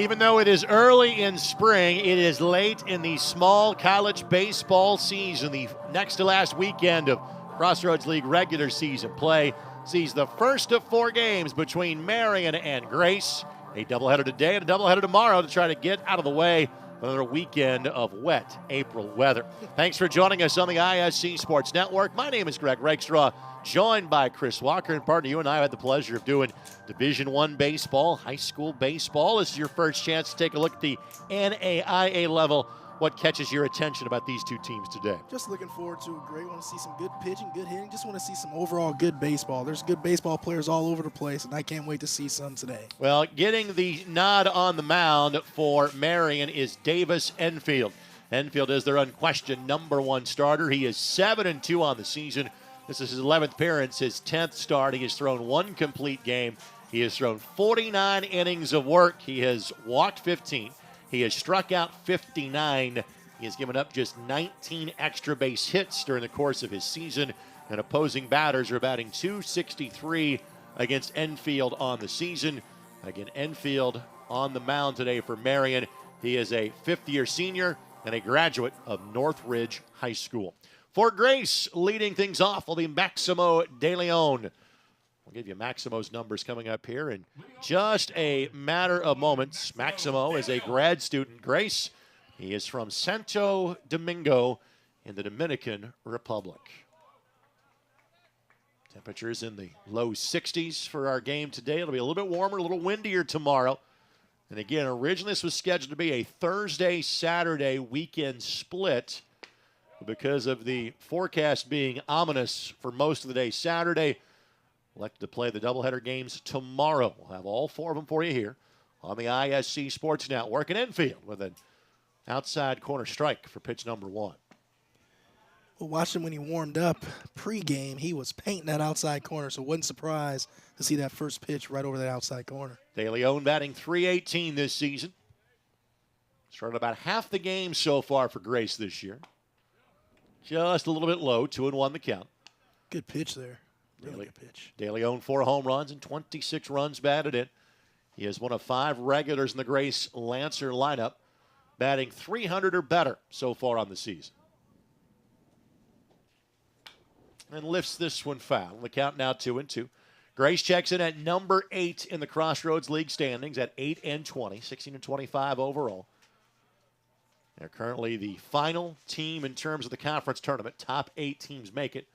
Even though it is early in spring, it is late in the small college baseball season. The next to last weekend of Crossroads League regular season play sees the first of 4 games between Marian and Grace. A doubleheader today and a doubleheader tomorrow to try to get out of the way of another weekend of wet April weather. Thanks for joining us on the ISC Sports Network. My name is Greg Rakestraw, joined by Chris Walker. And partner, you and I had the pleasure of doing Division I baseball, high school baseball. This is your first chance to take a look at the NAIA level. What catches your attention about these two teams today? Just looking forward to a great. Want to see some good pitching, good hitting. Just want to see some overall good baseball. There's good baseball players all over the place, and I can't wait to see some today. Well, getting the nod on the mound for Marian is Davis Enfield. Enfield is their unquestioned #1 starter. He is 7-2 on the season. This is his 11th appearance, his 10th start. He has thrown 1 complete game. He has thrown 49 innings of work. He has walked 15. He has struck out 59. He has given up just 19 extra base hits during the course of his season. And opposing batters are batting .263 against Enfield on the season. Again, Enfield on the mound today for Marian. He is a 5th-year senior and a graduate of Northridge High School. For Grace, leading things off will be Maximo De Leon. We'll give you Maximo's numbers coming up here in just a matter of moments. Maximo is a grad student. Grace, he is from Santo Domingo in the Dominican Republic. Temperatures in the low 60s for our game today. It'll be a little bit warmer, a little windier tomorrow. And again, originally this was scheduled to be a Thursday-Saturday weekend split. Because of the forecast being ominous for most of the day Saturday, elected to play the doubleheader games tomorrow. We'll have all 4 of them for you here on the ISC Sports Network. And Enfield with an outside corner strike for pitch number 1. Well, watch him when he warmed up pregame. He was painting that outside corner, so wasn't surprised to see that first pitch right over that outside corner. De Leon batting .318 this season. Started about half the game so far for Grace this year. Just a little bit low, 2-1 the count. Good pitch there. Really good pitch. De Leon 4 home runs and 26 runs batted in. He is one of 5 regulars in the Grace Lancer lineup, batting .300 or better so far on the season. And lifts this one foul. The count now 2-2. Grace checks in at number 8 in the Crossroads League standings at 8-20, 16-25 overall. They're currently the final team in terms of the conference tournament. Top 8 teams make it.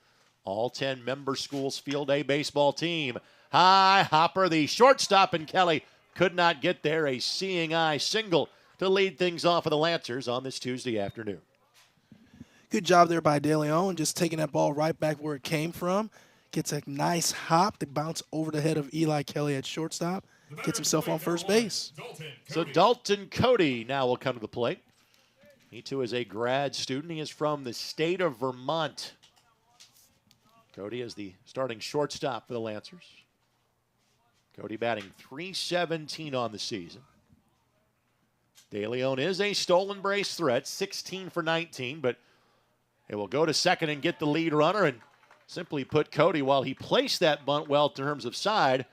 All 10 member schools field a baseball team. High hopper, the shortstop, and Kelly could not get there. A seeing eye single to lead things off for the Lancers on this Tuesday afternoon. Good job there by De Leon, just taking that ball right back where it came from. Gets a nice hop to bounce over the head of Eli Kelly at shortstop. Gets himself on first base. So Dalton Cody now will come to the plate. He too is a grad student. He is from the state of Vermont. Cody is the starting shortstop for the Lancers. Cody batting .317 on the season. De Leon is a stolen base threat, 16 for 19, but it will go to second and get the lead runner. And simply put, Cody, while he placed that bunt well in terms of side,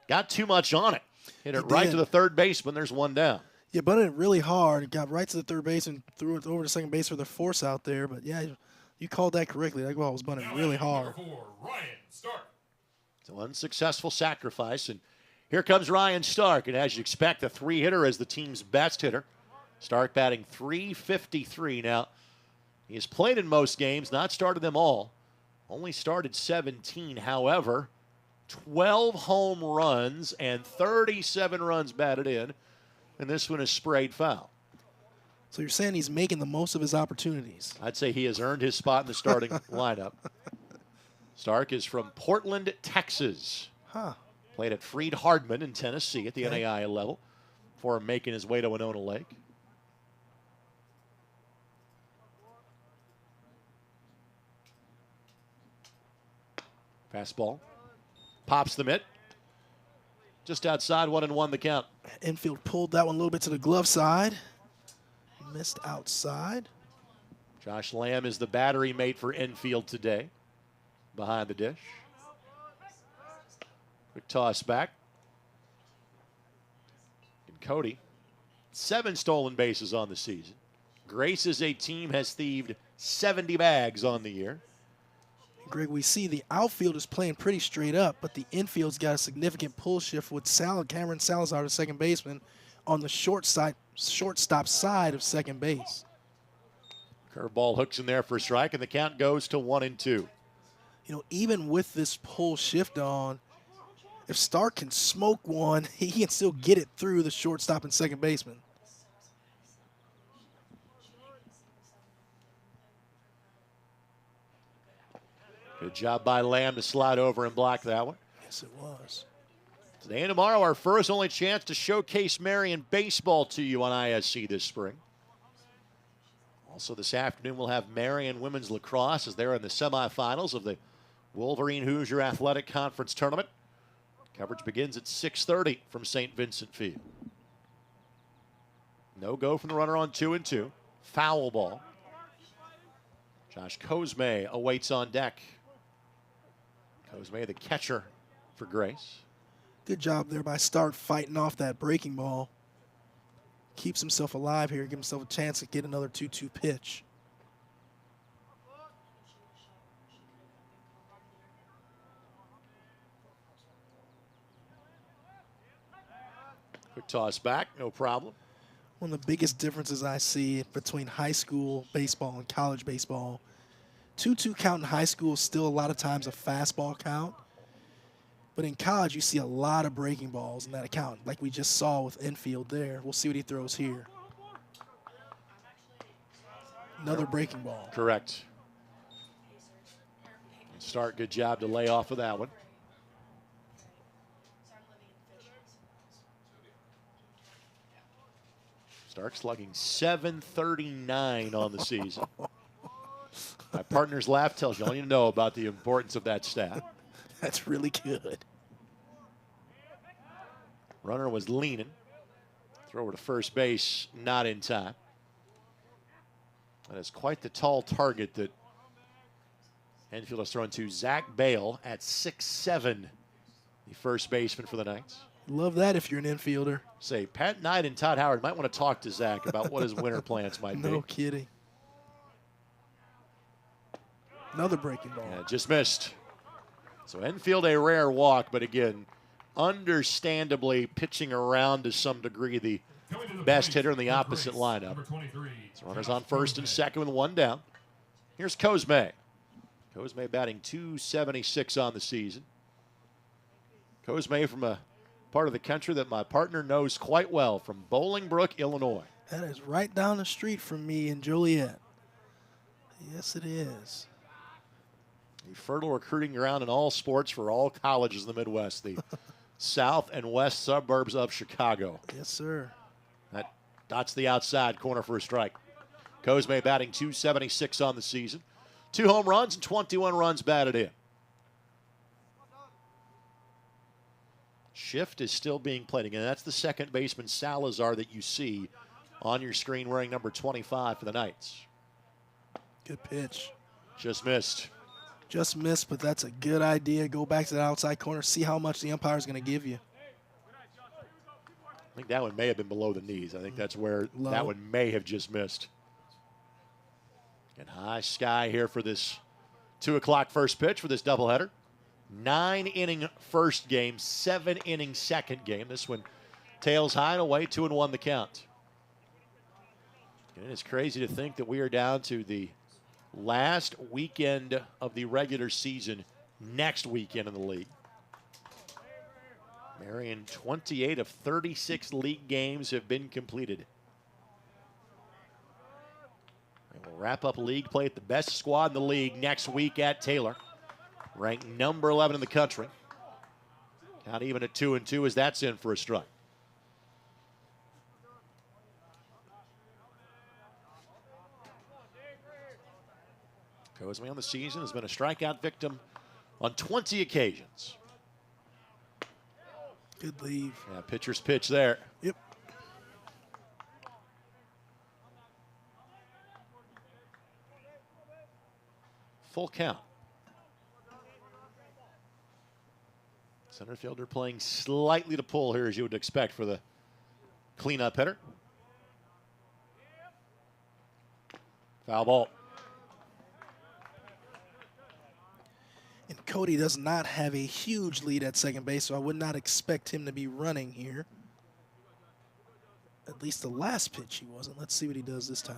got too much on it. Hit it right to the third baseman. There's one down. Yeah, bunted it really hard. It got right to the third base and threw it over to second base for the force out there. But, yeah, you called that correctly. That ball was bunted really hard. Ryan Stark. It's an unsuccessful sacrifice. And here comes Ryan Stark. And as you expect, the 3-hitter is the team's best hitter. Stark batting .353. Now, he has played in most games, not started them all. Only started 17. However, 12 home runs and 37 runs batted in. And this one is sprayed foul. So you're saying he's making the most of his opportunities. I'd say he has earned his spot in the starting lineup. Stark is from Portland, Texas. Played at Freed Hardman in Tennessee at the NAIA level before making his way to Winona Lake. Fastball. Pops the mitt. Just outside, 1-1 the count. Enfield pulled that one a little bit to the glove side. Missed outside. Josh Lamb is the battery mate for Enfield today. Behind the dish. Quick toss back. And Cody 7 stolen bases on the season. Grace as a team has thieved 70 bags on the year. Greg, we see the outfield is playing pretty straight up, but the infield's got a significant pull shift with Cameron Salazar, the second baseman, on the shortstop side of second base. Curveball hooks in there for a strike, and the count goes to 1-2. You know, even with this pull shift on, if Stark can smoke one, he can still get it through the shortstop and second baseman. Good job by Lamb to slide over and block that one. Yes, it was. Today and tomorrow, our first only chance to showcase Marian baseball to you on ISC this spring. Also this afternoon, we'll have Marian women's lacrosse as they're in the semifinals of the Wolverine Hoosier Athletic Conference Tournament. Coverage begins at 6:30 from St. Vincent Field. No go from the runner on 2-2. Foul ball. Josh Cosme awaits on deck. Cosme, the catcher for Grace. Good job there by Stark fighting off that breaking ball. Keeps himself alive here, give himself a chance to get another 2-2 pitch. Quick toss back, no problem. One of the biggest differences I see between high school baseball and college baseball, 2-2 count in high school is still a lot of times a fastball count. But in college, you see a lot of breaking balls in that account, like we just saw with infield there. We'll see what he throws here. Another breaking ball. Correct. Stark, good job to lay off of that one. Stark slugging .739 on the season. My partner's laugh tells you all you know about the importance of that stat. That's really good. Runner was leaning. Throw over to first base, not in time. That is quite the tall target that Enfield has thrown to. Zach Bale at 6'7", the first baseman for the Knights. Love that if you're an infielder. Say, Pat Knight and Todd Howard might want to talk to Zach about what his winter plans might be. No kidding. Another breaking ball. Yeah, just missed. So Enfield a rare walk, but again, understandably pitching around to some degree the best hitter in the opposite lineup. So runners on first and second with one down. Here's Cosme. Cosme batting .276 on the season. Cosme from a part of the country that my partner knows quite well, from Bolingbrook, Illinois. That is right down the street from me in Joliet. Yes, it is. A fertile recruiting ground in all sports for all colleges in the Midwest, the south and west suburbs of Chicago. Yes, sir. That dots the outside corner for a strike. Cosme batting .276 on the season. 2 home runs and 21 runs batted in. Shift is still being played again. That's the second baseman, Salazar, that you see on your screen wearing number 25 for the Knights. Good pitch. Just missed. Just missed, but that's a good idea. Go back to the outside corner, see how much the umpire is going to give you. I think that one may have been below the knees. I think that's where Low. that one may have just missed. And high sky here for this 2 o'clock first pitch for this doubleheader. 9-inning first game, 7-inning second game. This one tails high and away, 2-1 the count. And it's crazy to think that we are down to the last weekend of the regular season next weekend in the league. Marian, 28 of 36 league games have been completed. And we'll wrap up league play at the best squad in the league next week at Taylor. Ranked number 11 in the country. Not even at 2-2 as that's in for a strike. Cosme on the season has been a strikeout victim on 20 occasions. Good leave. Yeah, pitcher's pitch there. Yep. Full count. Center fielder playing slightly to pull here, as you would expect for the cleanup hitter. Foul ball. And Cody does not have a huge lead at second base, so I would not expect him to be running here. At least the last pitch he wasn't. Let's see what he does this time.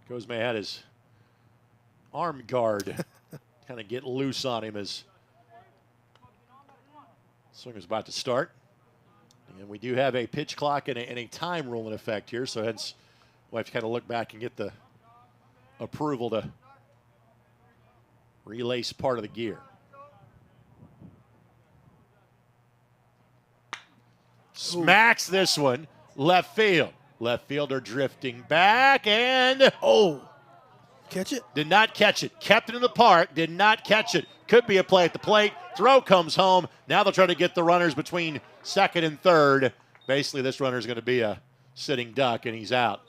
Cosme had his arm guard kind of get loose on him as swing is about to start. And we do have a pitch clock and a time rule in effect here, so hence we'll have to kind of look back and get the approval to relace part of the gear. Smacks this one, left field. Left fielder drifting back and Catch it? did not catch it. Kept it in the park, did not catch it. Could be a play at the plate. Throw comes home. Now they'll try to get the runners between second and third. Basically, this runner is going to be a sitting duck, and he's out.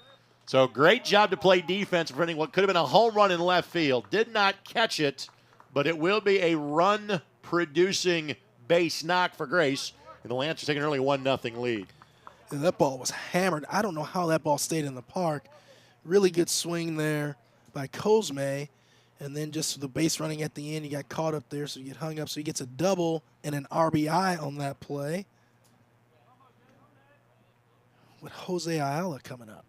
So great job to play defense, preventing what could have been a home run in left field. Did not catch it, but it will be a run-producing base knock for Grace. And the Lancers take an early 1-0 lead. And that ball was hammered. I don't know how that ball stayed in the park. Really good swing there by Cosme. And then just the base running at the end, he got caught up there, so he get hung up. So he gets a double and an RBI on that play. With Jose Ayala coming up.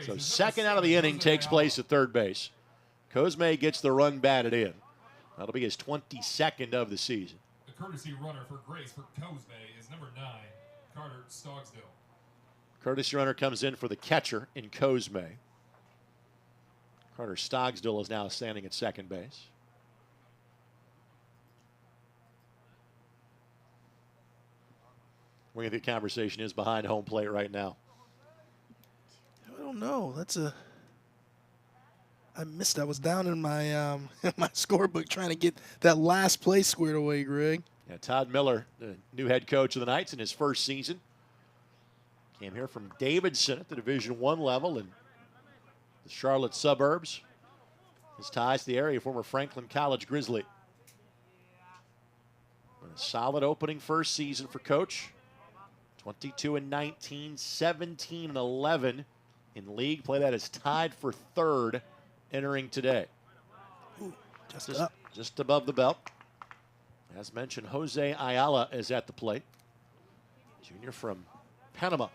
So second out of the inning takes place at third base. Cosme gets the run batted in. That'll be his 22nd of the season. The courtesy runner for Grace for Cosme is number 9, Carter Stogsdill. Courtesy runner comes in for the catcher in Cosme. Carter Stogsdill is now standing at second base. Where do you think the conversation is behind home plate right now? I don't know. I missed. I was down in my my scorebook trying to get that last play squared away, Greg. Yeah, Todd Miller, the new head coach of the Knights in his first season. Came here from Davidson at the Division I level in the Charlotte suburbs. His ties to the area, former Franklin College Grizzly. A solid opening first season for Coach. 22-19, 17-11 in league play. That is tied for third entering today. Ooh, just above the belt. As mentioned, Jose Ayala is at the plate. Junior from Panama.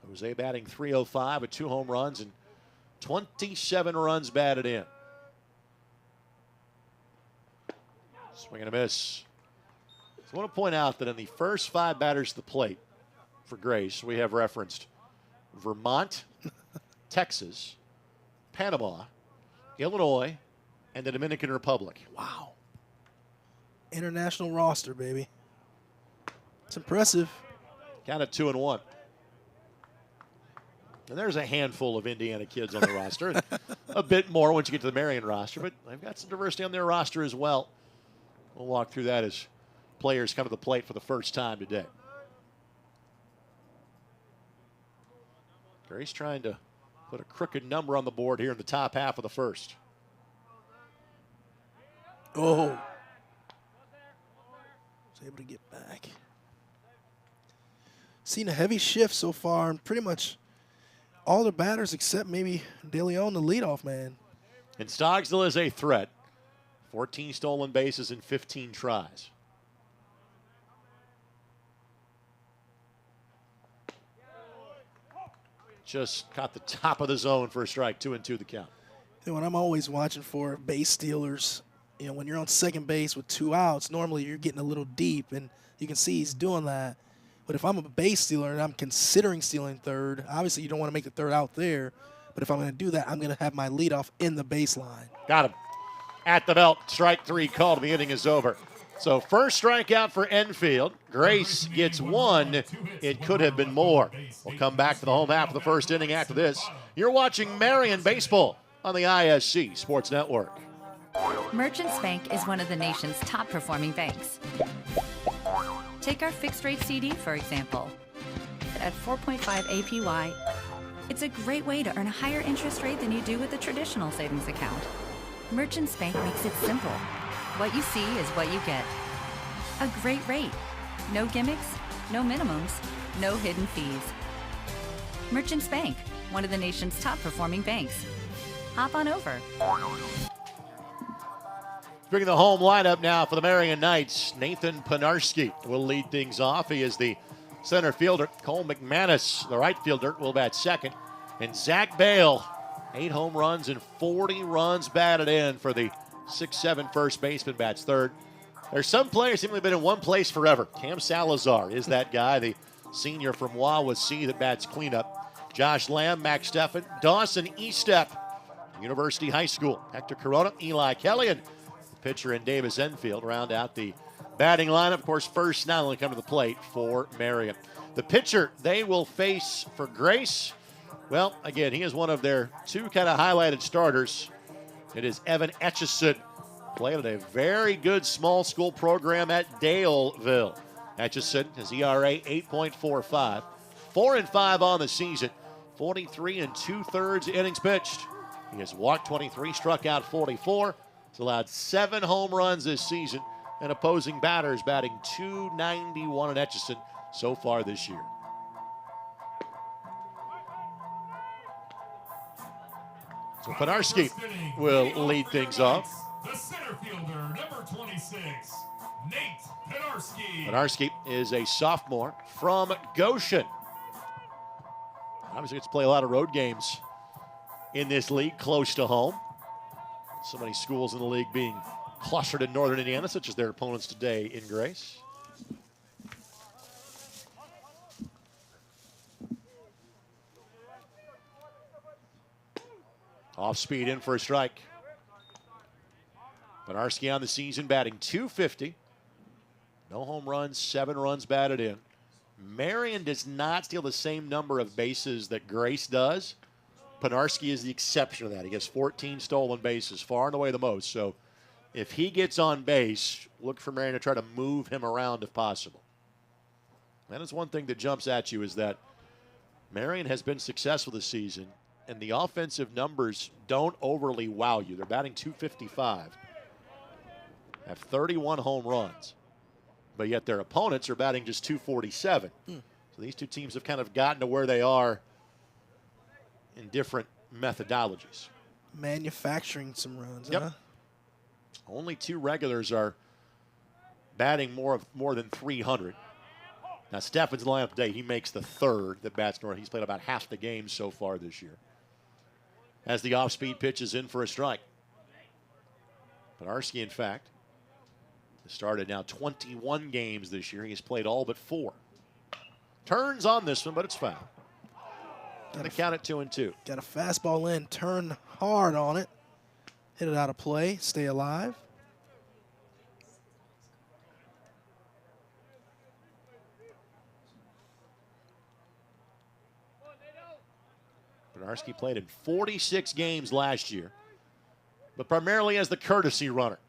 Jose batting .305 with 2 home runs and 27 runs batted in. Swing and a miss. So I want to point out that in the first 5 batters to the plate for Grace, we have referenced Vermont, Texas, Panama, Illinois, and the Dominican Republic. Wow. International roster, baby. It's impressive. Count of 2-1. And there's a handful of Indiana kids on the roster. A bit more once you get to the Marian roster, but they've got some diversity on their roster as well. We'll walk through that as players come to the plate for the first time today. Grace trying to put a crooked number on the board here in the top half of the first. Oh. Was able to get back. Seen a heavy shift so far, and pretty much all the batters except maybe De Leon, the leadoff man. And Stogsdill is a threat. 14 stolen bases in 15 tries. Just caught the top of the zone for a strike. 2-2 the count. You know, what I'm always watching for base stealers, you know, when you're on second base with 2 outs, normally you're getting a little deep, and you can see he's doing that. But if I'm a base stealer and I'm considering stealing third, obviously you don't want to make the third out there. But if I'm going to do that, I'm going to have my leadoff in the baseline. Got him. At the belt, strike 3 called. The inning is over. So first strikeout for Enfield. Grace gets 1. It could have been more. We'll come back to the home half of the first inning after this. You're watching Marian Baseball on the ISC Sports Network. Merchants Bank is one of the nation's top performing banks. Take our fixed rate CD, for example. At 4.5 APY, it's a great way to earn a higher interest rate than you do with a traditional savings account. Merchants Bank makes it simple. What you see is what you get. A great rate. No gimmicks, no minimums, no hidden fees. Merchants Bank, one of the nation's top performing banks. Hop on over. Bringing the home lineup now for the Marian Knights. Nathan Penarski will lead things off. He is the center fielder. Cole McManus, the right fielder, will bat second. And Zach Bale, 8 home runs and 40 runs batted in for the 6'7" first baseman, bats third. There's some players who've only been in one place forever. Cam Salazar is that guy, the senior from Wawasee that bats cleanup. Josh Lamb, Max Steffen, Dawson Estep, University High School. Hector Corona, Eli Kelly, and pitcher and Davis Enfield round out the batting lineup. Of course, first not only come to the plate for Marian. The pitcher they will face for Grace, well, again, he is one of their 2 kind of highlighted starters. It is Evan Etchison, played at a very good small school program at Daleville. Etchison, his ERA 8.45, 4-5 on the season, 43 2/3 innings pitched. He has walked 23, struck out 44. He's allowed 7 home runs this season, and opposing batters batting .291 in Etchison so far this year. So Penarski will lead things off. The center fielder, number 26, Nate Penarski. Penarski is a sophomore from Goshen. Obviously gets to play a lot of road games in this league close to home. So many schools in the league being clustered in northern Indiana, such as their opponents today in Grace. Off speed in for a strike. Penarski on the season batting .250. No home runs, 7 runs batted in. Marian does not steal the same number of bases that Grace does. Penarski is the exception to that. He has 14 stolen bases, far and away the most. So if he gets on base, look for Marian to try to move him around if possible. That is one thing that jumps at you, is that Marian has been successful this season, and the offensive numbers don't overly wow you. They're batting .255, have 31 home runs, but yet their opponents are batting just .247. So these two teams have kind of gotten to where they are in different methodologies. Manufacturing some runs, Yep. huh? Only 2 regulars are batting more than 300. Now, Steffen's lineup today, he makes the 3rd that bats north. He's played about half the games so far this year. As the off-speed pitch is in for a strike. Penarski, in fact, has started now 21 games this year. He has played all but 4. Turns on this one, but it's foul. Going to count it 2-2. Got a fastball in, turn hard on it, hit it out of play, stay alive. Penarski played in 46 games last year, but primarily as the courtesy runner.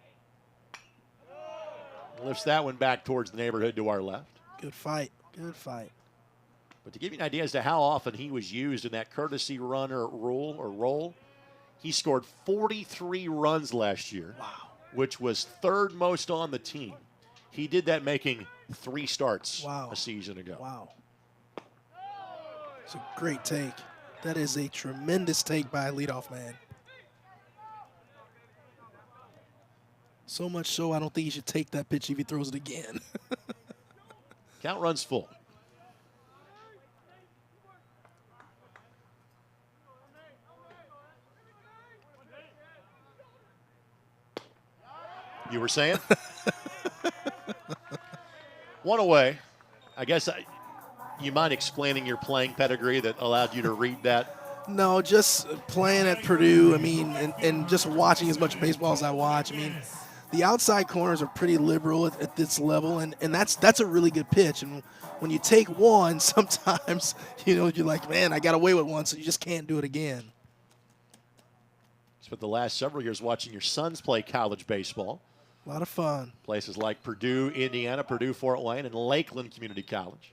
Lifts that one back towards the neighborhood to our left. Good fight, good fight. But to give you an idea as to how often he was used in that courtesy runner role, he scored 43 runs last year, Wow. which was 3rd most on the team. He did that making 3 starts Wow. a season ago. Wow. It's a great take. That is a tremendous take by a leadoff man. So much so, I don't think he should take that pitch if he throws it again. Count runs full. You were saying? One away. I guess you mind explaining your playing pedigree that allowed you to read that? No, just playing at Purdue, I mean, and just watching as much baseball as I watch. I mean, the outside corners are pretty liberal at this level, and that's a really good pitch. And when you take one, sometimes, you're like, man, I got away with one, so you just can't do it again. Spent the last several years watching your sons play college baseball. A lot of fun. Places like Purdue, Indiana, Purdue, Fort Wayne, and Lakeland Community College.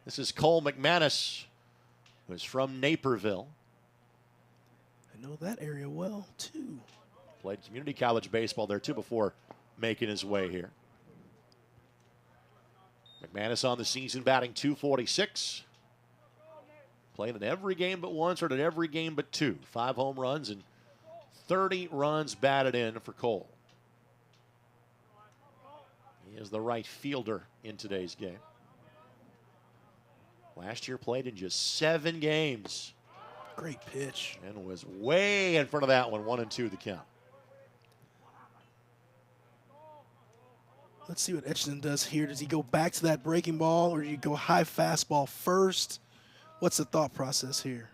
This is Cole McManus, who is from Naperville. I know that area well, too. Played community college baseball there, too, before making his way here. McManus on the season batting .246. Played in every game but one, started every game but two. 5 home runs and 30 runs batted in for Cole. He is the right fielder in today's game. Last year played in just 7 games. Great pitch. And was way in front of that one, 1-2 the count. Let's see what Etchison does here. Does he go back to that breaking ball, or do you go high fastball first? What's the thought process here?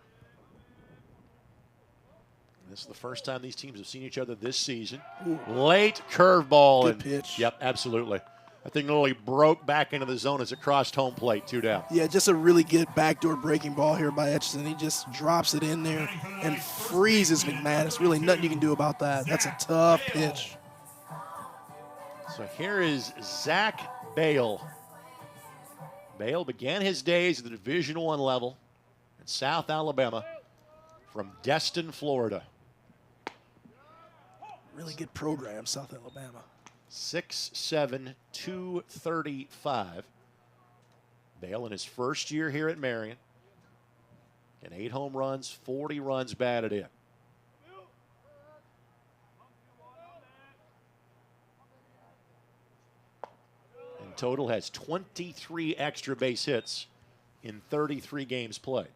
This is the first time these teams have seen each other this season. Ooh. Late curveball. Good and pitch. Yep, absolutely. I think literally broke back into the zone as it crossed home plate, 2 down. Yeah, just a really good backdoor breaking ball here by Etchison. He just drops it in there and freezes McManus. Really nothing you can do about that. That's a tough pitch. So here is Zach Bale. Bale began his days at the Division I level in South Alabama from Destin, Florida. Really good program, South Alabama. 6'7", 235. Bale in his first year here at Marian. And 8 home runs, 40 runs batted in. In total has 23 extra base hits in 33 games played.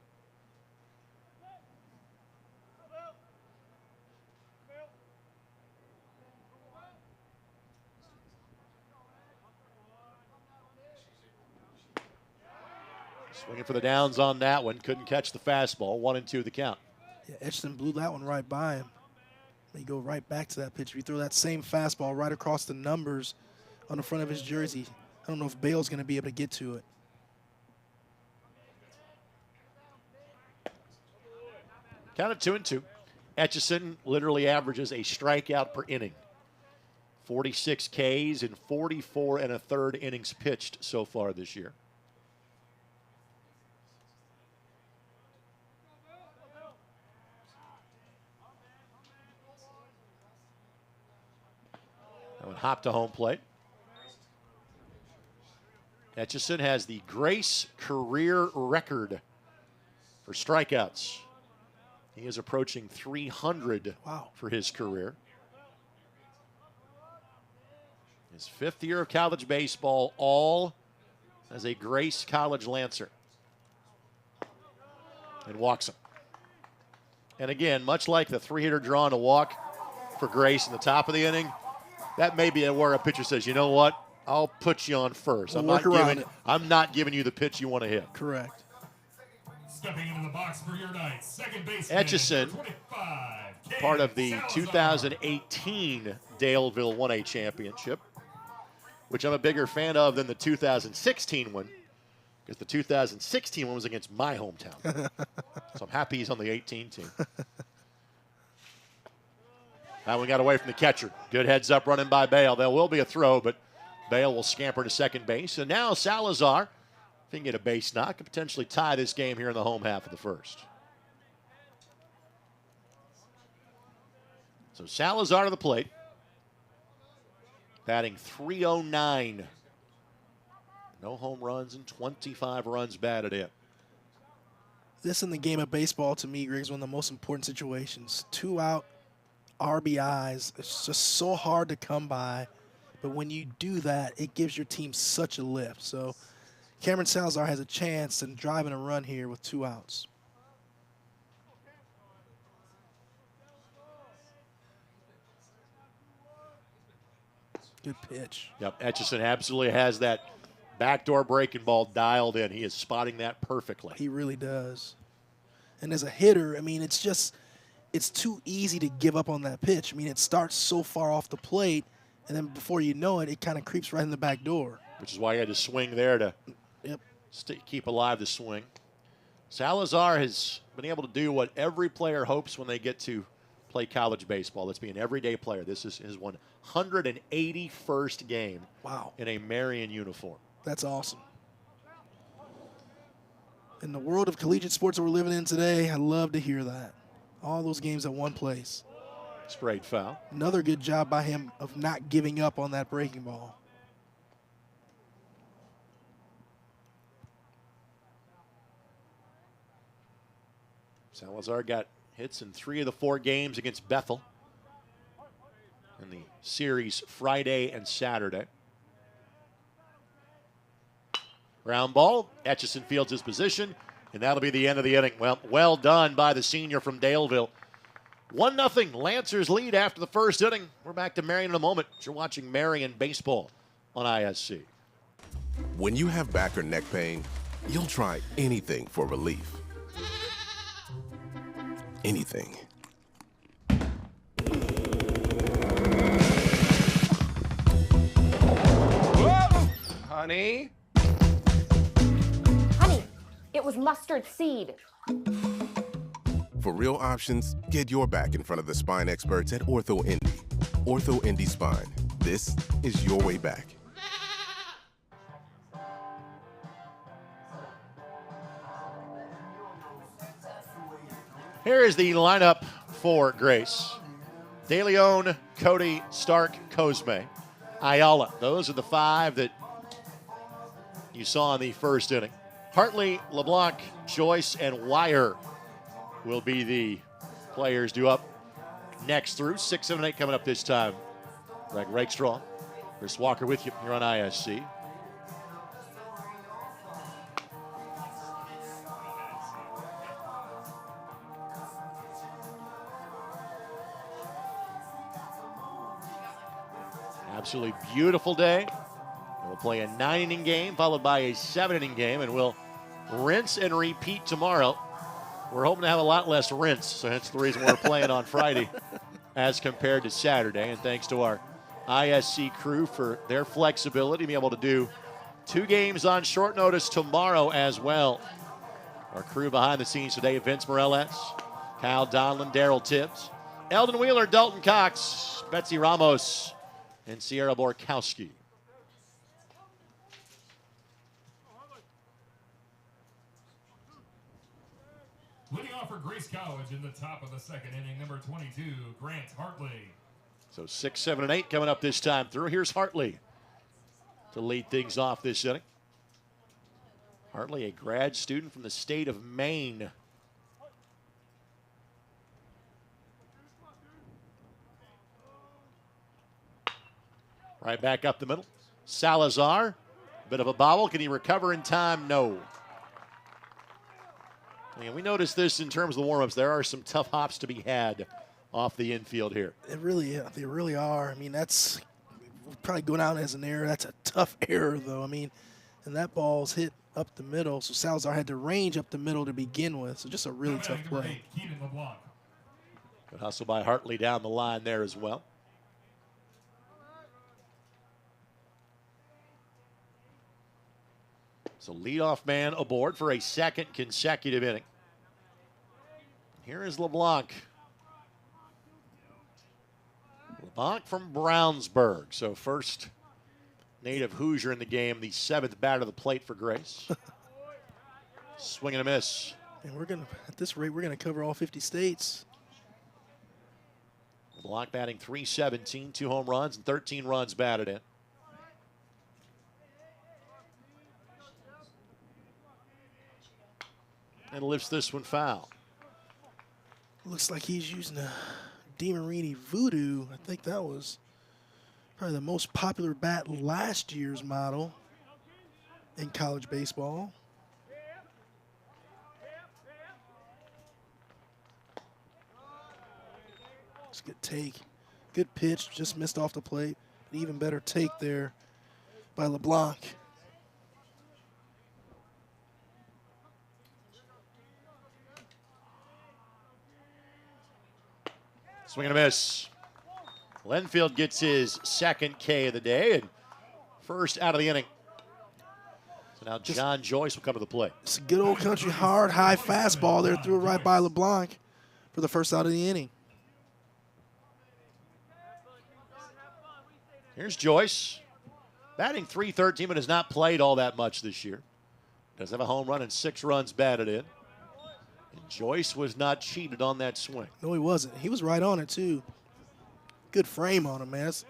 Swinging for the downs on that one. Couldn't catch the fastball. 1-2 the count. Yeah, Etchison blew that one right by him. You go right back to that pitch. If you throw that same fastball right across the numbers on the front of his jersey, I don't know if Bale's going to be able to get to it. Count of 2-2. Etchison literally averages a strikeout per inning. 46 Ks in 44 1/3 innings pitched so far this year. That one hopped to home plate. Etchison has the Grace career record for strikeouts. He is approaching 300 for his career. His 5th year of college baseball, all as a Grace College Lancer. And walks him. And again, much like the 3-hitter draw and a walk for Grace in the top of the inning, that may be where a pitcher says, you know what? I'll put you on first. I'm not giving you the pitch you want to hit. Correct. Stepping into the box for your night, second baseman, Etchison, 25, part of the Salazar. 2018 Daleville 1A championship, which I'm a bigger fan of than the 2016 one, because the 2016 one was against my hometown. So I'm happy he's on the 18 team. That one got away from the catcher. Good heads up running by Bale. There will be a throw, but Bale will scamper to second base. And now Salazar, if he can get a base knock, could potentially tie this game here in the home half of the first. So Salazar to the plate. Batting .309. No home runs and 25 runs batted in. This in the game of baseball, to me, Greg, is one of the most important situations. 2 out RBIs. It's just so hard to come by. But when you do that, it gives your team such a lift. So Cameron Salazar has a chance in driving a run here with 2 outs. Good pitch. Yep, Etchison absolutely has that backdoor breaking ball dialed in. He is spotting that perfectly. He really does. And as a hitter, I mean, it's too easy to give up on that pitch. I mean, it starts so far off the plate, and then before you know it, it kind of creeps right in the back door. Which is why he had to swing there to keep alive the swing. Salazar has been able to do what every player hopes when they get to play college baseball. That's be an everyday player. This is his 181st game in a Marian uniform. That's awesome. In the world of collegiate sports that we're living in today, I love to hear that. All those games at one place. Sprayed foul. Another good job by him of not giving up on that breaking ball. Salazar got hits in 3 of the 4 games against Bethel in the series Friday and Saturday. Ground ball. Etchison fields his position, and that'll be the end of the inning. Well done by the senior from Daleville. 1-0 Lancers lead after the first inning. We're back to Marian in a moment. You're watching Marian Baseball on ISC. When you have back or neck pain, you'll try anything for relief. Anything. Whoa! Honey? Honey, it was mustard seed. For real options, get your back in front of the spine experts at Ortho Indy. Ortho Indy Spine. This is your way back. Here is the lineup for Grace. De Leon, Cody, Stark, Cosme, Ayala. Those are the 5 that you saw in the first inning. Hartley, LeBlanc, Joyce, and Wire will be the players due up next through. 6, 7, 8 coming up this time. Greg Rakestraw, Chris Walker with you here on ISC. Absolutely beautiful day. We'll play a 9-inning game followed by a 7-inning game, and we'll rinse and repeat tomorrow. We're hoping to have a lot less rinse, so that's the reason we're playing on Friday as compared to Saturday. And thanks to our ISC crew for their flexibility, being able to do 2 games on short notice tomorrow as well. Our crew behind the scenes today: Vince Morales, Kyle Donlin, Daryl Tibbs, Eldon Wheeler, Dalton Cox, Betsy Ramos, and Sierra Borkowski. Leading off for Grace College in the top of the second inning, number 22, Grant Hartley. So 6, 7, and 8 coming up this time through. Here's Hartley to lead things off this inning. Hartley, a grad student from the state of Maine. Right back up the middle. Salazar, bit of a bobble. Can he recover in time? No. And we noticed this in terms of the warm-ups. There are some tough hops to be had off the infield here. They really are. I mean, that's probably going out as an error. That's a tough error, though. I mean, and that ball's hit up the middle, so Salazar had to range up the middle to begin with. So just a really tough play. Good hustle by Hartley down the line there as well. So leadoff man aboard for a 2nd consecutive inning. Here is LeBlanc. LeBlanc from Brownsburg. So first native Hoosier in the game, the 7th batter to the plate for Grace. Swing and a miss. And at this rate, we're gonna cover all 50 states. LeBlanc batting .317, 2 home runs and 13 runs batted in. And lifts this one foul. Looks like he's using a DeMarini Voodoo. I think that was probably the most popular bat last year's model in college baseball. It's a good take. Good pitch, just missed off the plate. An even better take there by LeBlanc. Swing and a miss. Lenfield gets his 2nd K of the day and first out of the inning. So now John Joyce will come to the plate. It's a good old country hard, high fastball there. Threw it right by LeBlanc for the first out of the inning. Here's Joyce. Batting .313, but has not played all that much this year. Does have a home run and 6 runs batted in. And Joyce was not cheated on that swing. No, he wasn't. He was right on it, too. Good frame on him, man. That's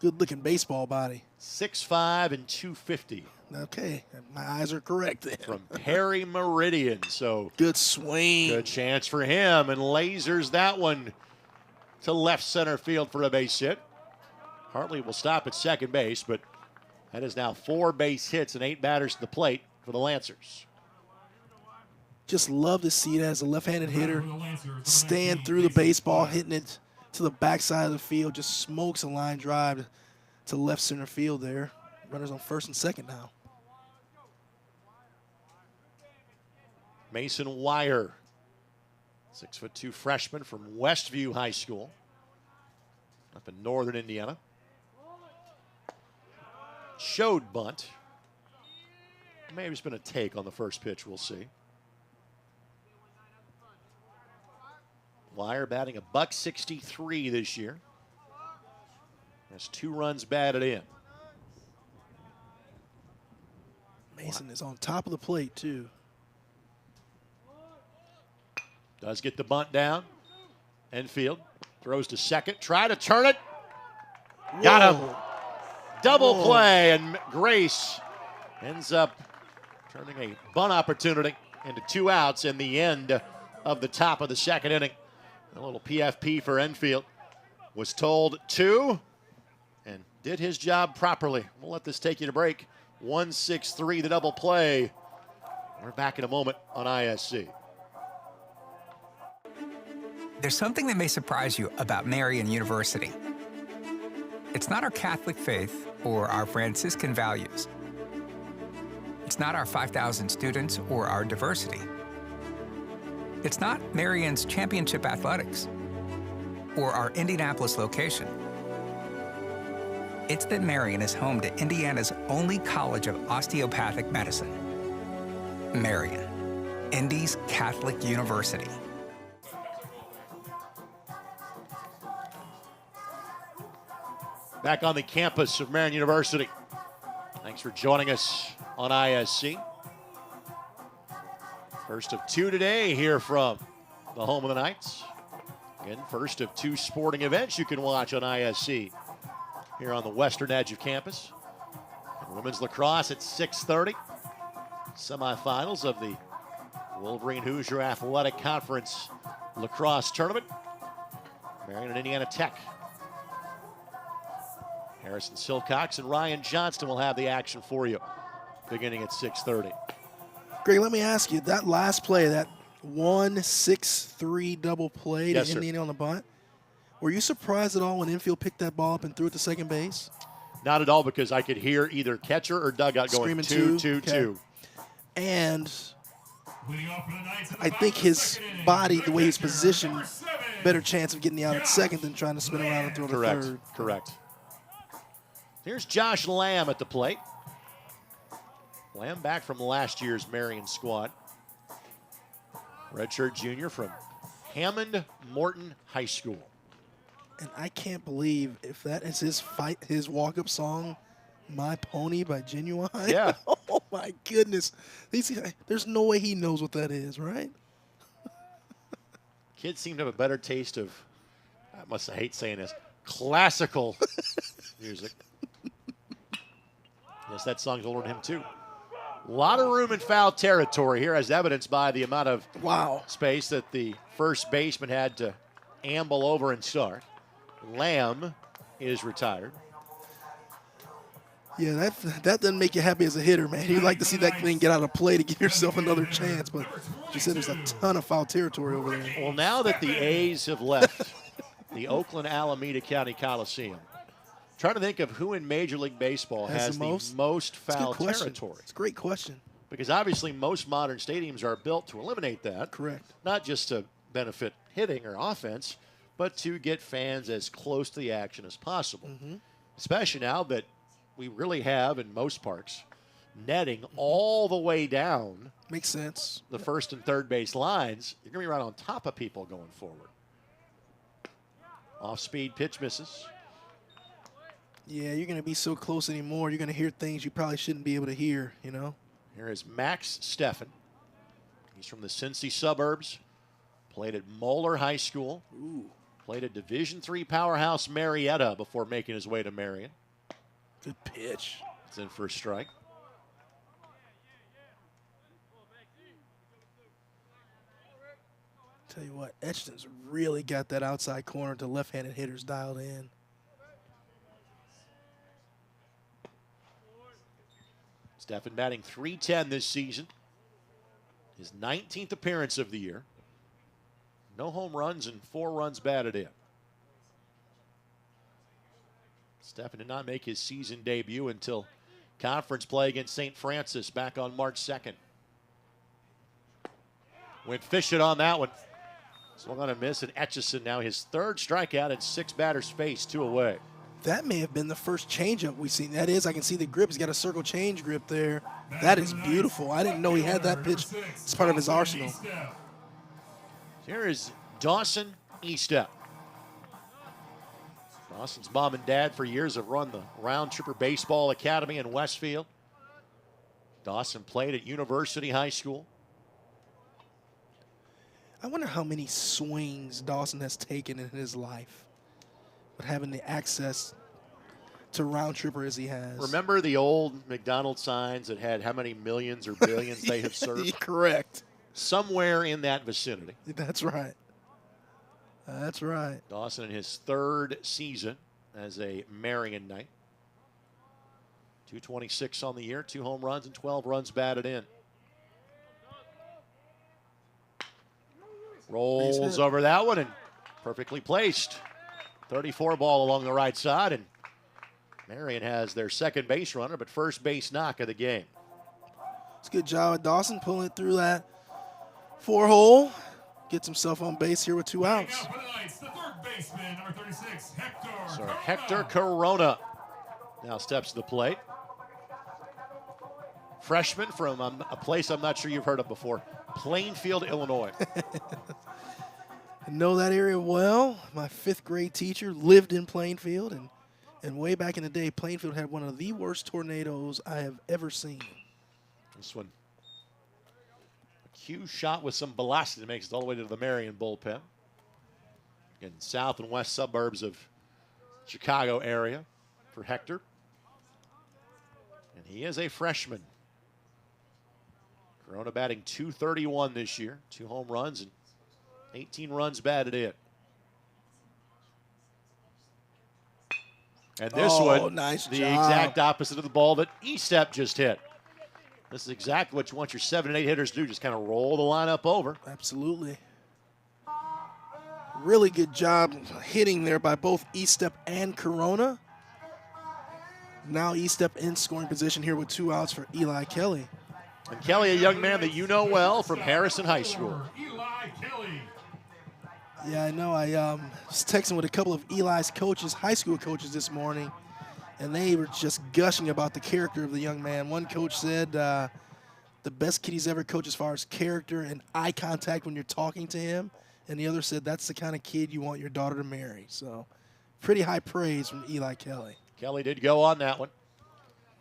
good-looking baseball body. 6'5" and 250. Okay, my eyes are correct then. From Perry Meridian. So good swing. Good chance for him, and lasers that one to left center field for a base hit. Hartley will stop at second base, but that is now 4 base hits and 8 batters to the plate for the Lancers. Just love to see it as a left-handed hitter stand through the baseball, hitting it to the backside of the field, just smokes a line drive to left center field there. Runners on first and second now. Mason Wire, 6'2" freshman from Westview High School up in northern Indiana. Showed bunt. Maybe it's been a take on the first pitch, we'll see. Wire batting a .163 this year. Has 2 runs batted in. Mason is on top of the plate, too. Does get the bunt down. Enfield throws to second. Try to turn it. Got him. Double play, and Grace ends up turning a bunt opportunity into 2 outs in the end of the top of the second inning. A little PFP for Enfield. Was told 2 and did his job properly. We'll let this take you to break. 1-6-3, the double play. We're back in a moment on ISC. There's something that may surprise you about Marian University. It's not our Catholic faith or our Franciscan values. It's not our 5,000 students or our diversity. It's not Marian's championship athletics or our Indianapolis location. It's that Marian is home to Indiana's only college of osteopathic medicine. Marian, Indy's Catholic University. Back on the campus of Marian University. Thanks for joining us on ISC. First of 2 today here from the home of the Knights. Again, first of 2 sporting events you can watch on ISC here on the western edge of campus. And women's lacrosse at 6:30. Semifinals of the Wolverine Hoosier Athletic Conference lacrosse tournament. Marian and Indiana Tech. Harrison Silcox and Ryan Johnston will have the action for you beginning at 6:30. Greg, let me ask you, that last play, that 1-6-3 double play to Indiana on the bunt, were you surprised at all when Enfield picked that ball up and threw it to second base? Not at all, because I could hear either catcher or dugout going 2-2-2. And I think his body, the way he's positioned, better chance of getting out at second than trying to spin around and throw to third. Correct. Here's Josh Lamb at the plate. Lamb back from last year's Marian squad. Redshirt junior from Hammond Morton High School. And I can't believe if that is his walk-up song, My Pony by Genuine. Yeah. Oh, my goodness. There's no way he knows what that is, right? Kids seem to have a better taste of, I hate saying this, classical music. Yes, that song's older than him, too. A lot of room in foul territory here, as evidenced by the amount of space that the first baseman had to amble over and start. Lamb is retired. Yeah, that doesn't make you happy as a hitter, man. You'd like to see that thing get out of play to give yourself another chance, but you said there's a ton of foul territory over there. Well, now that the A's have left the Oakland Alameda County Coliseum, trying to think of who in Major League Baseball has the most foul territory. It's a great question. Because obviously most modern stadiums are built to eliminate that. Correct. Not just to benefit hitting or offense, but to get fans as close to the action as possible. Mm-hmm. Especially now that we really have, in most parks, netting all the way down. Makes sense. The first and third base lines. You're going to be right on top of people going forward. Off-speed pitch misses. Yeah, you're going to be so close anymore. You're going to hear things you probably shouldn't be able to hear, you know. Here is Max Steffen. He's from the Cincy suburbs. Played at Moeller High School. Ooh. Played at Division III powerhouse Marietta before making his way to Marian. Good pitch. It's in for a strike. Tell you what, Etchton's really got that outside corner to left-handed hitters dialed in. Steffen batting .310 this season. His 19th appearance of the year. No home runs and 4 runs batted in. Steffen did not make his season debut until conference play against St. Francis back on March 2nd. Went fishing on that one. Swung on a miss, and Etchison now his 3rd strikeout and 6 batters faced, 2 away. That may have been the first changeup we've seen. That is, I can see the grip. He's got a circle change grip there. That is beautiful. I didn't know he had that pitch. It's part of his arsenal. Here is Dawson Estep. Dawson's mom and dad for years have run the Round Tripper Baseball Academy in Westfield. Dawson played at University High School. I wonder how many swings Dawson has taken in his life with having the access to Round Tripper as he has. Remember the old McDonald's signs that had how many millions or billions they have served? Correct. Somewhere in that vicinity. That's right. That's right. Dawson in his 3rd season as a Marian Knight. 226 on the year, 2 home runs and 12 runs batted in. Rolls over that one and perfectly placed. 34 ball along the right side, and Marian has their second base runner, but first base knock of the game. It's a good job of Dawson pulling it through that 4-hole. Gets himself on base here with 2 outs. For the Knights, the third baseman, number 36, Hector So Corona. Hector Corona now steps to the plate. Freshman from a place I'm not sure you've heard of before, Plainfield, Illinois. I know that area well. My 5th grade teacher lived in Plainfield, and way back in the day, Plainfield had one of the worst tornadoes I have ever seen. This one, a cue shot with some velocity makes it all the way to the Marian bullpen. In south and west suburbs of Chicago area for Hector. And he is a freshman. Corona batting .231 this year, 2 home runs and 18 runs batted in. And this one, nice the job. exact opposite of the ball that Estep just hit. This is exactly what you want your 7 and 8 hitters to do, just kind of roll the lineup over. Absolutely. Really good job hitting there by both Estep and Corona. Now Estep in scoring position here with 2 outs for Eli Kelly. And Kelly, a young man that you know well from Harrison High School. Eli Kelly. Yeah, I know. I was texting with a couple of Eli's coaches, high school coaches this morning, and they were just gushing about the character of the young man. One coach said the best kid he's ever coached as far as character and eye contact when you're talking to him, and the other said that's the kind of kid you want your daughter to marry. So pretty high praise from Eli Kelly. Kelly did go on that one.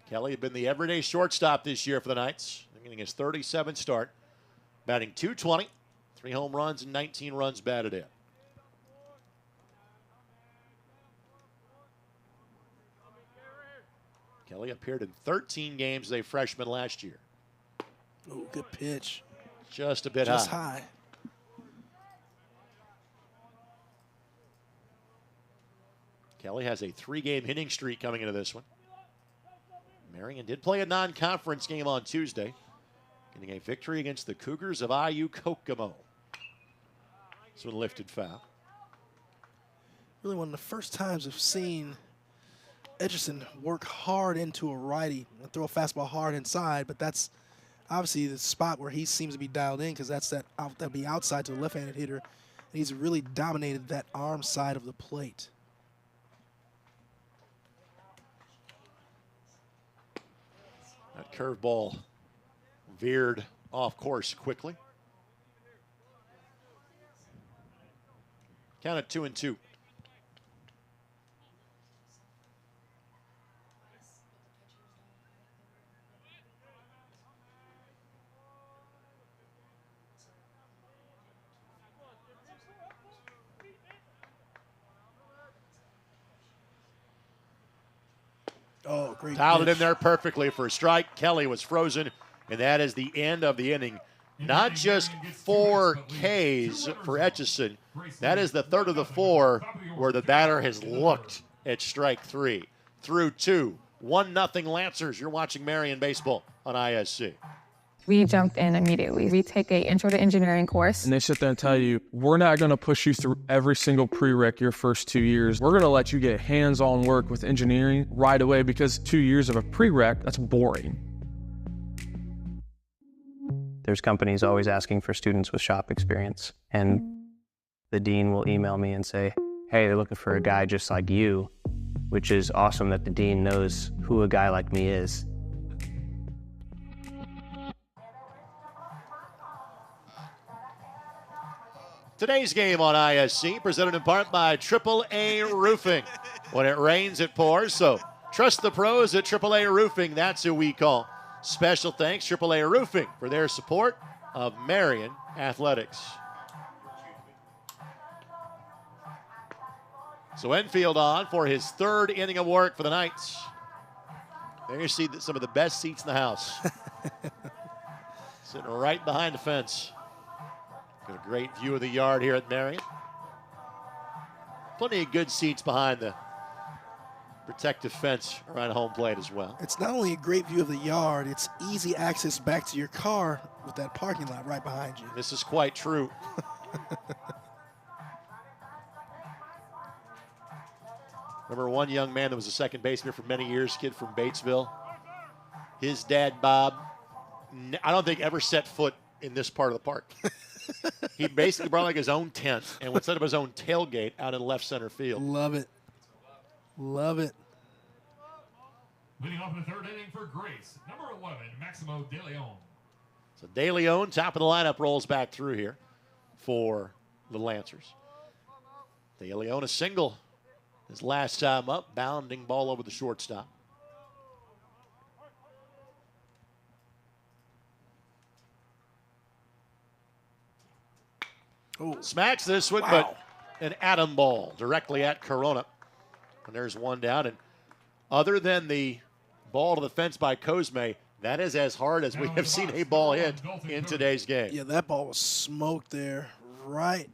Kelly had been the everyday shortstop this year for the Knights, getting his 37th start, batting .220, 3 home runs and 19 runs batted in. Kelly appeared in 13 games as a freshman last year. Ooh, good pitch. Just a bit Just high. high. Kelly has a 3-game hitting streak coming into this one. Marian did play a non-conference game on Tuesday, getting a victory against the Cougars of IU Kokomo. This one lifted foul. Really one of the first times I've seen Edgerson work hard into a righty and throw a fastball hard inside, but that's obviously the spot where he seems to be dialed in because that'd be outside to the left-handed hitter. And he's really dominated that arm side of the plate. That curveball veered off course quickly. Count it 2-2. Oh, great. Dialed it pitch. in there perfectly for a strike. Kelly was frozen, and that is the end of the inning. Not just 4 Ks for Etchison. That is the third of the 4 where the batter has looked at strike 3. Through 2. 1-0 Lancers. You're watching Marian Baseball on ISC. We jumped in immediately. We take a intro to engineering course. And they sit there and tell you, we're not going to push you through every single prereq your first 2 years. We're going to let you get hands-on work with engineering right away because 2 years of a prereq, that's boring. There's companies always asking for students with shop experience. And the dean will email me and say, hey, they're looking for a guy just like you, which is awesome that the dean knows who a guy like me is. Today's game on ISC, presented in part by AAA Roofing. When it rains, it pours, so trust the pros at AAA Roofing. That's who we call. Special thanks, AAA Roofing, for their support of Marian Athletics. So Enfield on for his 3rd inning of work for the Knights. There you see some of the best seats in the house. Sitting right behind the fence. Got a great view of the yard here at Marian. Plenty of good seats behind the protective fence around home plate as well. It's not only a great view of the yard, it's easy access back to your car with that parking lot right behind you. This is quite true. Remember one young man that was a second baseman for many years, kid from Batesville. His dad, Bob, I don't think ever set foot in this part of the park. He basically brought like his own tent and would set up his own tailgate out in left center field. Love it. Love it. Leading off in the 3rd inning for Grace, number 11, Maximo De Leon. So De Leon, top of the lineup, rolls back through here for the Lancers. De Leon a single his last time up, bounding ball over the shortstop. Oh. Smacks this one, but an atom ball directly at Corona. And there's one down. And other than the ball to the fence by Cosme, that is as hard as we have seen a ball hit in today's game. Yeah, that ball was smoked there, right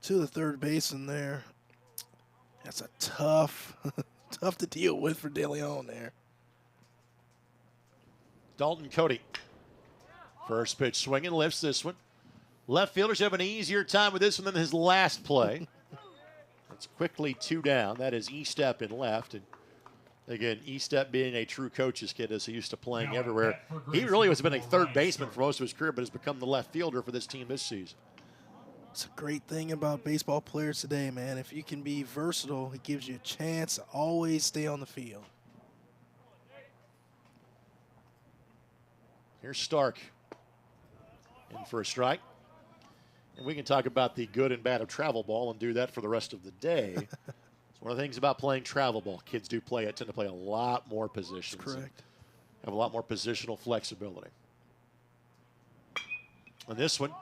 to the third baseman there. That's a tough to deal with for De Leon there. Dalton Cody. First pitch swinging, lifts this one. Left fielders have an easier time with this one than his last play. It's quickly 2 down. That is E-Step in left. And again, E-Step being a true coach's kid as he used to playing everywhere. He really has been a third baseman for most of his career, but has become the left fielder for this team this season. It's a great thing about baseball players today, man. If you can be versatile, it gives you a chance to always stay on the field. Here's Stark in for a strike. And we can talk about the good and bad of travel ball and do that for the rest of the day. It's one of the things about playing travel ball. Kids do play it, tend to play a lot more positions. That's correct. Have a lot more positional flexibility. And this one,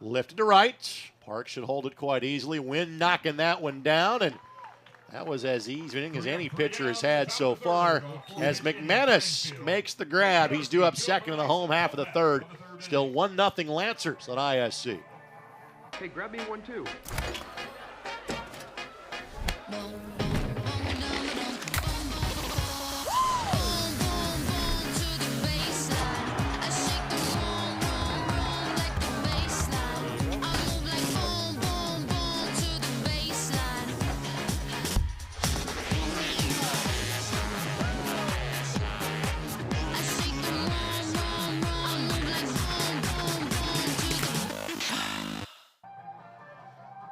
lifted to right. Park should hold it quite easily. Wind knocking that one down, and that was as easy as any pitcher has had so far. As McManus makes the grab, he's due up second in the home half of the 3rd. Still 1-0 Lancers on ISC. Hey, grab me one too.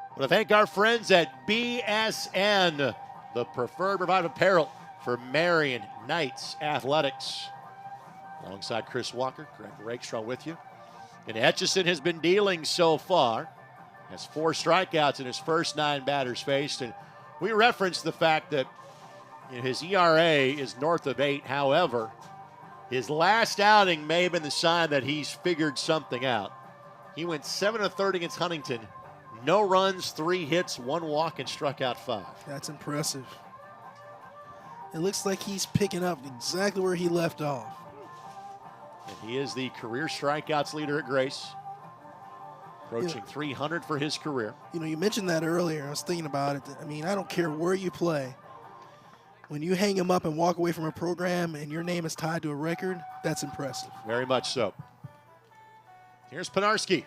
I want to thank our friends at BSN, the preferred provider of apparel for Marian Knights Athletics. Alongside Chris Walker, Greg Rakestraw with you. And Etchison has been dealing so far. Has 4 strikeouts in his first 9 batters faced. And we referenced the fact that his ERA is north of 8. However, his last outing may have been the sign that he's figured something out. He went 7 of 30 against Huntington. No runs, 3 hits, 1 walk, and struck out 5. That's impressive. It looks like he's picking up exactly where he left off. And he is the career strikeouts leader at Grace. Approaching 300 for his career. You know, you mentioned that earlier. I was thinking about it. I mean, I don't care where you play. When you hang him up and walk away from a program and your name is tied to a record, that's impressive. Very much so. Here's Penarski.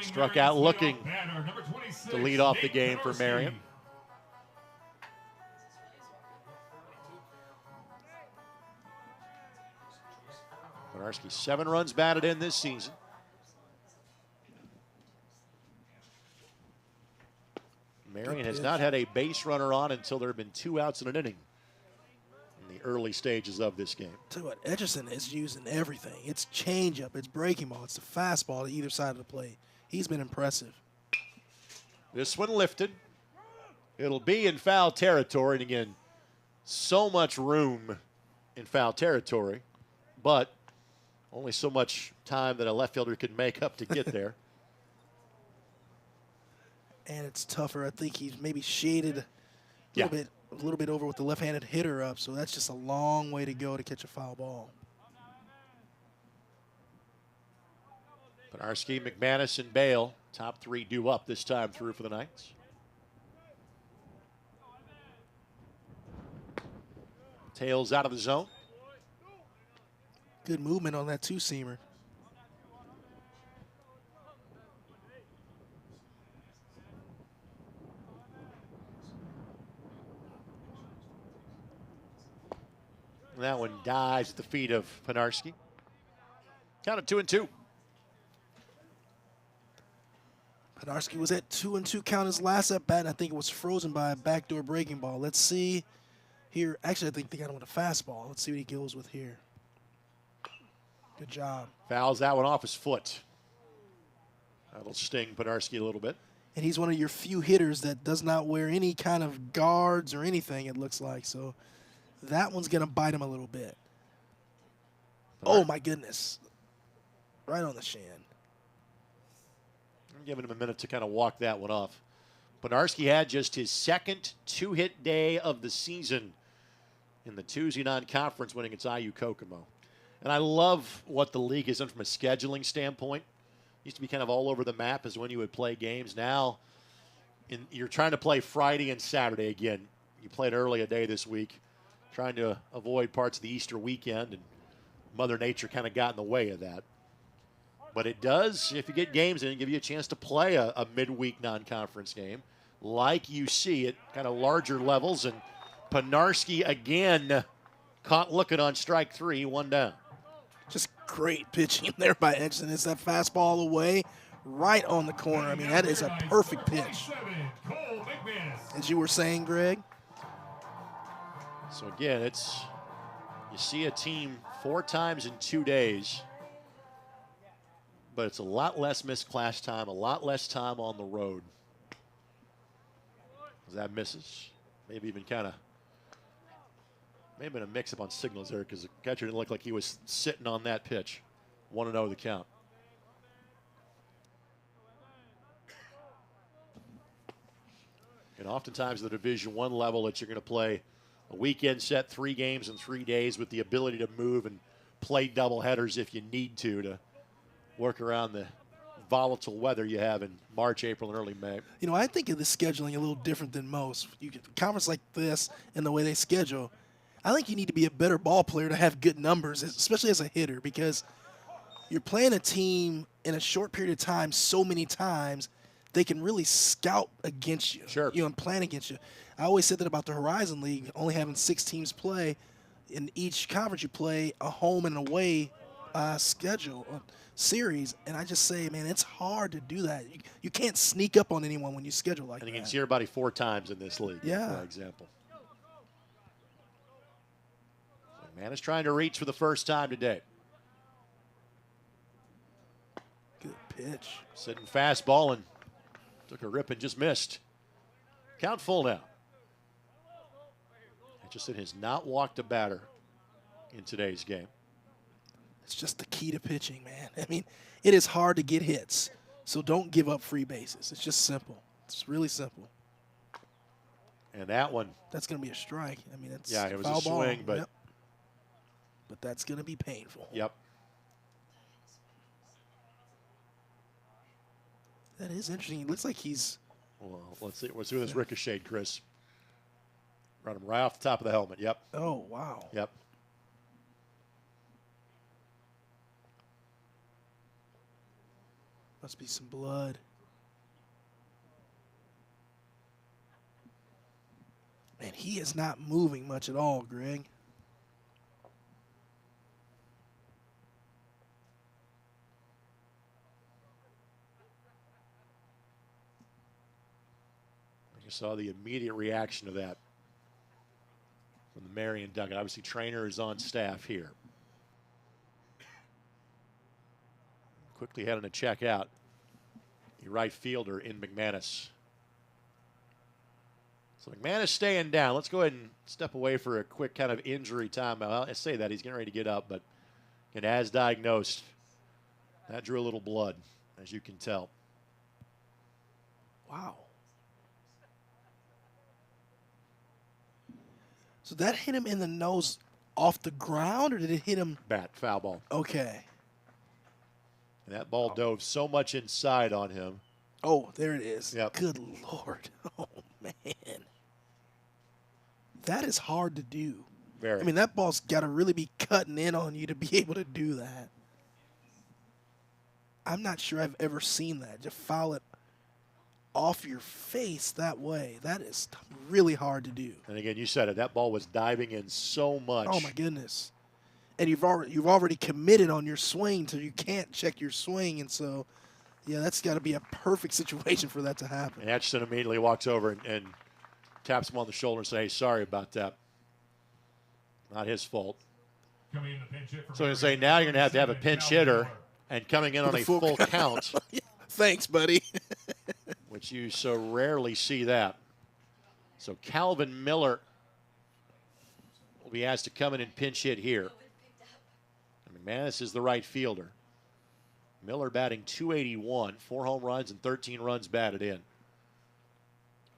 Struck out looking to lead off the game for Marian. Penarski, 7 runs batted in this season. Marian has not had a base runner on until there have been 2 outs in an inning in the early stages of this game. Tell you what, Edgerson is using everything. It's changeup, it's breaking ball, it's the fastball to either side of the plate. He's been impressive. This one lifted. It'll be in foul territory, and again, so much room in foul territory, but only so much time that a left fielder could make up to get there. And it's tougher. I think he's maybe shaded a little bit over with the left-handed hitter up, so that's just a long way to go to catch a foul ball. Penarski, McManus, and Bale, top 3 due up this time through for the Knights. Tails out of the zone. Good movement on that two-seamer. And that one dives at the feet of Penarski. Count of 2-2. Penarski was at 2-2 count his last at bat, and I think it was frozen by a backdoor breaking ball. Let's see here. Actually, I think they got him with a fastball. Let's see what he goes with here. Good job. Fouls that one off his foot. That'll sting Penarski a little bit. And he's one of your few hitters that does not wear any kind of guards or anything, it looks like. So that one's going to bite him a little bit. Oh, my goodness. Right on the shin. I'm giving him a minute to kind of walk that one off. Penarski had just his second 2-hit day of the season in the Tuesday non-conference win against IU Kokomo. And I love what the league has done from a scheduling standpoint. Used to be kind of all over the map as when you would play games. Now you're trying to play Friday and Saturday again. You played early a day this week, trying to avoid parts of the Easter weekend, and Mother Nature kind of got in the way of that. But it does, if you get games in, give you a chance to play a midweek non-conference game like you see at kind of larger levels. And Penarski again caught looking on strike 3, 1 down. Just great pitching there by Edgerson. It's that fastball away right on the corner. I mean, that is a perfect pitch. As you were saying, Greg. So again, you see a team 4 times in 2 days, but it's a lot less missed class time, a lot less time on the road. As that misses, maybe even kind of, may have been a mix-up on signals there because the catcher didn't look like he was sitting on that pitch. 1-0 the count. And oftentimes the Division I level that you're going to play a weekend set, 3 games in 3 days with the ability to move and play doubleheaders if you need to work around the volatile weather you have in March, April, and early May. You know, I think of the scheduling a little different than most. You get a conference like this and the way they schedule, I think you need to be a better ball player to have good numbers, especially as a hitter, because you're playing a team in a short period of time so many times, they can really scout against you. Sure. You know, and plan against you. I always said that about the Horizon League, only having 6 teams play. In each conference, you play a home and away schedule series, and I just say, man, it's hard to do that. You can't sneak up on anyone when you schedule like that. And you can see everybody 4 times in this league, for example. Man is trying to reach for the first time today. Good pitch. Sitting fastball and took a rip and just missed. Count full now. Hutchison has not walked a batter in today's game. It's just the key to pitching, man. I mean, it is hard to get hits, so don't give up free bases. It's just simple. It's really simple. And that one. That's going to be a strike. I mean, it's Yeah, it was foul a swing, ball. but. Yep. But that's going to be painful. Yep. That is interesting. It looks like he's. Well, let's see this ricochet, Chris. Run him right off the top of the helmet. Yep. Oh, wow. Yep. Must be some blood. Man, he is not moving much at all, Greg. You saw the immediate reaction of that from the Marian dugout. Obviously, trainer is on staff here. Quickly heading to check out the right fielder in McManus. So McManus staying down. Let's go ahead and step away for a quick kind of injury time. Well, I say that he's getting ready to get up, but as diagnosed, that drew a little blood, as you can tell. Wow. So that hit him in the nose off the ground, or did it hit him? Bat, foul ball. Okay. And that ball dove so much inside on him. Oh, there it is. Yep. Good Lord. Oh, man. That is hard to do. Very. I mean, that ball's got to really be cutting in on you to be able to do that. I'm not sure I've ever seen that. Just foul it off your face that way. That is really hard to do. And again, you said it. That ball was diving in so much. Oh, my goodness. And you've already committed on your swing, so you can't check your swing. And so, yeah, that's got to be a perfect situation for that to happen. And Atchison immediately walks over and taps him on the shoulder and says, hey, sorry about that. Not his fault. So I'm going to say now you're going to have a pinch hitter, and coming in on a full count. Thanks, buddy. Which you so rarely see that. So Calvin Miller will be asked to come in and pinch hit here. And McManus is the right fielder. Miller batting .281, 4 home runs and 13 runs batted in.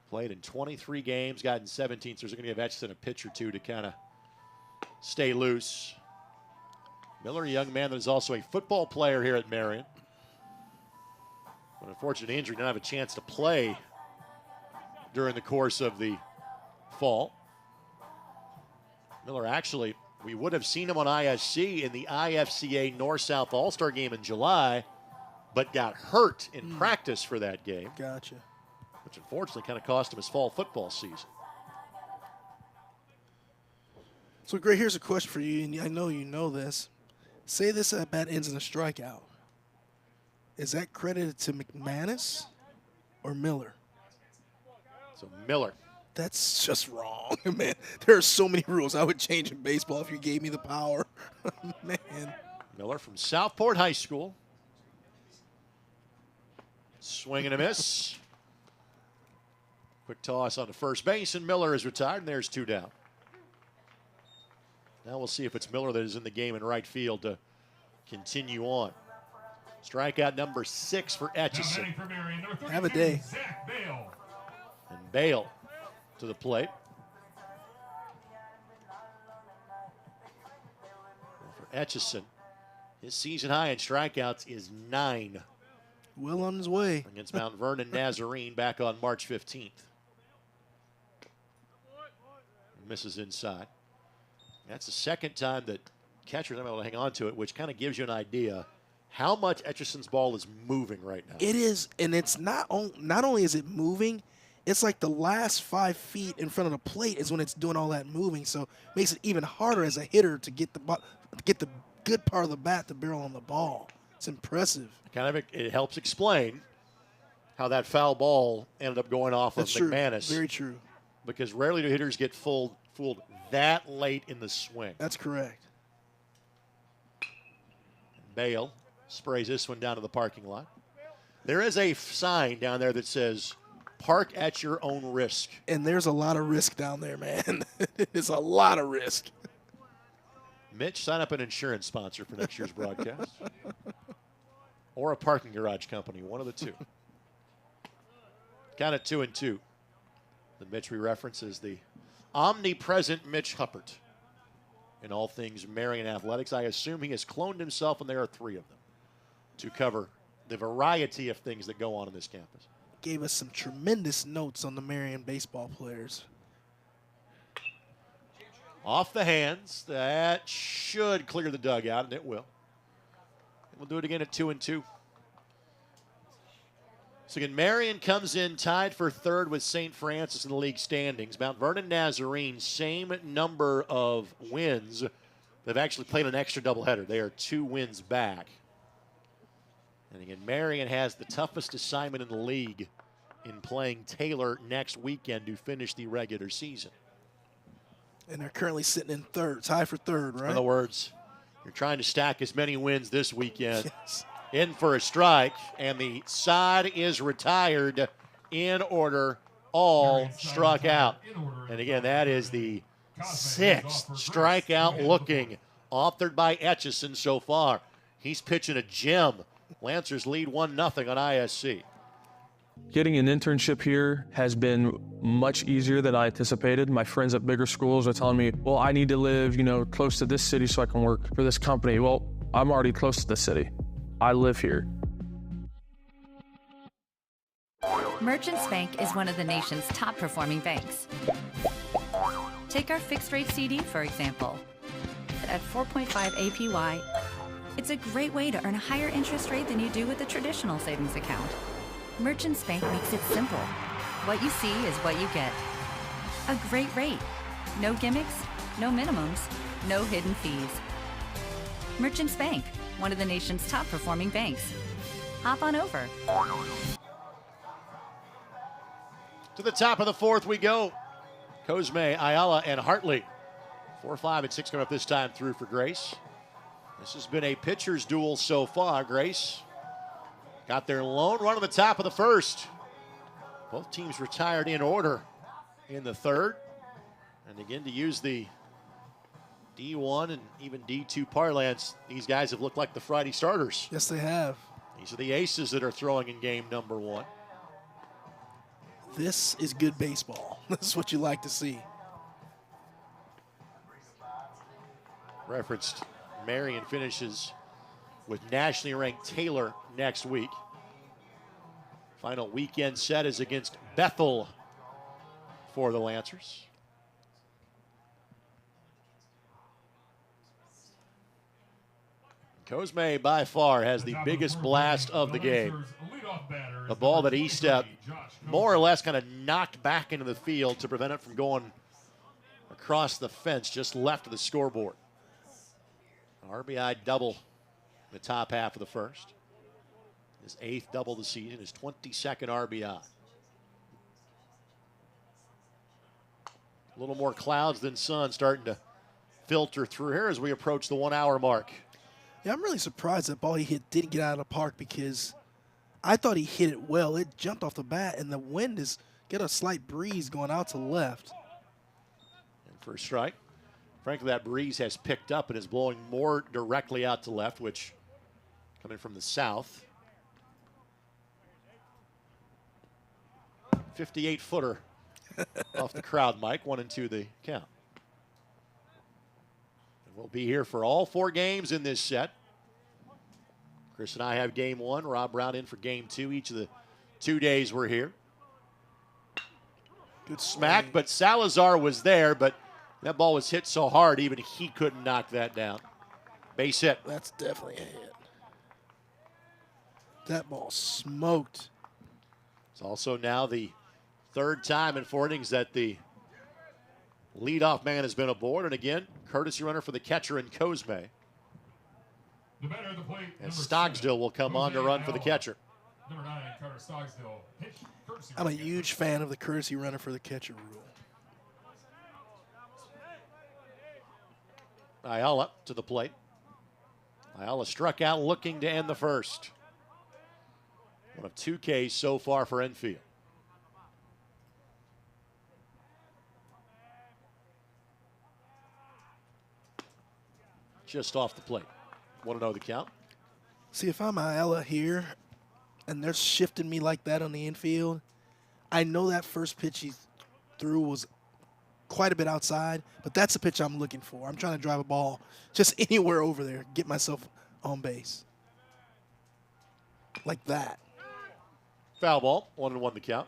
Played in 23 games, gotten 17, so there's going to give Atchison a pitch or two to kind of stay loose. Miller, a young man that is also a football player here at Marian. An unfortunate injury, didn't have a chance to play during the course of the fall. Miller actually, we would have seen him on ISC in the IFCA North-South All-Star game in July, but got hurt in practice for that game. Gotcha. Which unfortunately kind of cost him his fall football season. So, Gray, here's a question for you, and I know you know this. Say this at bat ends in a strikeout. Is that credited to McManus or Miller? So Miller. That's just wrong, man. There are so many rules I would change in baseball if you gave me the power. Man. Miller from Southport High School. Swing and a miss. Quick toss on the first base, and Miller is retired, and there's 2 down. Now we'll see if it's Miller that is in the game in right field to continue on. Strikeout number 6 for Atchison. Have a day. And Bale to the plate. For Atchison, his season high in strikeouts is 9. Well on his way. Against Mount Vernon Nazarene back on March 15th. Misses inside. That's the second time that catchers are able to hang on to it, which kind of gives you an idea how much Atchison's ball is moving right now. It is, and it's not only is it moving, it's like the last 5 feet in front of the plate is when it's doing all that moving. So it makes it even harder as a hitter to get the good part of the bat to barrel on the ball. It's impressive. It helps explain how that foul ball ended up going off That's of McManus. True. Very true. Because rarely do hitters get fooled that late in the swing. That's correct. Bale sprays this one down to the parking lot. There is a sign down there that says, park at your own risk. And there's a lot of risk down there, man. It's a lot of risk. Mitch, sign up an insurance sponsor for next year's broadcast. Or a parking garage company, one of the two. Count it 2-2. The Mitch we reference is the omnipresent Mitch Huppert in all things Marian athletics. I assume he has cloned himself, and there are 3 of them to cover the variety of things that go on in this campus. Gave us some tremendous notes on the Marian baseball players. Off the hands. That should clear the dugout, and it will. We'll do it again at 2-2. So again, Marian comes in tied for 3rd with St. Francis in the league standings. Mount Vernon Nazarene, same number of wins. They've actually played an extra doubleheader. They are 2 wins back. And again, Marian has the toughest assignment in the league in playing Taylor next weekend to finish the regular season. And they're currently sitting in 3rd, tied for 3rd, right? In other words, you're trying to stack as many wins this weekend. Yes. In for a strike, and the side is retired in order. All struck out. And again, that is the 6th strikeout looking, authored by Etchison so far. He's pitching a gem. Lancers lead 1-0 on ISC. Getting an internship here has been much easier than I anticipated. My friends at bigger schools are telling me, well, I need to live, close to this city so I can work for this company. Well, I'm already close to the city. I live here. Merchants Bank is one of the nation's top performing banks. Take our fixed rate CD, for example. At 4.5 APY, it's a great way to earn a higher interest rate than you do with a traditional savings account. Merchants Bank makes it simple. What you see is what you get. A great rate. No gimmicks, no minimums, no hidden fees. Merchants Bank, one of the nation's top performing banks. Hop on over. To the top of the 4th we go. Cosme, Ayala, and Hartley. 4, 5, and 6 coming up this time through for Grace. This has been a pitcher's duel so far. Grace got their lone run on the top of the 1st. Both teams retired in order in the 3rd. And again, to use the D1 and even D2 parlance, these guys have looked like the Friday starters. Yes, they have. These are the aces that are throwing in game number 1. This is good baseball. This is what you like to see. Referenced, Marian finishes with nationally ranked Taylor next week. Final weekend set is against Bethel for the Lancers. Cosme by far has the biggest blast of the game. The ball that Estep more or less kind of knocked back into the field to prevent it from going across the fence just left of the scoreboard. RBI double in the top half of the 1st. His 8th double of the season, his 22nd RBI. A little more clouds than sun starting to filter through here as we approach the 1 hour mark. Yeah, I'm really surprised that ball he hit didn't get out of the park because I thought he hit it well. It jumped off the bat, and the wind is get a slight breeze going out to left. And for a strike, frankly, that breeze has picked up and is blowing more directly out to left, which coming from the south. 58-footer off the crowd mic, 1-2 the count. And we'll be here for all 4 games in this set. Chris and I have game 1. Rob Brown in for game 2 each of the 2 days we're here. Good smack, but Salazar was there, but that ball was hit so hard even he couldn't knock that down. Base hit. That's definitely a hit. That ball smoked. It's also now the 3rd time in 4 innings that the leadoff man has been aboard. And again, courtesy runner for the catcher in Cosme. And Stogsdill will come on to run for the catcher. Number 9, Carter Stogsdill. I'm a huge fan of the courtesy runner for the catcher rule. Ayala to the plate. Ayala struck out looking to end the 1st. One of 2 Ks so far for Enfield. Just off the plate. 1-0 the count. See, if I'm Ayala here and they're shifting me like that on the infield, I know that first pitch threw was quite a bit outside, but that's the pitch I'm looking for. I'm trying to drive a ball just anywhere over there, get myself on base. Like that. Foul ball, 1-1 the count.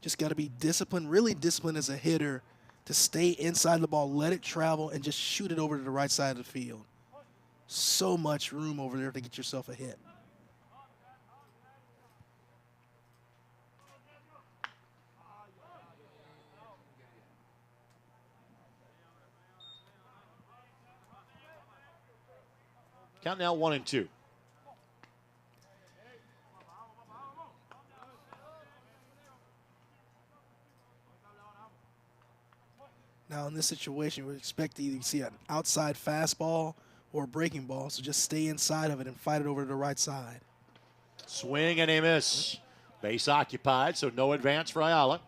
Just got to be disciplined, really disciplined as a hitter to stay inside the ball, let it travel, and just shoot it over to the right side of the field. So much room over there to get yourself a hit. Count now 1-2. Now in this situation, we expect to either see an outside fastball or a breaking ball, so just stay inside of it and fight it over to the right side. Swing and a miss. Base occupied, so no advance for Ayala.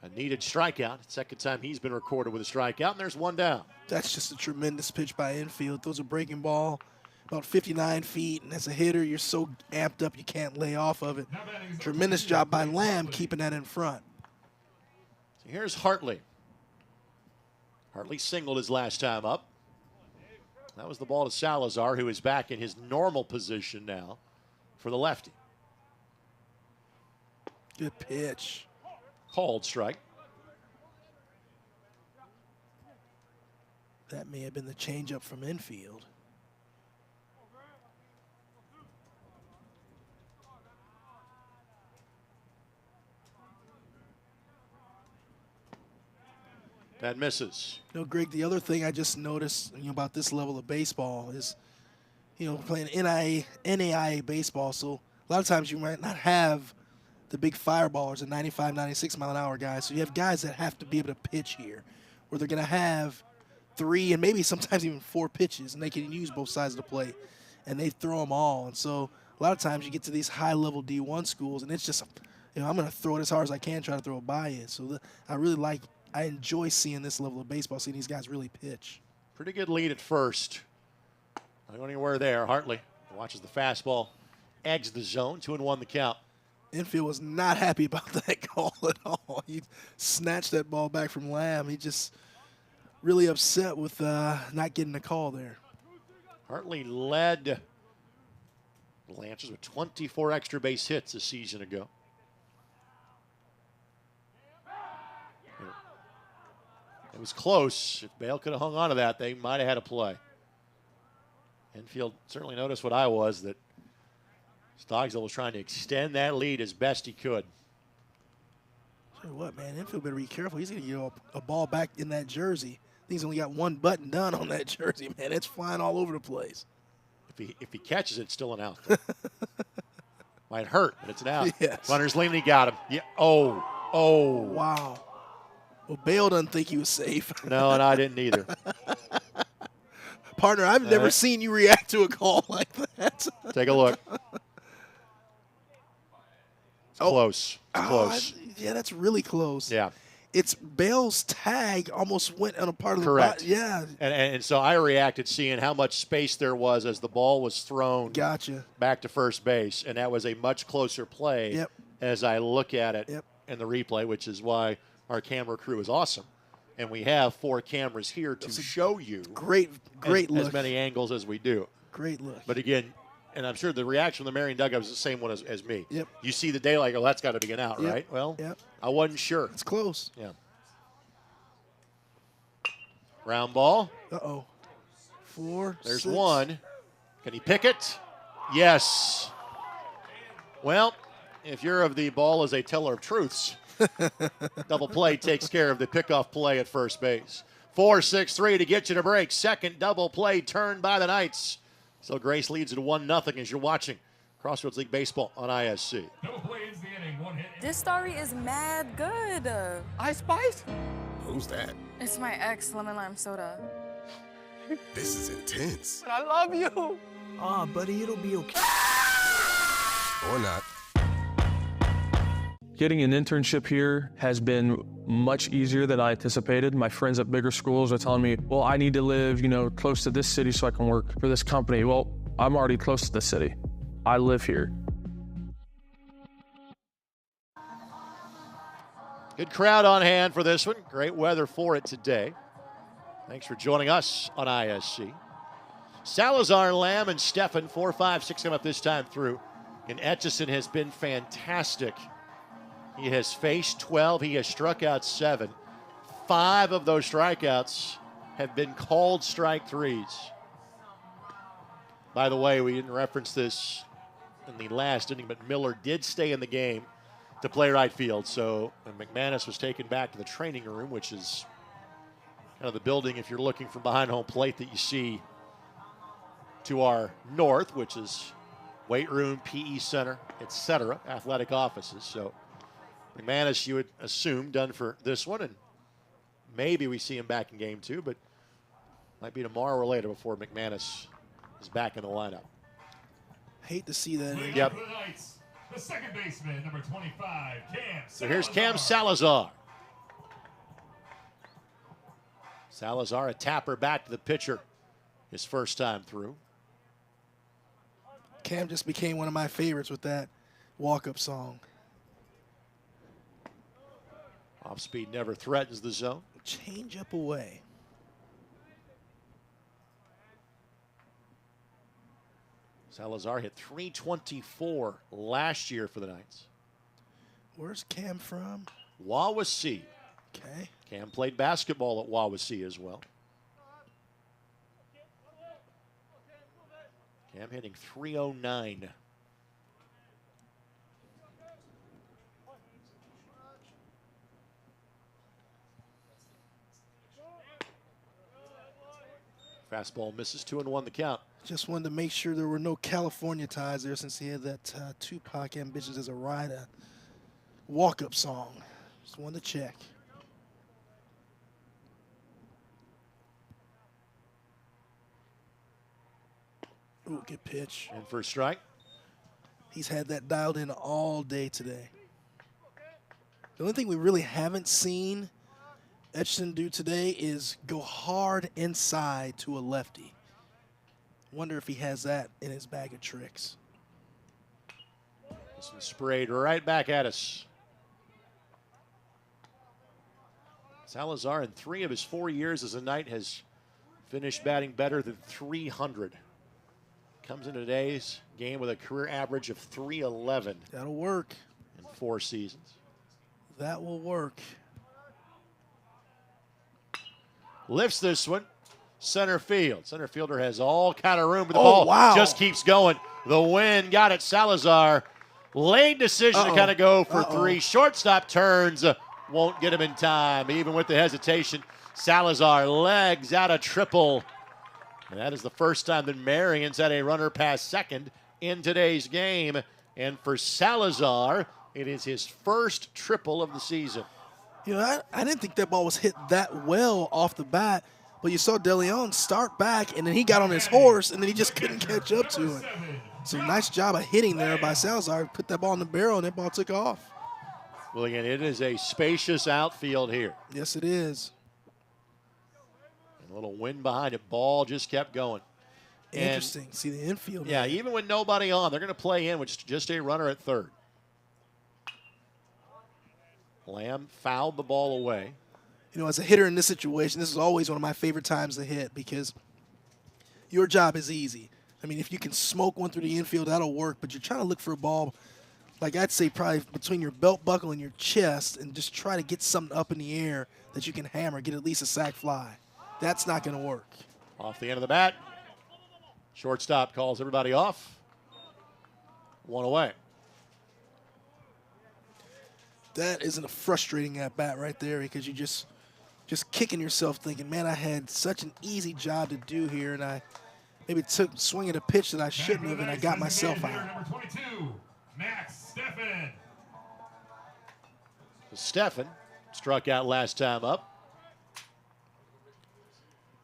A needed strikeout. Second time he's been recorded with a strikeout, and there's one down. That's just a tremendous pitch by infield. Throws a breaking ball about 59 feet, and as a hitter, you're so amped up you can't lay off of it. Tremendous job by Lamb keeping that in front. So here's Hartley. Hartley singled his last time up. That was the ball to Salazar, who is back in his normal position now for the lefty. Good pitch. Called strike. That may have been the changeup from infield. That misses. You know, Greg, the other thing I just noticed about this level of baseball is, playing NAIA baseball, so a lot of times you might not have the big fireballers and 95, 96 mile an hour guys. So you have guys that have to be able to pitch here, where they're going to have 3 and maybe sometimes even 4 pitches, and they can use both sides of the plate, and they throw them all. And so a lot of times you get to these high-level D1 schools, and it's just, I'm going to throw it as hard as I can, try to throw it by you. So I enjoy seeing this level of baseball, seeing these guys really pitch. Pretty good lead at first. Not going anywhere there. Hartley watches the fastball, eggs the zone, 2-1 the count. Infield was not happy about that call at all. He snatched that ball back from Lamb. He just really upset with not getting the call there. Hartley led the Lancers with 24 extra base hits a season ago. It was close. If Bale could have hung on to that, they might have had a play. Infield certainly noticed what I was, that Stogsdill was trying to extend that lead as best he could. Tell you what, man, Infield better be careful. He's going to get a ball back in that jersey. I think he's only got one button done on that jersey, man. It's flying all over the place. If he catches it, it's still an out. Might hurt, but it's an out. Yes. Runner's leaning, he got him. Yeah. Oh. Wow. Well, Bale doesn't think he was safe. No, and I didn't either. Partner, I've never seen you react to a call like that. Take a look. It's close. It's close. Yeah, that's really close. Yeah. It's Bale's tag almost went on a part of Correct. the body. Yeah. And so I reacted seeing how much space there was as the ball was thrown back to first base, and that was a much closer play as I look at it in the replay, which is why our camera crew is awesome. And we have 4 cameras here to show you great look. As many angles as we do. Great look. But again, and I'm sure the reaction from the Marian dugout was the same one as me. Yep. You see the daylight, go, that's got to be an out, right? Well, I wasn't sure. It's close. Yeah. Round ball. Uh-oh. 4, There's 6. 1. Can he pick it? Yes. Well, if you're of the ball as a teller of truths, double play takes care of the pickoff play at first base. 4-6-3 to get you to break. Second double play turned by the Knights. So Grace leads it 1-0 as you're watching Crossroads League Baseball on ISC. Double play ends the inning. 1 hit. This story is mad good. Ice Spice? Who's that? It's my ex, lemon lime soda. This is intense. But I love you. Buddy, it'll be okay. Or not. Getting an internship here has been much easier than I anticipated. My friends at bigger schools are telling me, well, I need to live, close to this city so I can work for this company. Well, I'm already close to the city. I live here. Good crowd on hand for this one. Great weather for it today. Thanks for joining us on ISC. Salazar, Lamb, and Steffen, 4, 5, 6 come up this time through. And Etchison has been fantastic. He has faced 12. He has struck out 7. 5 of those strikeouts have been called strike threes. By the way, we didn't reference this in the last inning, but Miller did stay in the game to play right field. So McManus was taken back to the training room, which is kind of the building, if you're looking from behind home plate, that you see to our north, which is weight room, PE center, etc., athletic offices. So McManus, you would assume, done for this one, and maybe we see him back in game 2, but might be tomorrow or later before McManus is back in the lineup. Hate to see that. Yep. The second baseman, number 25, Cam Salazar. So here's Cam Salazar. Salazar, a tapper back to the pitcher his first time through. Cam just became one of my favorites with that walk-up song. Off speed never threatens the zone. Change up away. Salazar hit .324 last year for the Knights. Where's Cam from? Wawasee. Okay. Cam played basketball at Wawasee as well. Cam hitting .309. Fastball misses, 2-1 the count. Just wanted to make sure there were no California ties there since he had that Tupac Ambitions as a Rider walk-up song. Just wanted to check. Ooh, good pitch. And for a strike. He's had that dialed in all day today. The only thing we really haven't seen Etchison do today is go hard inside to a lefty. Wonder if he has that in his bag of tricks. This one sprayed right back at us. Salazar, in 3 of his 4 years as a Knight, has finished batting better than .300. Comes into today's game with a career average of .311. That'll work. In 4 seasons. That will work. Lifts this one. Center field. Center fielder has all kind of room, but the ball just keeps going. The wind got it. Salazar. Late decision to kind of go for 3. Shortstop turns. Won't get him in time. Even with the hesitation, Salazar legs out a triple. And that is the first time that Marian's had a runner past second in today's game. And for Salazar, it is his first triple of the season. You know, I didn't think that ball was hit that well off the bat, but you saw De Leon start back, and then he got on his horse, and then he just couldn't catch up to it. So nice job of hitting there by Salazar. Put that ball in the barrel, and that ball took off. Well, again, it is a spacious outfield here. Yes, it is. And a little wind behind it. Ball just kept going. Interesting. See the infield. Yeah, even with nobody on, they're going to play in with just a runner at third. Lamb fouled the ball away. You know, as a hitter in this situation, this is always one of my favorite times to hit because your job is easy. I mean, if you can smoke one through the infield, that'll work, but you're trying to look for a ball, like I'd say probably between your belt buckle and your chest, and just try to get something up in the air that you can hammer, get at least a sac fly. That's not going to work. Off the end of the bat. Shortstop calls everybody off. 1 away. That isn't a frustrating at-bat right there because you just kicking yourself thinking, man, I had such an easy job to do here, and I maybe took swing at a pitch that I shouldn't have, and I got myself out. Number 22, Max Steffen. Steffen struck out last time up.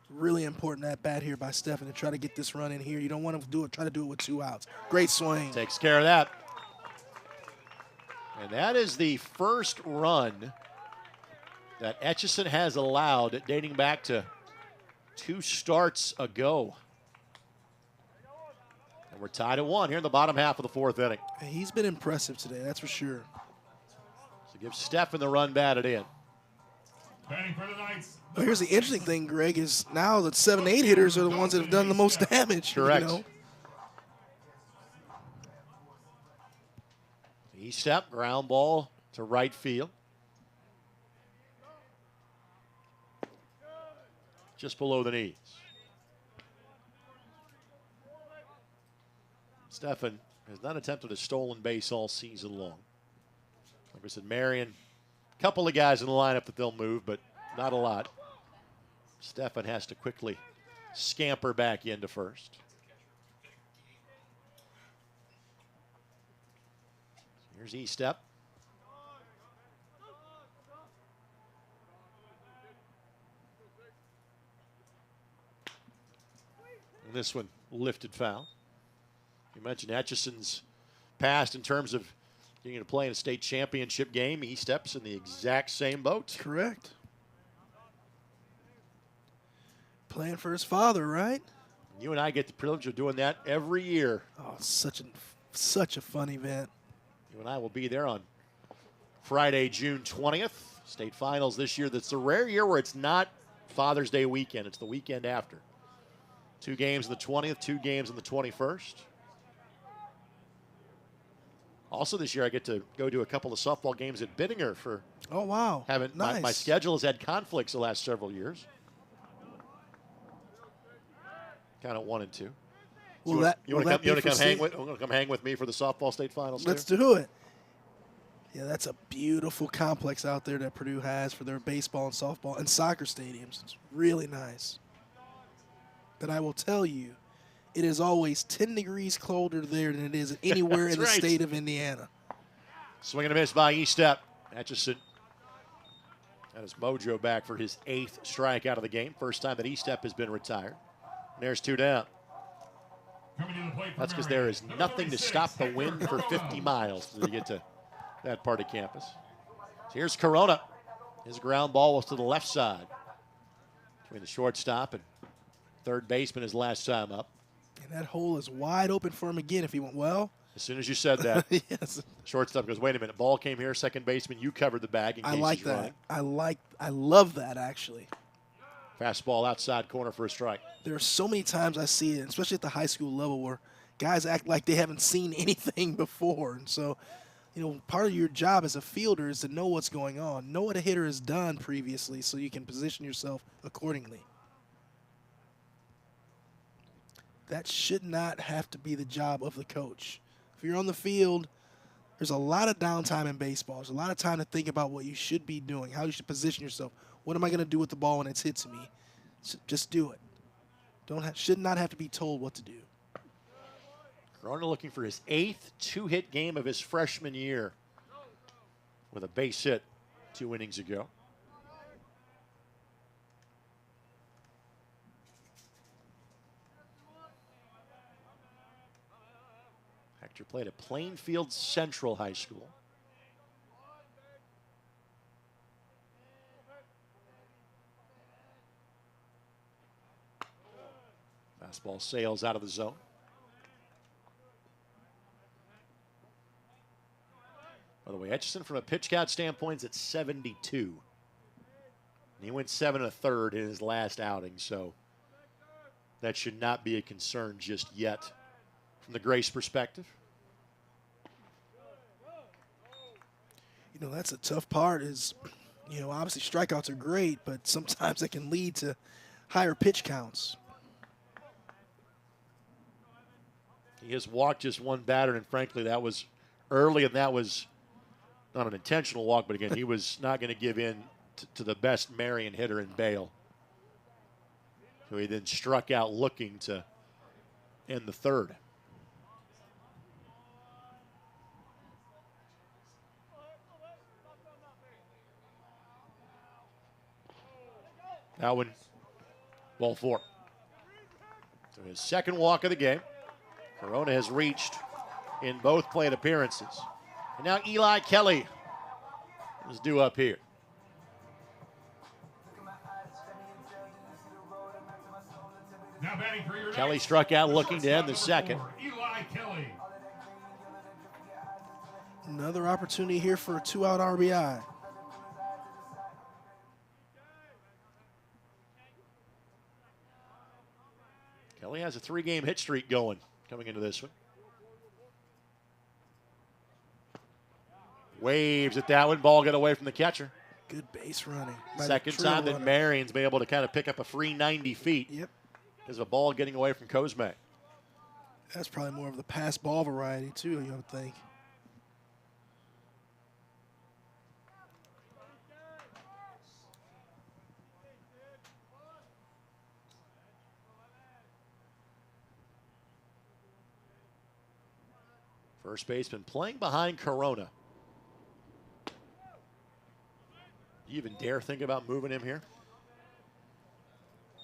Really important at-bat here by Steffen to try to get this run in here. You don't want to try to do it with 2 outs. Great swing. Takes care of that. And that is the first run that Etchison has allowed dating back to 2 starts ago. And we're tied at 1 here in the bottom half of the 4th inning. He's been impressive today, that's for sure. So Give Stephan the run batted in. Batting for the Knights. Well, here's the interesting thing, Greg, is now the 7-8 hitters are the ones that have done the most damage. Correct. You know? E-step, ground ball to right field. Just below the knees. Stephan has not attempted a stolen base all season long. Like I said, Marian, a couple of guys in the lineup that they'll move, but not a lot. Stephan has to quickly scamper back into first. Here's E-step. And this one lifted foul. You mentioned Etchison's past in terms of getting to play in a state championship game. E-step's in the exact same boat. Correct. Playing for his father, right? You and I get the privilege of doing that every year. Oh, such a fun event. You and I will be there on Friday, June 20th. State finals this year. That's a rare year where it's not Father's Day weekend. It's the weekend after. 2 games on the 20th, 2 games on the 21st. Also this year I get to go to a couple of softball games at Bittinger for. Oh, wow. Nice. My schedule has had conflicts the last several years. Kind of 1 and 2. You want to come hang with me for the softball state finals? Let's do it. Yeah, that's a beautiful complex out there that Purdue has for their baseball and softball and soccer stadiums. It's really nice. But I will tell you, it is always 10 degrees colder there than it is anywhere in the state of Indiana. Swing and a miss by E-step. Etchison got his mojo back for his 8th strikeout of the game. First time that E-step has been retired. And there's 2 down. That's because there is nothing to stop the wind for 50 miles to get to that part of campus. So here's Corona. His ground ball was to the left side. Between the shortstop and third baseman his last time up. And that hole is wide open for him again if he went well. As soon as you said that, yes. Shortstop goes, wait a minute, ball came here, second baseman, you covered the bag in case I like he's that. running. I love that, actually. Fastball outside corner for a strike. There are so many times I see it, especially at the high school level, where guys act like they haven't seen anything before. And so, you know, part of your job as a fielder is to know what's going on, know what a hitter has done previously so you can position yourself accordingly. That should not have to be the job of the coach. If you're on the field, there's a lot of downtime in baseball. There's a lot of time to think about what you should be doing, how you should position yourself. What am I going to do with the ball when it's hit to me? So just do it. Should not have to be told what to do. Corona looking for his 8th 2-hit game of his freshman year with a base hit 2 innings ago. Hector played at Plainfield Central High School. Fastball sails out of the zone. By the way, Etchison from a pitch count standpoint is at 72. And he went 7 1/3 in his last outing, so that should not be a concern just yet from the Grace perspective. You know, that's a tough part is, you know, obviously strikeouts are great, but sometimes they can lead to higher pitch counts. He has walked just one batter, and frankly, that was early, and that was not an intentional walk, but again, he was not going to give in to the best Marian hitter in Bale, who he then struck out looking to end the 3rd. That one, ball 4. So his 2nd walk of the game. Corona has reached in both plate appearances. And now Eli Kelly is due up here. Now batting for your Kelly struck out looking to end the 2nd. Eli Kelly. Another opportunity here for a 2-out RBI. Kelly has a 3-game hit streak going coming into this one. Waves at that one. Ball got away from the catcher. Good base running. Second time that Marian's been able to kind of pick up a free 90 feet. Yep. Because of a ball getting away from Kozmak. That's probably more of the pass ball variety, too, you would think. First baseman playing behind Corona. Do you even dare think about moving him here?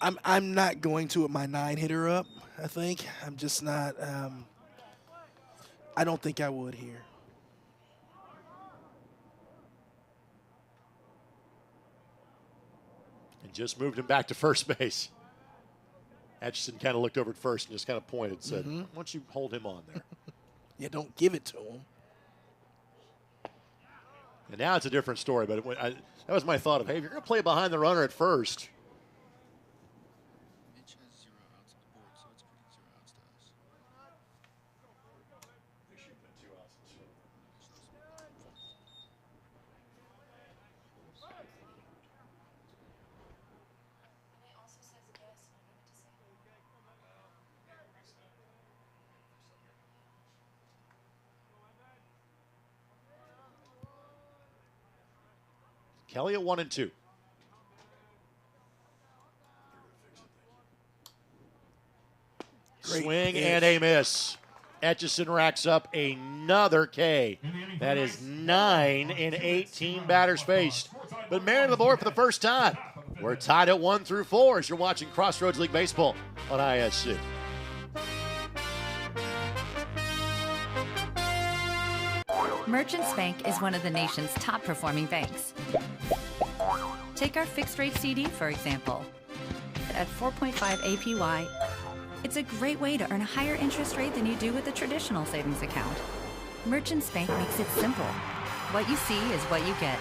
I'm not going to with my 9-hitter up, I think. I'm just not. I don't think I would here. And just moved him back to first base. Atchison kind of looked over at first and just kind of pointed, said, why don't you hold him on there? Yeah, don't give it to him. And now it's a different story, but that was my thought of, hey, if you're going to play behind the runner at first, Kelly at 1-2. Swing and a miss. Etchison racks up another K. That is 9 in 18 batters faced. But Marian on the board for the first time. We're tied at 1 through 4 as you're watching Crossroads League Baseball on ISC. Merchants Bank is one of the nation's top performing banks. Take our fixed rate CD, for example. At 4.5 APY, it's a great way to earn a higher interest rate than you do with a traditional savings account. Merchants Bank makes it simple. What you see is what you get.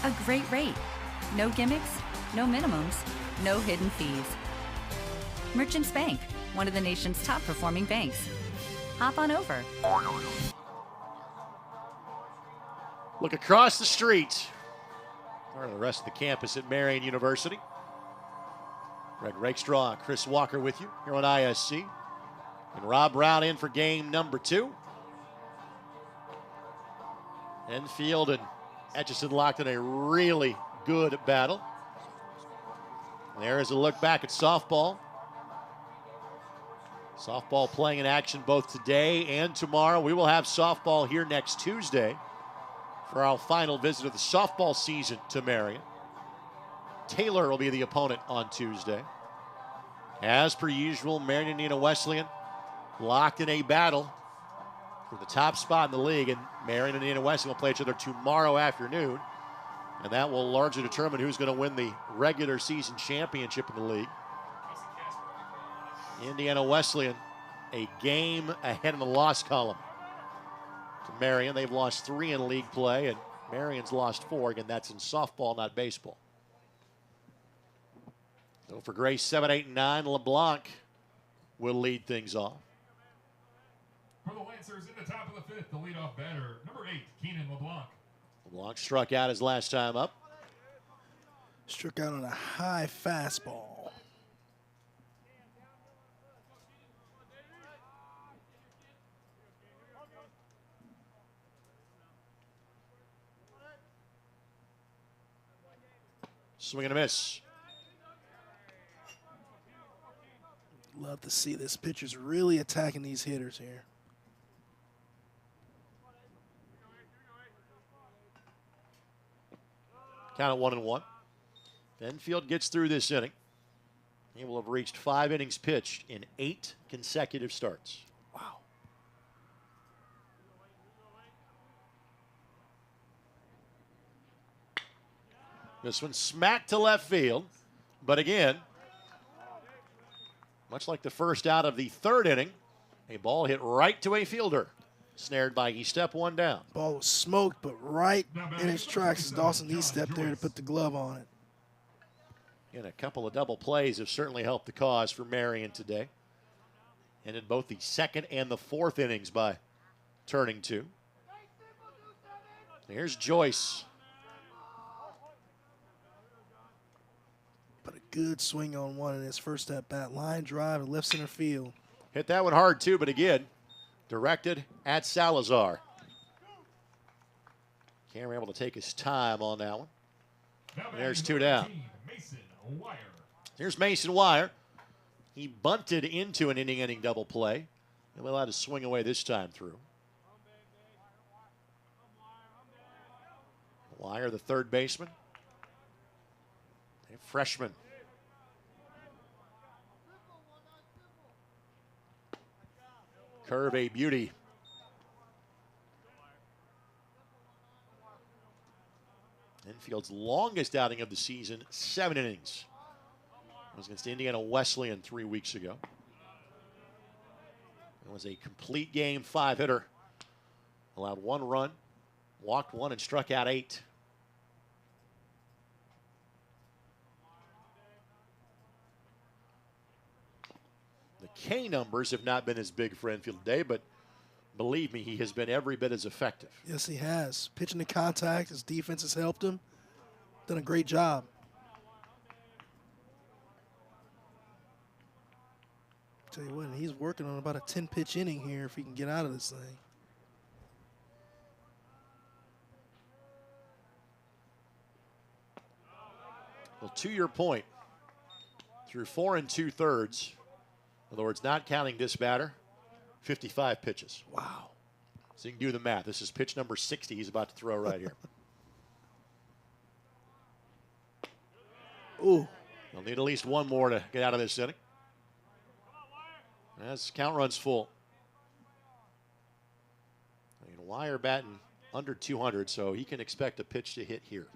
A great rate. No gimmicks, no minimums, no hidden fees. Merchants Bank, one of the nation's top performing banks. Hop on over. Look across the street. Part of the rest of the campus at Marian University. Greg Rakestraw, Chris Walker with you here on ISC. And Rob Brown in for game number 2. Enfield and Etchison locked in a really good battle. And there is a look back at softball. Softball playing in action both today and tomorrow. We will have softball here next Tuesday for our final visit of the softball season to Marian. Taylor will be the opponent on Tuesday. As per usual, Marian and Indiana Wesleyan locked in a battle for the top spot in the league, and Marian and Indiana Wesleyan will play each other tomorrow afternoon, and that will largely determine who's going to win the regular season championship in the league. Indiana Wesleyan a game ahead in the loss column to Marian. They've lost 3 in league play, and Marian's lost 4. Again, that's in softball, not baseball. So for Grace 7, 8, and 9, LeBlanc will lead things off. For the Lancers in the top of the 5th, the leadoff batter, number 8, Keenan LeBlanc. LeBlanc struck out his last time up. Struck out on a high fastball. Swing and a miss. Love to see this pitcher's really attacking these hitters here. Count at 1-1. Enfield gets through this inning. He will have reached 5 innings pitched in 8 consecutive starts. Wow. This one smacked to left field. But again, much like the first out of the 3rd inning, a ball hit right to a fielder. snared by he step one down. Ball was smoked, but right in his tracks as Dawson he stepped there to put the glove on it. And a couple of double plays have certainly helped the cause for Marian today. And in both the second and the fourth innings by turning two. Here's Joyce. But a good swing on one in his first at bat. Line drive to left center field. Hit that one hard too, but again, directed at Salazar. Cameron able to take his time on that one. And there's two down. Here's Mason Wire. He bunted into an inning-ending double play. He'll allowed to swing away this time through. Wire, the third baseman. A freshman. Curve a beauty. Enfield's longest outing of the season, 7 innings. It was against Indiana Wesleyan 3 weeks ago. It was a complete game 5-hitter. Allowed 1 run, walked 1, and struck out 8. The K numbers have not been as big for Enfield today, but believe me, he has been every bit as effective. Yes, he has. Pitching to contact, his defense has helped him. Done a great job. Tell you what, he's working on about a 10-pitch inning here if he can get out of this thing. Well, to your point, through 4 2/3, in other words, not counting this batter, 55 pitches. Wow. So you can do the math. This is pitch number 60 he's about to throw right here. Ooh. They'll need at least one more to get out of this inning. As count runs full. Wire batting under 200, so he can expect a pitch to hit here.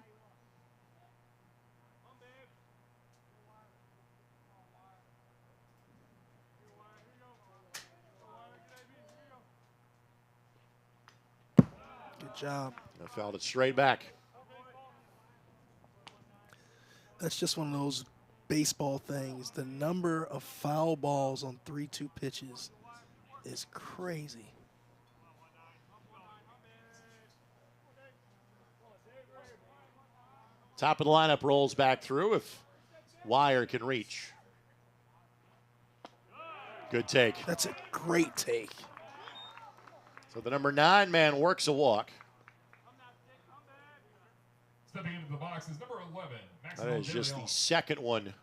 Good job. I fouled it straight back. That's just one of those baseball things. The number of foul balls on 3-2 pitches is crazy. Top of the lineup rolls back through if Wire can reach. Good take. That's a great take. So the number 9 man works a walk. Stepping into the box is number 11. That is just the second one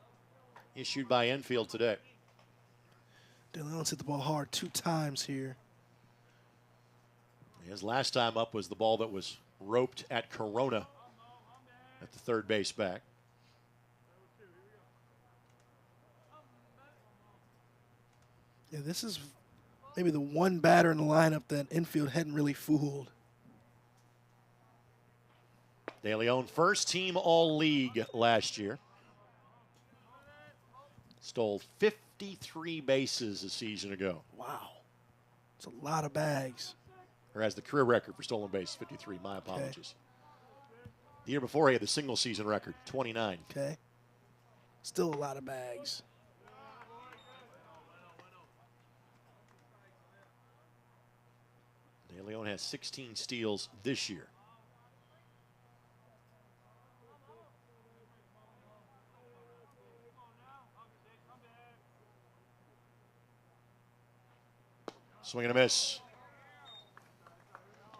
issued by Enfield today. De Leon's hit the ball hard 2 times here. His last time up was the ball that was roped at Corona at the third base back. Yeah, this is maybe the one batter in the lineup that Enfield hadn't really fooled. De Leon, first team All-League last year. Stole 53 bases a season ago. Wow. It's a lot of bags. Or has the career record for stolen bases, 53. My apologies. The year before, he had the single season record, 29. Okay. Still a lot of bags. De Leon has 16 steals this year. Swing and a miss.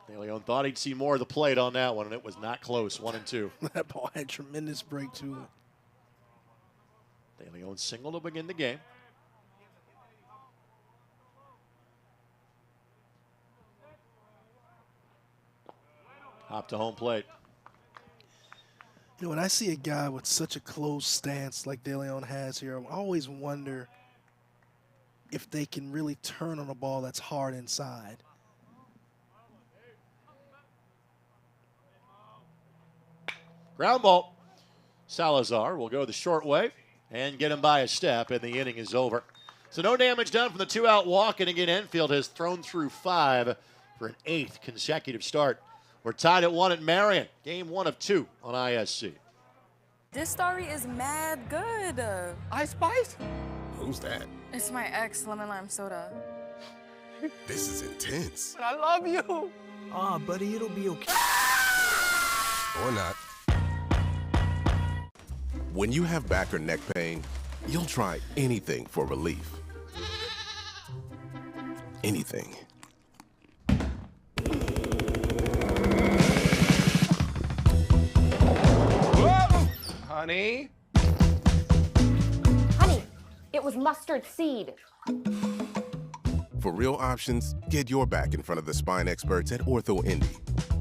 De Leon thought he'd see more of the plate on that one, and it was not close. 1-2. That ball had tremendous break to it. De Leon single to begin the game. Hop to home plate. You know, when I see a guy with such a closed stance like De Leon has here, I always wonder if they can really turn on a ball that's hard inside. Ground ball. Salazar will go the short way and get him by a step, and the inning is over. So no damage done from the 2-out walk, and again, Enfield has thrown through 5 for an 8th consecutive start. We're tied at 1 at Marian. Game 1 of 2 on ISC. This story is mad good. Ice Spice? Who's that? It's my ex, lemon lime soda. This is intense. But I love you. Buddy, it'll be okay. Or not. When you have back or neck pain, you'll try anything for relief. Anything. Whoa! Honey? Honey, it was mustard seed. For real options, get your back in front of the spine experts at Ortho Indy.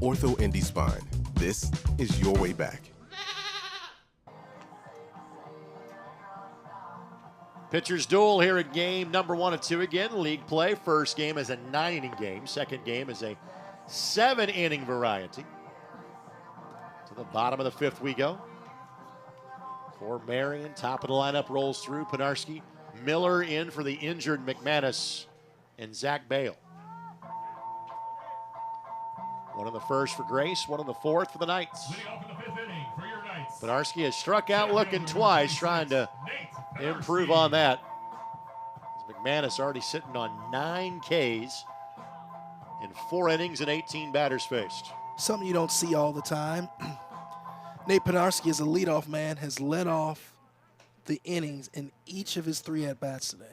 Ortho Indy Spine. This is your way back. Pitchers duel here at game number 1 of 2 again. League play. First game is a 9-inning game. Second game is a 7-inning variety. To the bottom of the 5th we go. For Marian, top of the lineup rolls through. Penarski, Miller in for the injured McManus, and Zach Bale. 1 on the 1st for Grace, 1 on the 4th for the Knights. Penarski has struck out looking twice, trying to improve on that. As McManus already sitting on 9 Ks in 4 innings and 18 batters faced. Something you don't see all the time. Nate Penarski, as a leadoff man, has led off the innings in each of his 3 at-bats today.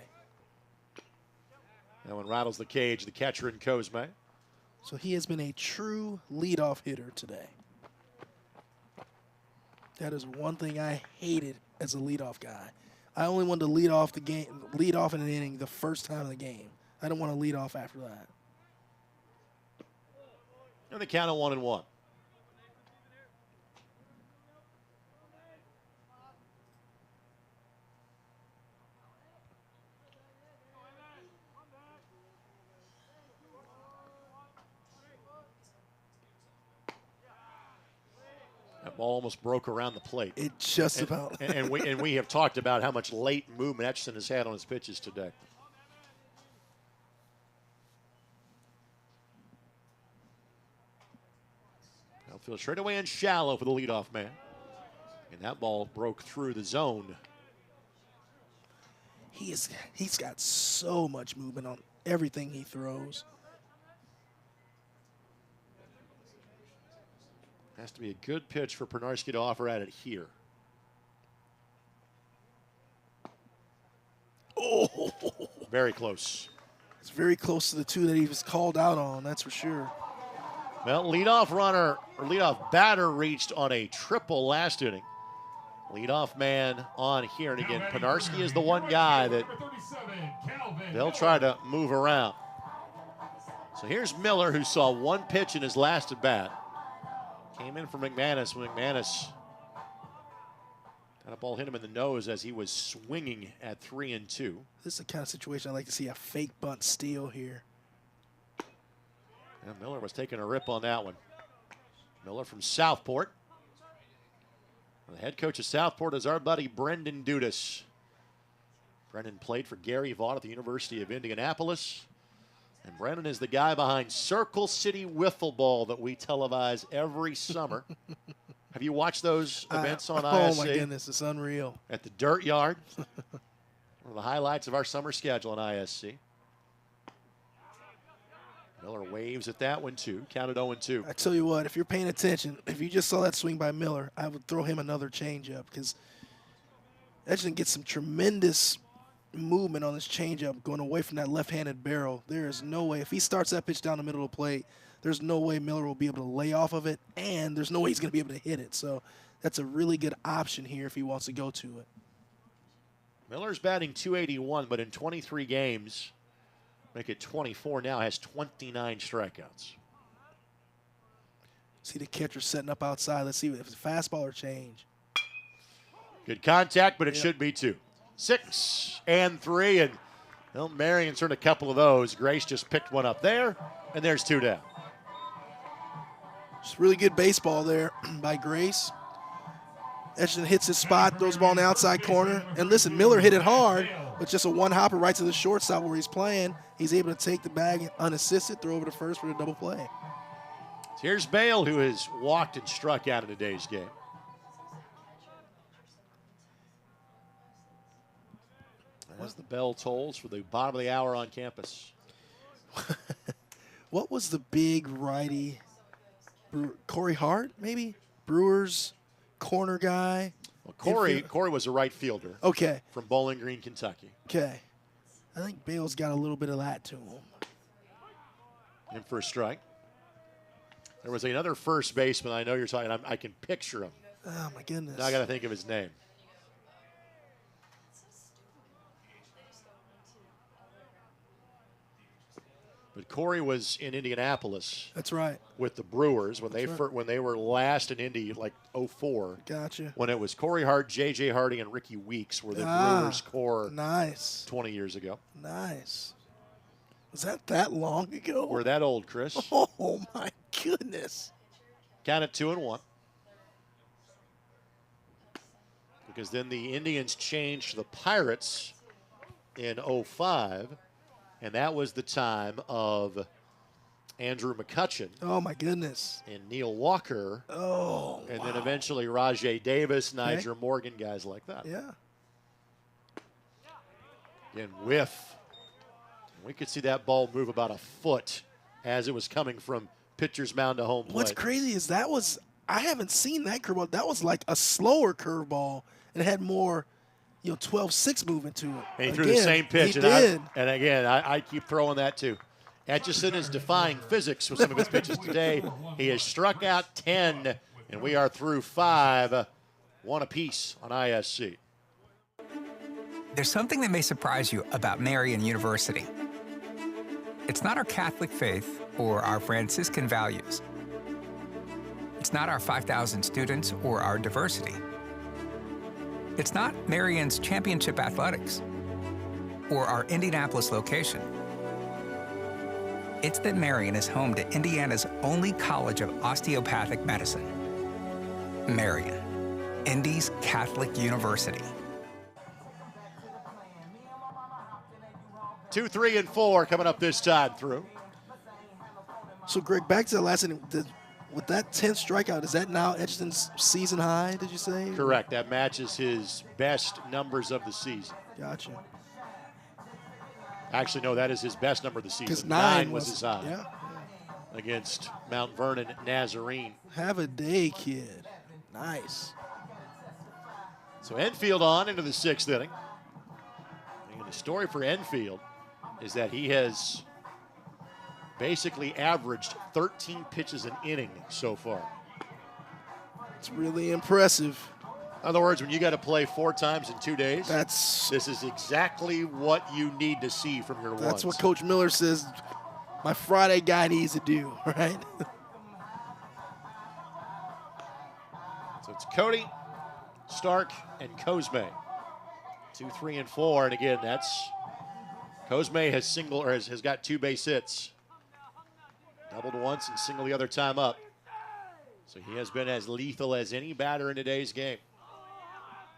That one rattles the cage, the catcher in Cosme. So he has been a true leadoff hitter today. That is one thing I hated as a leadoff guy. I only wanted to lead off the game, lead off in an inning the first time of the game. I don't want to lead off after that. And the count of 1-1. That ball almost broke around the plate. It just about. and we have talked about how much late movement Etchison has had on his pitches today. Outfield straight away and shallow for the leadoff man. And that ball broke through the zone. He's got so much movement on everything he throws. Has to be a good pitch for Penarski to offer at it here. Oh, very close. It's very close to the 2 that he was called out on, that's for sure. Well, leadoff runner or leadoff batter reached on a triple last inning. Leadoff man on here, and again, Penarski is the one guy that they'll try to move around. So here's Miller, who saw 1 pitch in his last at bat. Came in for McManus when McManus got a ball hit him in the nose as he was swinging at 3-2. This is the kind of situation I like to see, a fake bunt steal here. And Miller was taking a rip on that one. Miller from Southport. The head coach of Southport is our buddy Brendan Dudas. Brendan played for Gary Vaught at the University of Indianapolis. And Brendan is the guy behind Circle City Wiffle Ball that we televise every summer. Have you watched those events on ISC? Oh, my goodness, it's unreal. At the Dirt Yard. One of the highlights of our summer schedule on ISC. Miller waves at that one, too. Counted 0-2. I tell you what, if you're paying attention, if you just saw that swing by Miller, I would throw him another changeup because Etchison gets some tremendous movement on his changeup going away from that left-handed barrel. There is no way. If he starts that pitch down the middle of the plate, there's no way Miller will be able to lay off of it, and there's no way he's going to be able to hit it. So that's a really good option here if he wants to go to it. Miller's batting .281, but in 23 games, make it 24 now, has 29 strikeouts. See the catcher setting up outside. Let's see if it's fastball or change. Good contact, but it should be 2. 6 and 3, and well, Marian's earned a couple of those. Grace just picked one up there, and there's 2 down. Just really good baseball there by Grace. Etchison hits his spot, throws the ball in the outside corner. And listen, Miller hit it hard, But just a one hopper right to the shortstop where he's playing. He's able to take the bag unassisted, throw over to first for the double play. Here's Bale, who has walked and struck out in today's game. As the bell tolls for the bottom of the hour on campus. What was the big righty? Corey Hart, maybe? Brewers corner guy. Well, Corey was a right fielder. Okay. From Bowling Green, Kentucky. Okay. I think Bale's got a little bit of that to him. In for a strike. There was another first baseman I know you're talking. I can picture him. Oh, my goodness. Now I got to think of his name. But Corey was in Indianapolis. That's right. With the Brewers when when they were last in Indy, like 04. Gotcha. When it was Corey Hart, J.J. Harding, and Ricky Weeks were the Brewers core. Nice. 20 years ago. Nice. Was that long ago? We're that old, Chris. Oh my goodness. Count it 2-1. Because then the Indians changed to the Pirates in 05. And that was the time of Andrew McCutchen. Oh, my goodness. And Neil Walker. Oh, and then eventually Rajay Davis, Niger Morgan, guys like that. Yeah. And whiff. We could see that ball move about a foot as it was coming from pitcher's mound to home plate. What's crazy is I haven't seen that curveball. That was like a slower curveball, and it had more 12-6 movement to it. And he threw the same pitch. He did. And again, I keep throwing that too. Atchison is defying physics with some of his pitches today. He has struck out 10, and we are through 5, 1 apiece on ISC. There's something that may surprise you about Marian University. It's not our Catholic faith or our Franciscan values. It's not our 5,000 students or our diversity. It's not Marian's championship athletics or our Indianapolis location. It's that Marian is home to Indiana's only college of osteopathic medicine. Marian, Indy's Catholic University. 2, 3, and 4 coming up this time through. So, Greg, back to the last inning. With that 10th strikeout, is that now Etchison's season high, did you say? Correct. That matches his best numbers of the season. Gotcha. Actually, no, that is his best number of the season. Because 9 was his high. Yeah. Against Mount Vernon Nazarene. Have a day, kid. Nice. So Enfield on into the 6th inning. And the story for Enfield is that he has basically averaged 13 pitches an inning so far. It's really impressive. In other words, when you got to play 4 times in 2 days, this is exactly what you need to see from your ones. That's what Coach Miller says my Friday guy needs to do, right? So it's Cody, Stark, and Cosme. 2, 3, and 4, and again, that's Cosme has got 2 base hits. Doubled once and singled the other time up. So he has been as lethal as any batter in today's game.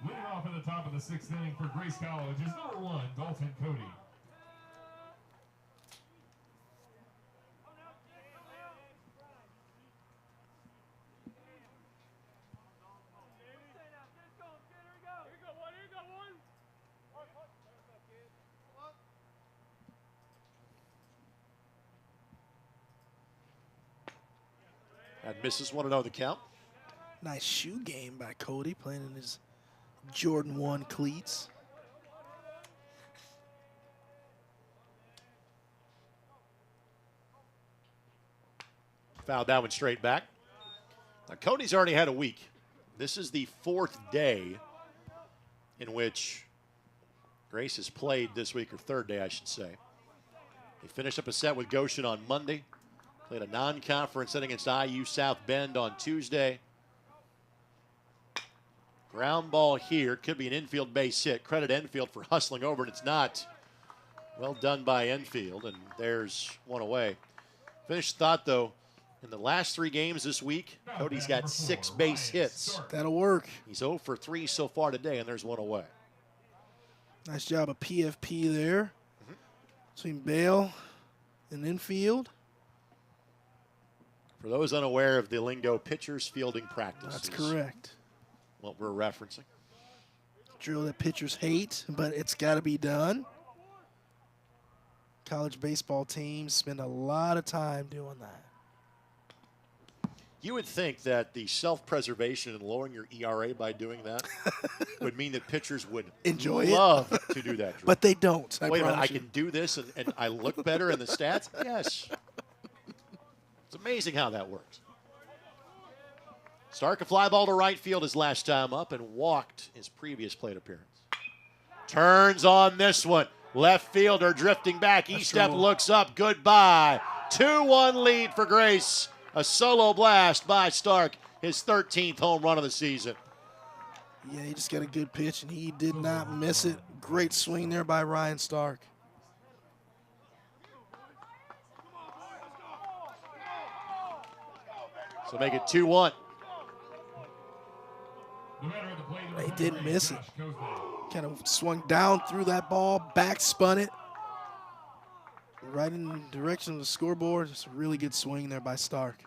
Leading off at the top of the 6th inning for Grace College is number 1, Dalton Cody. And misses 1-0 the count. Nice shoe game by Cody, playing in his Jordan 1 cleats. Fouled that one straight back. Now, Cody's already had a week. This is the 4th day in which Grace has played this week, or 3rd day, I should say. They finished up a set with Goshen on Monday. Played a non-conference set against IU South Bend on Tuesday. Ground ball here. Could be an infield base hit. Credit Enfield for hustling over, and it's not. Well done by Enfield, and there's one away. Finished thought, though, in the last 3 games this week, Cody's got 6 base hits. That'll work. He's 0 for 3 so far today, and there's one away. Nice job of PFP there between Bale and infield. For those unaware of the lingo, pitchers fielding practice. That's correct. What we're referencing. Drill that pitchers hate, but it's got to be done. College baseball teams spend a lot of time doing that. You would think that the self-preservation and lowering your ERA by doing that would mean that pitchers would love to do that. But they don't. Wait a minute, I can do this and I look better in the stats? Yes. It's amazing how that works. Stark a fly ball to right field his last time up and walked his previous plate appearance. Turns on this one. Left fielder drifting back. E-step looks up. Goodbye. 2-1 lead for Grace. A solo blast by Stark. His 13th home run of the season. Yeah, he just got a good pitch, and he did not miss it. Great swing there by Ryan Stark. So make it 2-1. He didn't miss it. Kind of swung down through that ball, back spun it. Right in the direction of the scoreboard. It's a really good swing there by Stark.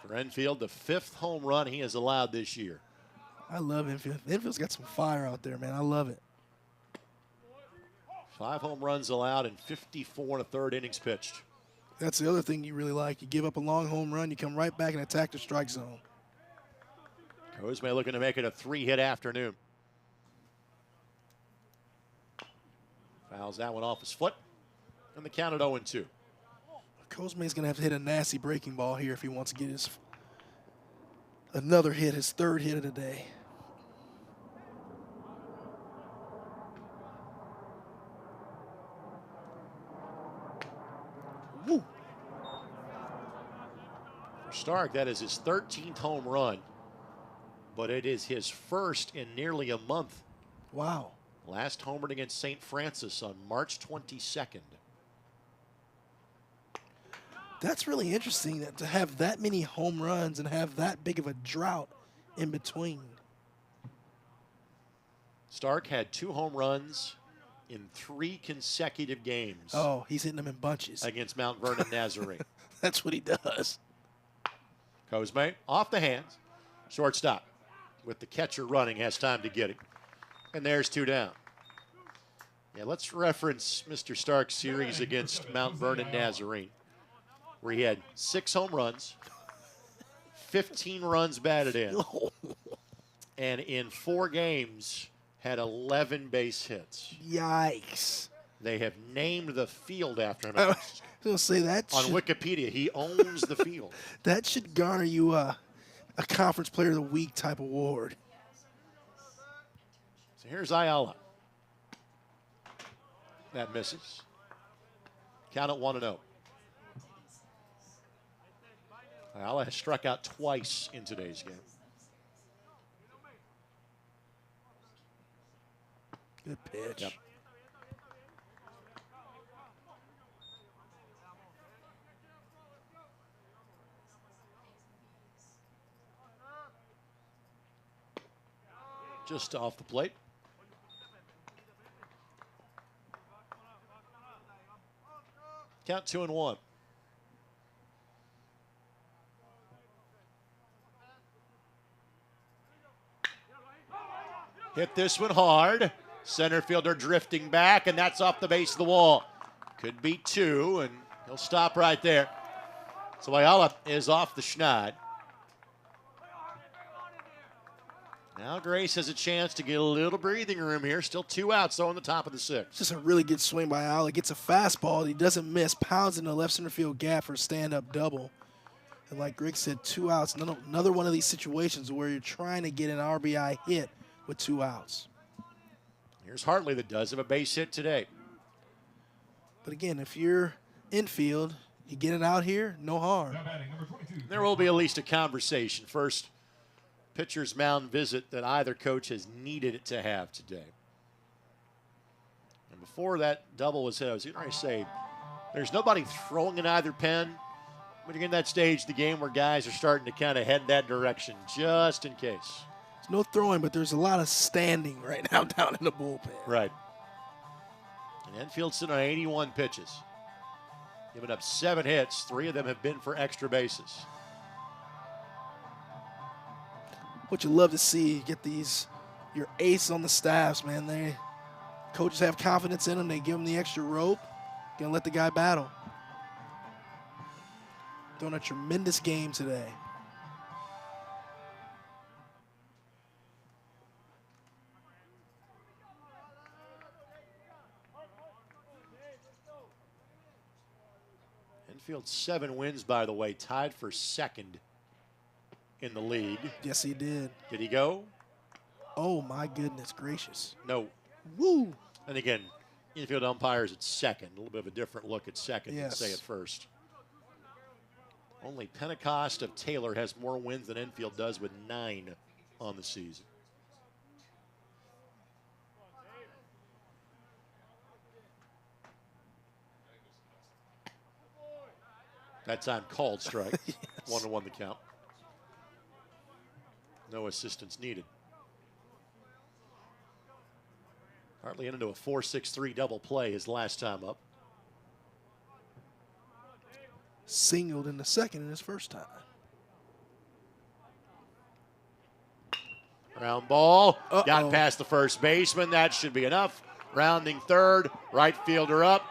For Enfield, the 5th home run he has allowed this year. I love Enfield. Enfield's got some fire out there, man. I love it. 5 home runs allowed and 54 1/3 innings pitched. That's the other thing you really like. You give up a long home run, you come right back and attack the strike zone. Cosme looking to make it a 3-hit afternoon. Fouls that one off his foot. And the count at 0-2. Cosme's going to have to hit a nasty breaking ball here if he wants to get his another hit, his 3rd hit of the day. Woo. For Stark, that is his 13th home run, but it is his first in nearly a month. Wow. Last homered against St. Francis on March 22nd. That's really interesting that to have that many home runs and have that big of a drought in between. Stark had 2 home runs in 3 consecutive games. Oh, he's hitting them in bunches. Against Mount Vernon Nazarene. That's what he does. Cosme off the hands. Shortstop with the catcher running has time to get it. And there's 2 down. Yeah, let's reference Mr. Stark's series against Mount Vernon Nazarene, where he had 6 home runs, 15 runs batted in, and in 4 games had 11 base hits. Yikes. They have named the field after him. I was going to say that. On Wikipedia, he owns the field. That should garner you a Conference Player of the Week type award. So here's Ayala. That misses. Count at 1-0. Ayala has struck out twice in today's game. Good pitch. Yep. Just off the plate. Count 2-1. Hit this one hard. Center fielder drifting back, and that's off the base of the wall. Could be 2, and he'll stop right there. So Ayala is off the schneid. Now Grace has a chance to get a little breathing room here. Still 2 outs, though, on the top of the 6th. Just a really good swing by Ayala. Gets a fastball. He doesn't miss. Pounds in the left center field gap for a stand-up double. And like Greg said, 2 outs. Another one of these situations where you're trying to get an RBI hit with 2 outs. Here's Hartley that does have a base hit today. But again, if you're infield, you get it out here, no harm. There will be at least a conversation. First pitcher's mound visit that either coach has needed it to have today. And before that double was hit, I was going to say, there's nobody throwing in either pen, But you're in that stage of the game where guys are starting to kind of head that direction, just in case. There's no throwing, but there's a lot of standing right now down in the bullpen. Right. And Enfield's sitting on 81 pitches. Giving up 7 hits. 3 of them have been for extra bases. What you love to see, get your ace on the staffs, man. Coaches have confidence in them. They give them the extra rope. Gonna let the guy battle. Doing a tremendous game today. Enfield's 7 wins, by the way, tied for second in the league. Yes, he did. Did he go? Oh, my goodness gracious. No. Woo! And again, infield umpires at second. A little bit of a different look at second Yes. than say at first. Only Pentecost of Taylor has more wins than Enfield does with 9 on the season. That time called strike. Yes. 1-1 the count. No assistance needed. Hartley into a 4-6-3 double play his last time up. Singled in the second in his first time. Ground ball. Uh-oh. Got past the first baseman. That should be enough. Rounding third. Right fielder up.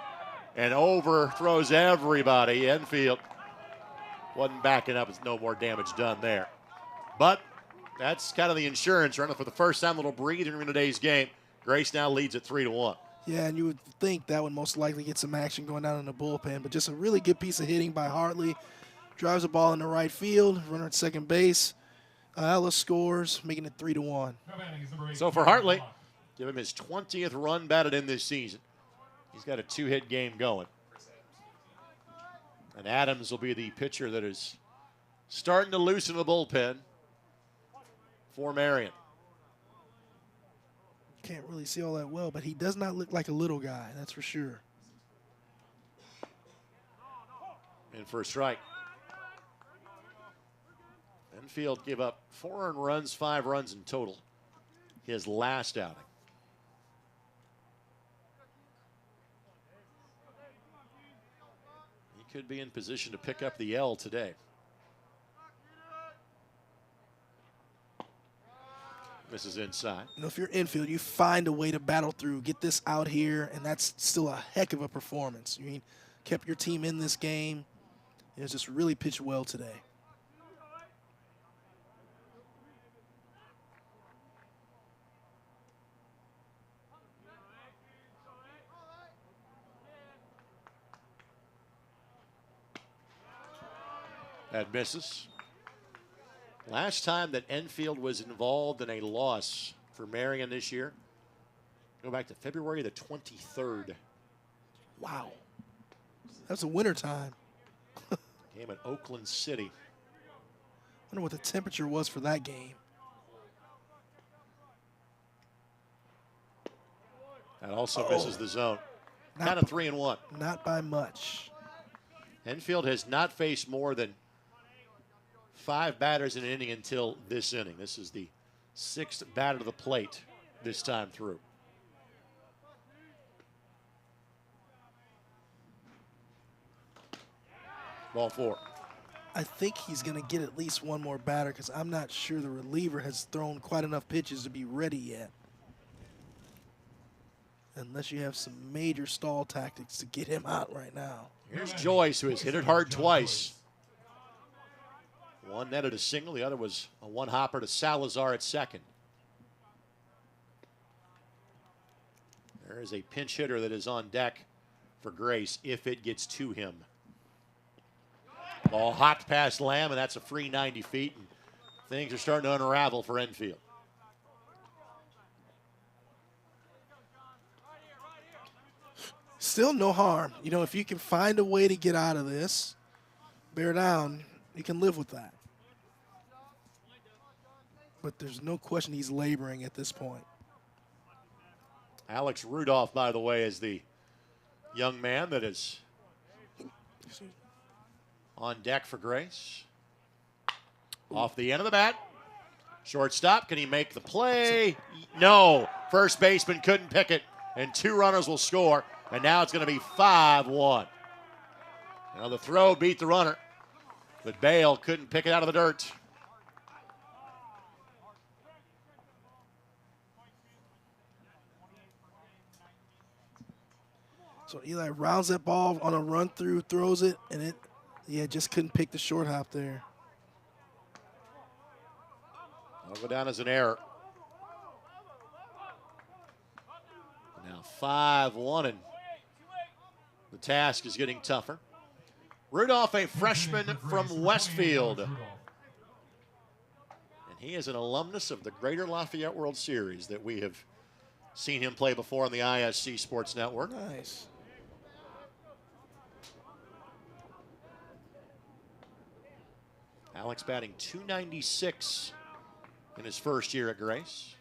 And overthrows everybody. Enfield wasn't backing up. It's no more damage done there. But that's kind of the insurance running for the first time. A little breather in today's game. Grace now leads at 3-1. Yeah, and you would think that would most likely get some action going down in the bullpen, but just a really good piece of hitting by Hartley. Drives the ball in the right field, runner at second base. Ellis scores, making it 3-1. So for Hartley, give him his 20th run batted in this season. He's got a 2-hit game going. And Adams will be the pitcher that is starting to loosen the bullpen for Marian. Can't really see all that well, but he does not look like a little guy, that's for sure. In for a strike. Enfield gave up 4 earned runs, 5 runs in total his last outing. He could be in position to pick up the L today. This is inside. You know, if you're infield, you find a way to battle through, get this out here, and that's still a heck of a performance. I mean, kept your team in this game. It was just really pitched well today. That misses. Last time that Enfield was involved in a loss for Marian this year, go back to February the 23rd. Wow. That's a winter time. Game at Oakland City. Wonder what the temperature was for that game. That also misses the zone. Kind of 3-1. Not by much. Enfield has not faced more than 5 batters in an inning until this inning. This is the 6th batter to the plate this time through. Ball 4. I think he's going to get at least one more batter because I'm not sure the reliever has thrown quite enough pitches to be ready yet. Unless you have some major stall tactics to get him out right now. Here's Joyce, who has hit it hard twice. One netted a single, the other was a one-hopper to Salazar at second. There is a pinch hitter that is on deck for Grace if it gets to him. Ball hopped past Lamb, and that's a free 90 feet. And things are starting to unravel for Enfield. Still no harm. You know, if you can find a way to get out of this, bear down, you can live with that. But there's no question he's laboring at this point. Alex Rudolph, by the way, is the young man that is on deck for Grace. Off the end of the bat. Shortstop, can he make the play? No. First baseman couldn't pick it, and 2 runners will score, and now it's going to be 5-1. Now the throw beat the runner, but Bale couldn't pick it out of the dirt. So Eli rounds that ball on a run through, throws it, and just couldn't pick the short hop there. That'll go down as an error. Now 5-1, and the task is getting tougher. Rudolph, a freshman from Westfield. And he is an alumnus of the Greater Lafayette World Series that we have seen him play before on the ISC Sports Network. Nice. Alex batting .296 in his first year at Grace.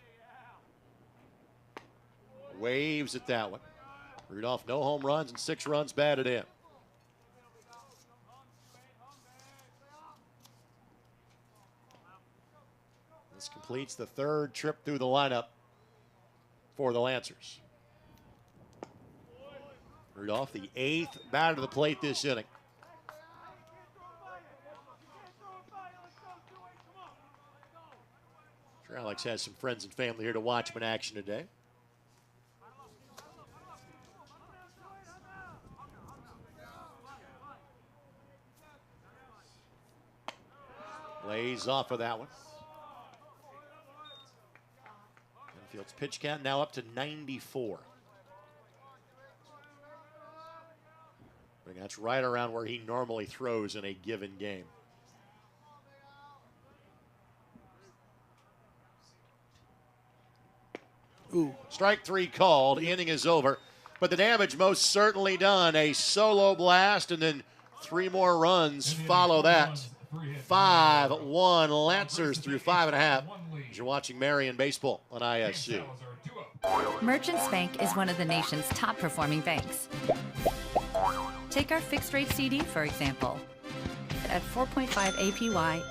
Waves at that one. Rudolph, no home runs and 6 runs batted in. This completes the 3rd trip through the lineup for the Lancers. Rudolph, the 8th batter to the plate this inning. Sure, Alex has some friends and family here to watch him in action today. Lays off of that one. Infield's pitch count now up to 94. That's right around where he normally throws in a given game. Ooh. Strike 3 called. Inning is over. But the damage most certainly done. A solo blast and then 3 more runs follow that. 5-1 Lancers through 5.5. As you're watching Marian baseball on ISC. Merchants Bank is one of the nation's top performing banks. Take our fixed rate CD, for example. At 4.5 APY,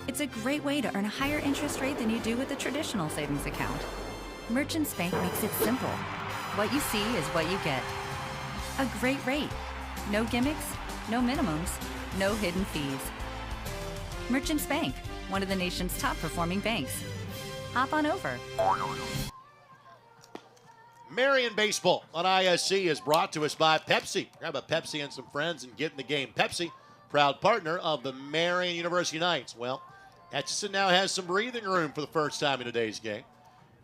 it's a great way to earn a higher interest rate than you do with a traditional savings account. Merchants Bank makes it simple. What you see is what you get. A great rate. No gimmicks, no minimums, no hidden fees. Merchants Bank, one of the nation's top performing banks. Hop on over. Marian baseball on ISC is brought to us by Pepsi. Grab a Pepsi and some friends and get in the game. Pepsi, proud partner of the Marian University Knights. Well, Etchison now has some breathing room for the first time in today's game.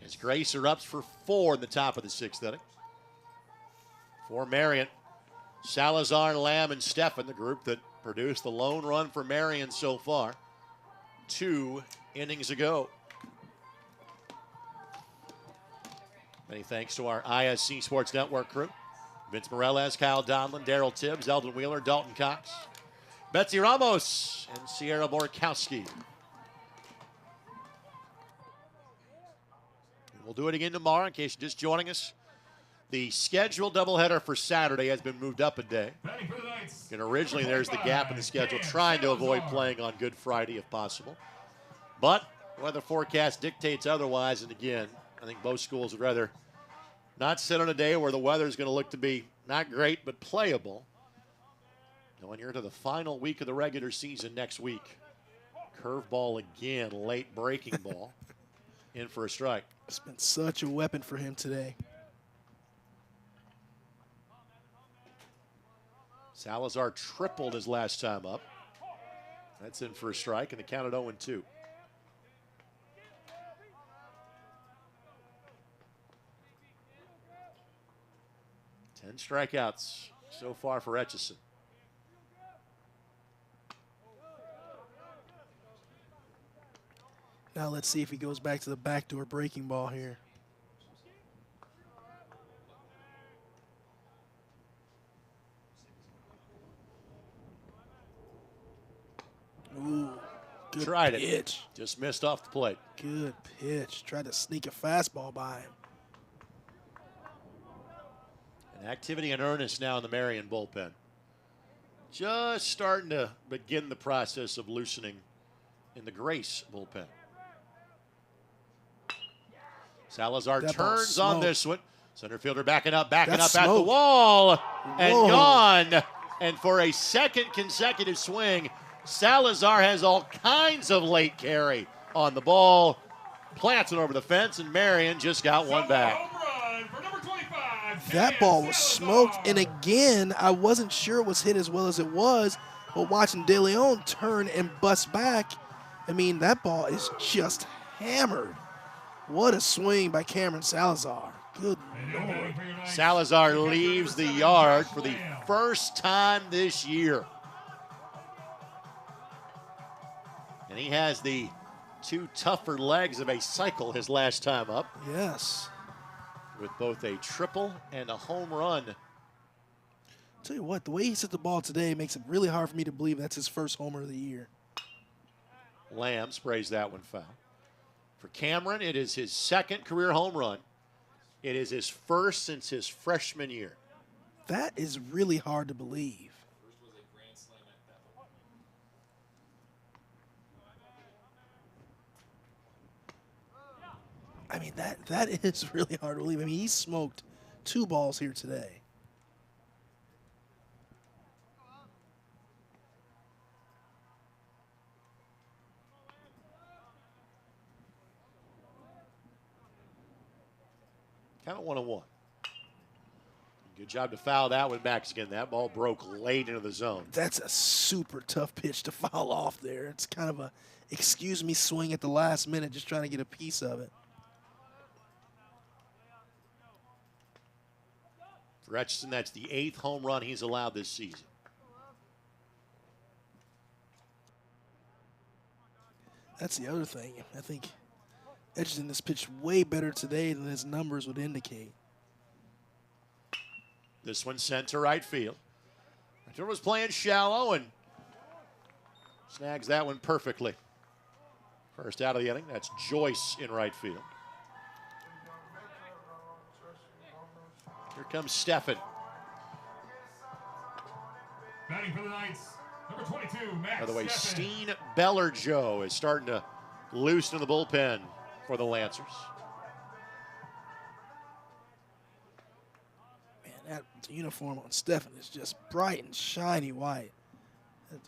As Grace are up for 4 in the top of the 6th inning. For Marian, Salazar, Lamb, and Steffen, the group that produced the lone run for Marian so far 2 innings ago. Many thanks to our ISC Sports Network crew. Vince Morales, Kyle Donlin, Daryl Tibbs, Eldon Wheeler, Dalton Cox, Betsy Ramos, and Sierra Borkowski. We'll do it again tomorrow in case you're just joining us. The scheduled doubleheader for Saturday has been moved up a day. And originally there's the gap in the schedule, trying to avoid playing on Good Friday if possible. But weather forecast dictates otherwise, and again, I think both schools would rather not sit on a day where the weather is going to look to be not great but playable. Going here to the final week of the regular season next week. Curveball again, late breaking ball. In for a strike. It's been such a weapon for him today. Salazar tripled his last time up. That's in for a strike, and the count at 0-2. Ten strikeouts so far for Etchison. Now let's see if he goes back to the backdoor breaking ball here. Ooh, good Tried pitch. it. Just missed off the plate. Good pitch. Tried to sneak a fastball by him. An activity in earnest now in the Marian bullpen. just starting to begin the process of loosening in the Grace bullpen. Salazar turns on this one. Center fielder backing up at the wall, and gone. And for a second consecutive swing, Salazar has all kinds of late carry on the ball. Plants it over the fence, and Marian just got one back. That ball was smoked, and again, I wasn't sure it was hit as well as it was, but watching De Leon turn and bust back, I mean, that ball is just hammered. What a swing by Cameron Salazar. Good Lord. Salazar leaves the yard for the first time this year. And he has the two tougher legs of a cycle his last time up. Yes. With both a triple and a home run. I'll tell you what, the way he hit the ball today makes it really hard for me to believe that's his first homer of the year. Lamb sprays that one foul. For Cameron, it is his second career home run. It is his first since his freshman year. That is really hard to believe. I mean, that is really hard to believe. I mean, he smoked 2 balls here today. Count 1-1. Good job to foul that one back again. That ball broke late into the zone. That's a super tough pitch to foul off there. It's kind of a excuse me swing at the last minute, just trying to get a piece of it. For Etchison, that's the 8th home run he's allowed this season. That's the other thing. I think Etchison has pitched way better today than his numbers would indicate. This one sent to right field. Hunter was playing shallow and snags that one perfectly. First out of the inning, that's Joyce in right field. Here comes Stephan. Batting for the Knights, number 22, Max By the way, Stephan. Steen Bellerjoe is starting to loosen the bullpen for the Lancers. Man, that uniform on Stephan is just bright and shiny white. The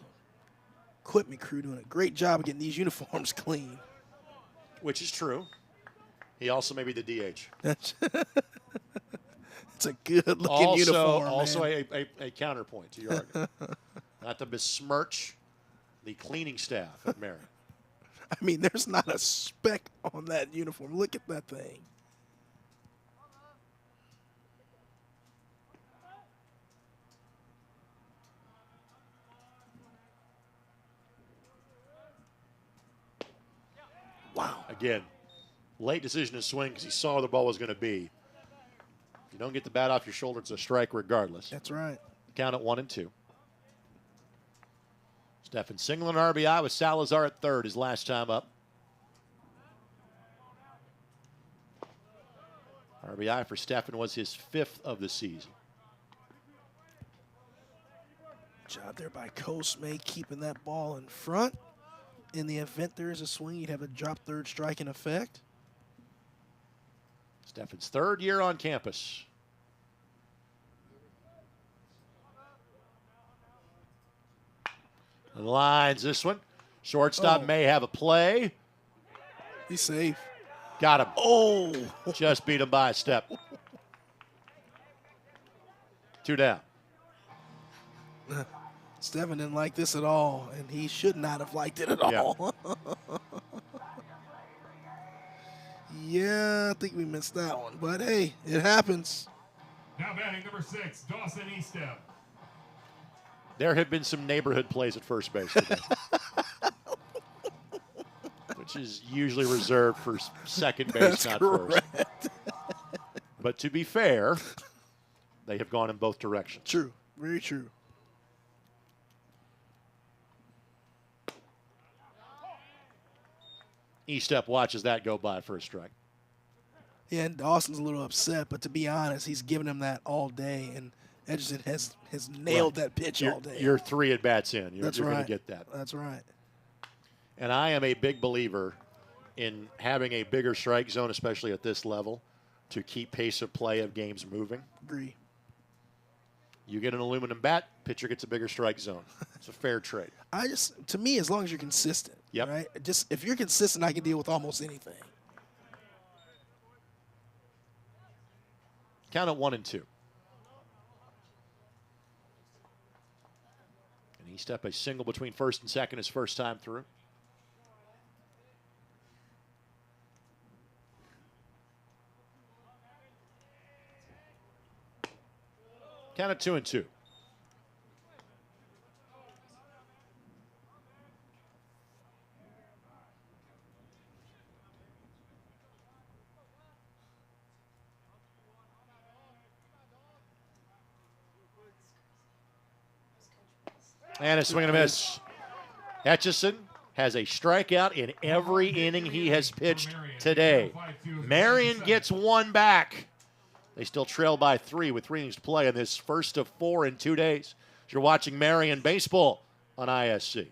equipment crew doing a great job of getting these uniforms clean. Which is true. He also may be the DH. It's a good-looking uniform, Also man. a counterpoint to your argument. Not to besmirch the cleaning staff at Marian. I mean, there's not a speck on that uniform. Look at that thing. Wow. Again, late decision to swing because he saw where the ball was going to be. If you don't get the bat off your shoulder, it's a strike regardless. That's right. Count at 1-2. Stephan single an RBI with Salazar at third his last time up. RBI for Stephan was his 5th of the season. Job there by Kosme keeping that ball in front. In the event there is a swing, you'd have a drop third strike in effect. Stephan's 3rd year on campus. Lines this one. Shortstop may have a play. He's safe. Got him. Oh. Just beat him by a step. 2 down. Stephan didn't like this at all, and he should not have liked it at all. Yeah, I think we missed that one. But, hey, it happens. Now batting number 6, Dawson Eastep. There have been some neighborhood plays at first base today. Which is usually reserved for second base, not first. But to be fair, they have gone in both directions. True. Very true. Eastep watches that go by for a strike. Yeah, and Dawson's a little upset, but to be honest, he's given him that all day. And Edgerton has nailed that pitch all day. You're 3 at bats in. You're That's going right. to get that. That's right. And I am a big believer in having a bigger strike zone, especially at this level, to keep pace of play of games moving. Agree. You get an aluminum bat, pitcher gets a bigger strike zone. It's a fair trade. To me, as long as you're consistent, right? Just if you're consistent, I can deal with almost anything. Count at 1-2. And he stepped a single between first and second his first time through. Count at 2-2. And a swing and a miss. Etchison has a strikeout in every inning he has pitched today. Marian gets one back. They still trail by 3 with 3 innings to play in this first of 4 in 2 days. You're watching Marian baseball on ISC.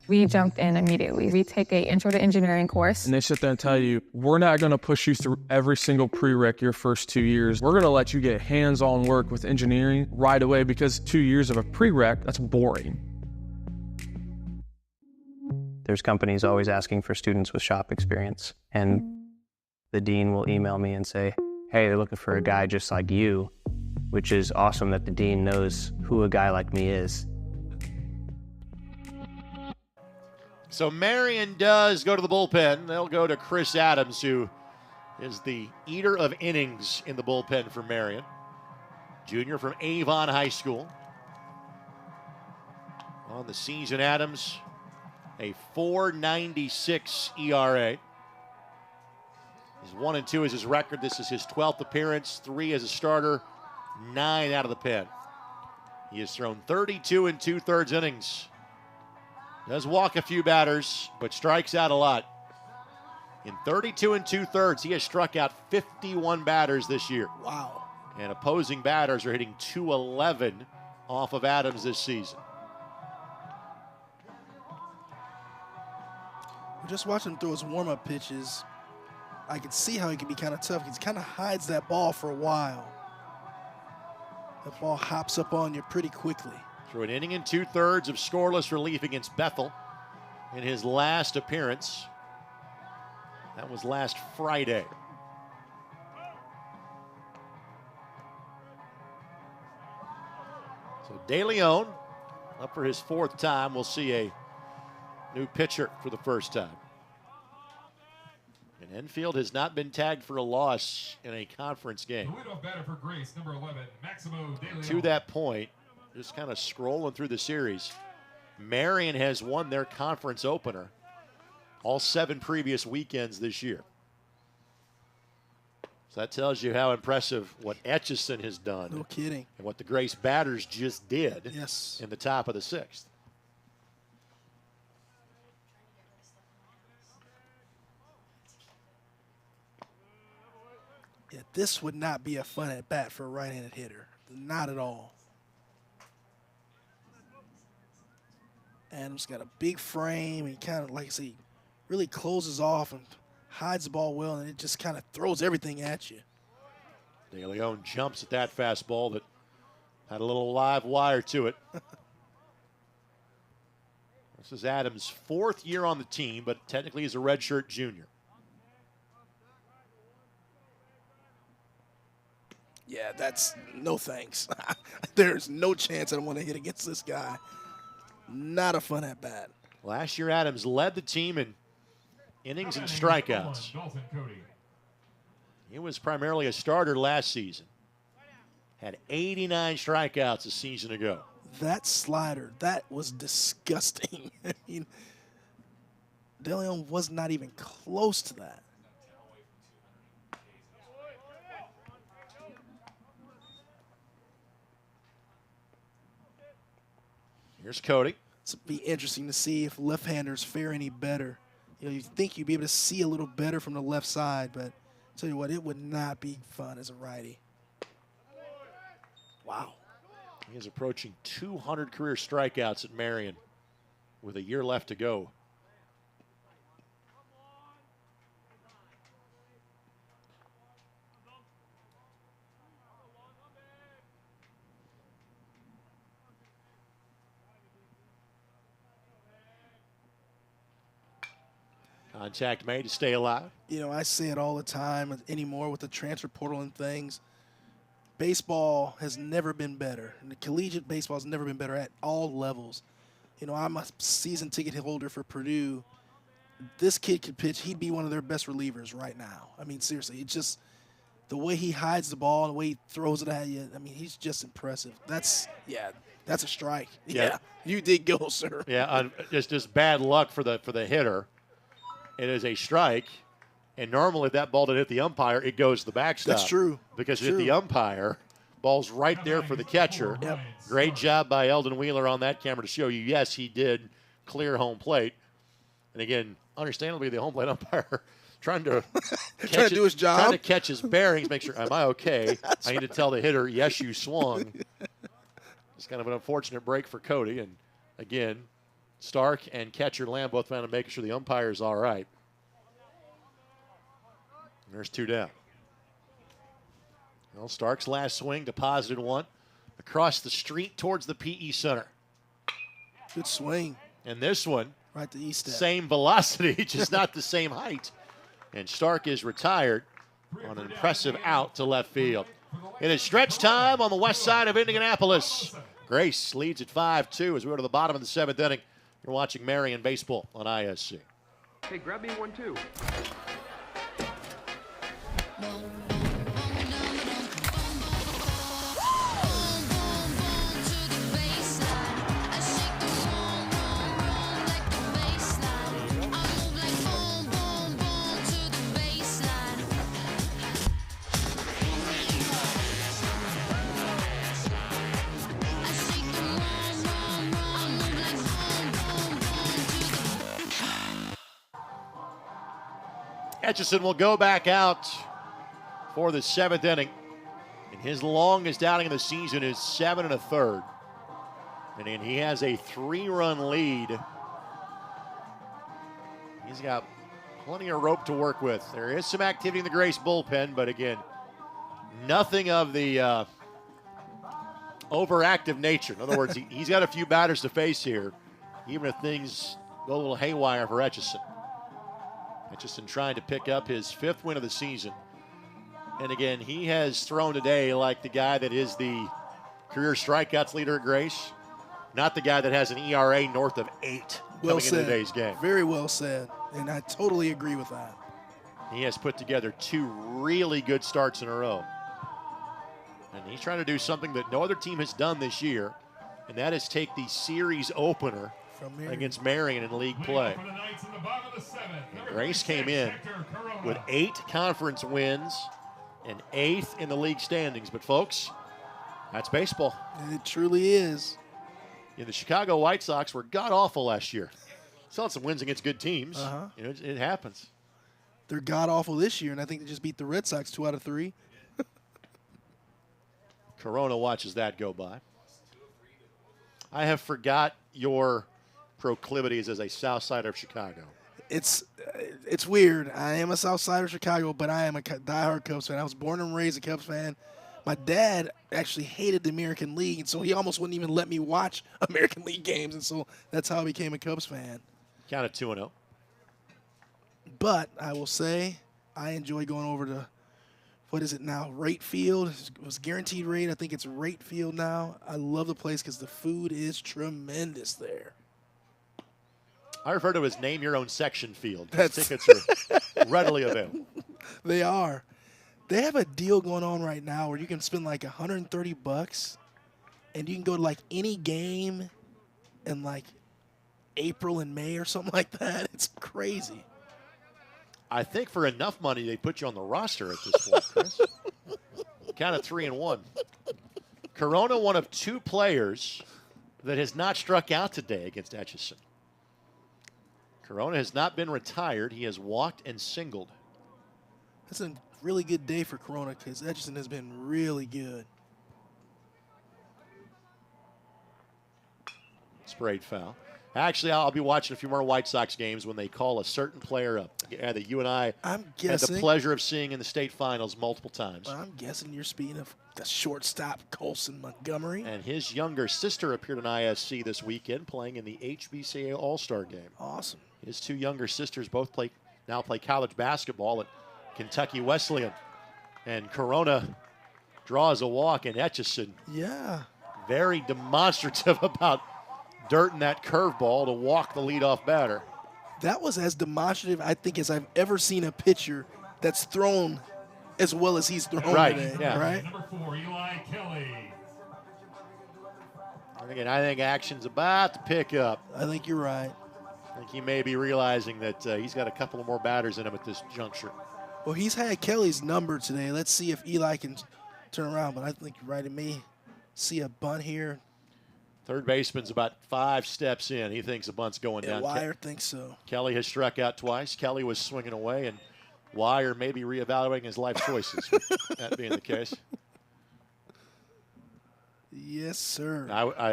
We jumped in immediately. We take an intro to engineering course. And they sit there and tell you, we're not going to push you through every single prereq your first 2 years. We're going to let you get hands-on work with engineering right away because 2 years of a prereq, that's boring. There's companies always asking for students with shop experience. And the dean will email me and say, hey, they're looking for a guy just like you, which is awesome that the dean knows who a guy like me is. So Marian does go to the bullpen. They'll go to Chris Adams, who is the eater of innings in the bullpen for Marian. Junior from Avon High School. On the season, Adams, a .496 ERA. His 1-2 is his record. This is his 12th appearance, 3 as a starter, 9 out of the pen. He has thrown 32 2/3 innings. Does walk a few batters, but strikes out a lot. In 32 2/3, he has struck out 51 batters this year. Wow. And opposing batters are hitting .211 off of Adams this season. Just watching him throw his warm-up pitches, I can see how he can be kind of tough. He kind of hides that ball for a while. That ball hops up on you pretty quickly. Through an inning and 2/3 of scoreless relief against Bethel in his last appearance. That was last Friday. So De Leon up for his 4th time. We'll see a new pitcher for the first time. And Enfield has not been tagged for a loss in a conference game. The leadoff batter for Grace, number 11, Maximo De Leon. To that point, just kind of scrolling through the series, Marian has won their conference opener all 7 previous weekends this year. So that tells you how impressive what Etchison has done. No kidding. And what the Grace batters just did in the top of the 6th. Yeah, this would not be a fun at bat for a right-handed hitter. Not at all. Adams got a big frame. He kind of, like I say, really closes off and hides the ball well, and it just kind of throws everything at you. De Leon jumps at that fastball that had a little live wire to it. This is Adams' 4th year on the team, but technically he's a redshirt junior. Yeah, that's no thanks. There's no chance I want to hit against this guy. Not a fun at bat. Last year, Adams led the team in innings and strikeouts. He was primarily a starter last season. Had 89 strikeouts a season ago. That slider, that was disgusting. I mean, De Leon was not even close to that. Here's Cody. It's be interesting to see if left-handers fare any better. You know, you think you'd be able to see a little better from the left side, but I'll tell you what, it would not be fun as a righty. Wow. He is approaching 200 career strikeouts at Marian with a year left to go. Contact made to stay alive. You know, I say it all the time anymore with the transfer portal and things. Baseball has never been better. And the collegiate baseball has never been better at all levels. You know, I'm a season ticket holder for Purdue. This kid could pitch. He'd be one of their best relievers right now. I mean, seriously, it's just the way he hides the ball, the way he throws it at you. I mean, he's just impressive. That's a strike. Yeah, you did go, sir. Yeah, just bad luck for the hitter. It is a strike, and normally if that ball didn't hit the umpire, it goes to the backstop. That's true. Because it hit the umpire. Ball's right there for the catcher. Yep. Great job by Eldon Wheeler on that camera to show you, yes, he did clear home plate. And again, understandably, the home plate umpire trying to do his job. Trying to catch his bearings, make sure, am I okay? I need to tell the hitter, yes, you swung. It's kind of an unfortunate break for Cody. And again, Stark and catcher Lamb both found to making sure the umpire's all right. And there's 2 down. Well, Stark's last swing deposited one across the street towards the PE Center. Good swing. And this one, right to east step. Same velocity, just not the same height. And Stark is retired on an impressive out to left field. It is stretch time on the west side of Indianapolis. Grace leads at 5-2 as we go to the bottom of the 7th inning. You're watching Marian Baseball on ISC. Hey, grab me one too. Etchison will go back out for the 7th inning. And his longest outing of the season is 7 1/3. And then he has a 3-run lead. He's got plenty of rope to work with. There is some activity in the Grace bullpen, but again, nothing of the overactive nature. In other words, he's got a few batters to face here, even if things go a little haywire for Etchison. Etchison trying to pick up his 5th win of the season. And again, he has thrown today like the guy that is the career strikeouts leader at Grace, not the guy that has an ERA north of 8 well coming said. into today's game. Very well said, and I totally agree with that. He has put together 2 really good starts in a row. And he's trying to do something that no other team has done this year, and that is take the series opener against Marian in league play. Grace came in with 8 conference wins and 8th in the league standings. But folks, that's baseball. It truly is. The Chicago White Sox were god-awful last year. Still had some wins against good teams. You know, it happens. They're god-awful this year, and I think they just beat the Red Sox 2 out of 3. Corona watches that go by. I have forgot your proclivities as a South Sider of Chicago. It's weird. I am a South Sider of Chicago, but I am a diehard Cubs fan. I was born and raised a Cubs fan. My dad actually hated the American League, and so he almost wouldn't even let me watch American League games, and so that's how I became a Cubs fan. Count of 2-0. But I will say I enjoy going over to, what is it now, Rate Field. It was guaranteed rate. I think it's Rate Field now. I love the place because the food is tremendous there. I refer to it as name your own section field. Tickets are readily available. They are. They have a deal going on right now where you can spend like $130 and you can go to like any game in like April and May or something like that. It's crazy. I think for enough money, they put you on the roster at this point, Chris. Count of 3-1. Corona, one of 2 players that has not struck out today against Etchison. Corona has not been retired. He has walked and singled. That's a really good day for Corona because Etchison has been really good. sprayed foul. Actually, I'll be watching a few more White Sox games when they call a certain player up that you and I had the pleasure of seeing in the state finals multiple times. I'm guessing you're speaking of the shortstop, Colson Montgomery. And his younger sister appeared in ISC this weekend playing in the HBCA All-Star game. Awesome. His two younger sisters both now play college basketball at Kentucky Wesleyan. And Corona draws a walk, and Etchison very demonstrative about dirt in that curveball to walk the leadoff batter. That was as demonstrative, I think, as I've ever seen a pitcher that's thrown as well as he's thrown today. Yeah. Right? Number 4, Eli Kelly. And again, I think action's about to pick up. I think you're right. I think he may be realizing that he's got a couple of more batters in him at this juncture. Well, he's had Kelly's number today. Let's see if Eli can turn around, but I think you're right. He may see a bunt here. Third baseman's about 5 steps in. He thinks a bunt's going down. Wire thinks so. Kelly has struck out twice. Kelly was swinging away, and Wire may be reevaluating his life choices, with that being the case. Yes, sir.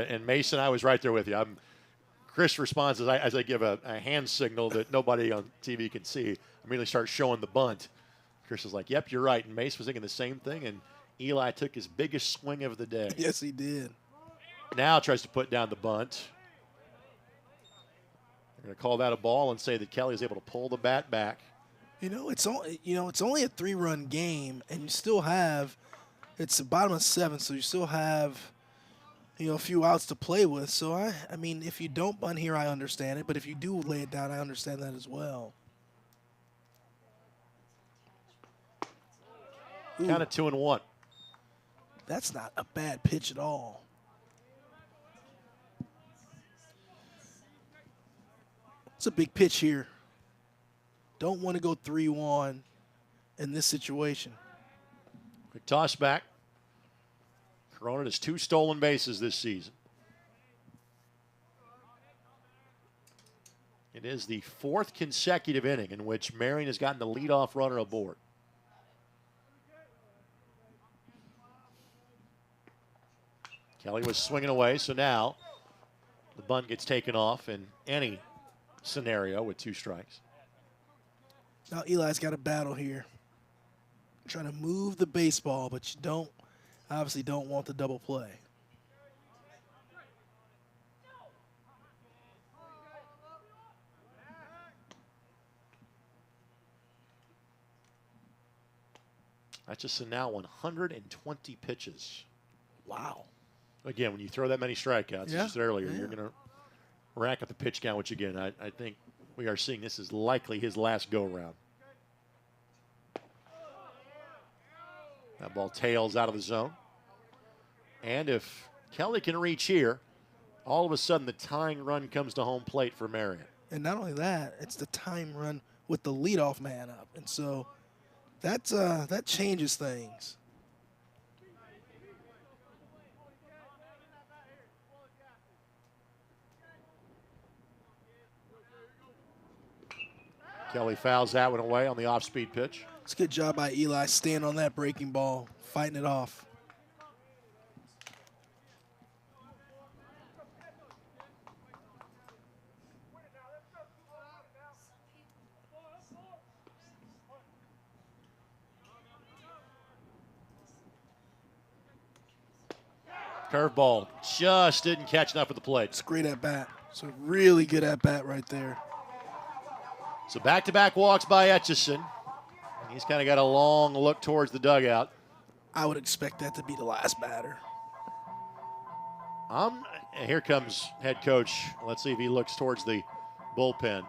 And Mason, I was right there with you. Chris responds as I give a hand signal that nobody on TV can see. I immediately start showing the bunt. Chris is like, yep, you're right. And Mace was thinking the same thing, and Eli took his biggest swing of the day. Yes, he did. Now tries to put down the bunt. They're going to call that a ball and say that Kelly is able to pull the bat back. It's only a 3-run game, and you still have it's the bottom of 7, so you still have a few outs to play with. So I mean, if you don't bunt here, I understand it, but if you do lay it down, I understand that as well. Kind of 2-1. That's not a bad pitch at all. It's a big pitch here. Don't want to go 3-1 in this situation. Quick toss back. Corona has 2 stolen bases this season. It is the 4th consecutive inning in which Marian has gotten the leadoff runner aboard. Kelly was swinging away, so now the bunt gets taken off in any scenario with 2 strikes. Now Eli's got a battle here. Trying to move the baseball, but you obviously don't want the double play. Hutchison now 120 pitches. Wow. Again, when you throw that many strikeouts, as you said earlier, yeah. you're going to rack up the pitch count, which again, I think we are seeing this is likely his last go-round. That ball tails out of the zone. And if Kelly can reach here, all of a sudden the tying run comes to home plate for Marian. And not only that, it's the time run with the leadoff man up. And so that changes things. Kelly fouls that one away on the off-speed pitch. It's a good job by Eli staying on that breaking ball, fighting it off. Curveball just didn't catch enough of the plate. It's a great at-bat. It's a really good at-bat right there. So back-to-back walks by Etchison. He's kind of got a long look towards the dugout. I would expect that to be the last batter. Here comes head coach. Let's see if he looks towards the bullpen.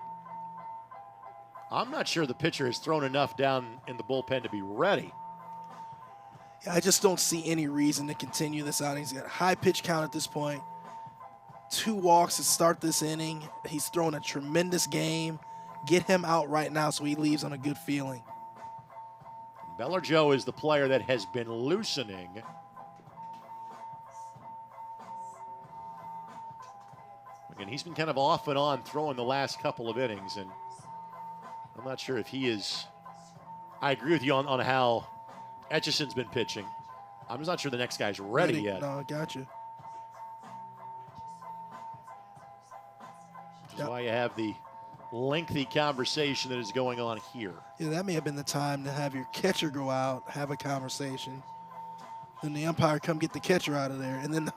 I'm not sure the pitcher has thrown enough down in the bullpen to be ready. Yeah, I just don't see any reason to continue this outing. He's got a high pitch count at this point. 2 walks to start this inning. He's thrown a tremendous game. Get him out right now so he leaves on a good feeling. Bellarjo is the player that has been loosening. Again, he's been kind of off and on throwing the last couple of innings, and I'm not sure if he is. I agree with you on how Etchison's been pitching. I'm just not sure the next guy's ready yet. No, I got you. have the lengthy conversation that is going on here. Yeah, that may have been the time to have your catcher go out, have a conversation. Then the umpire come get the catcher out of there, and then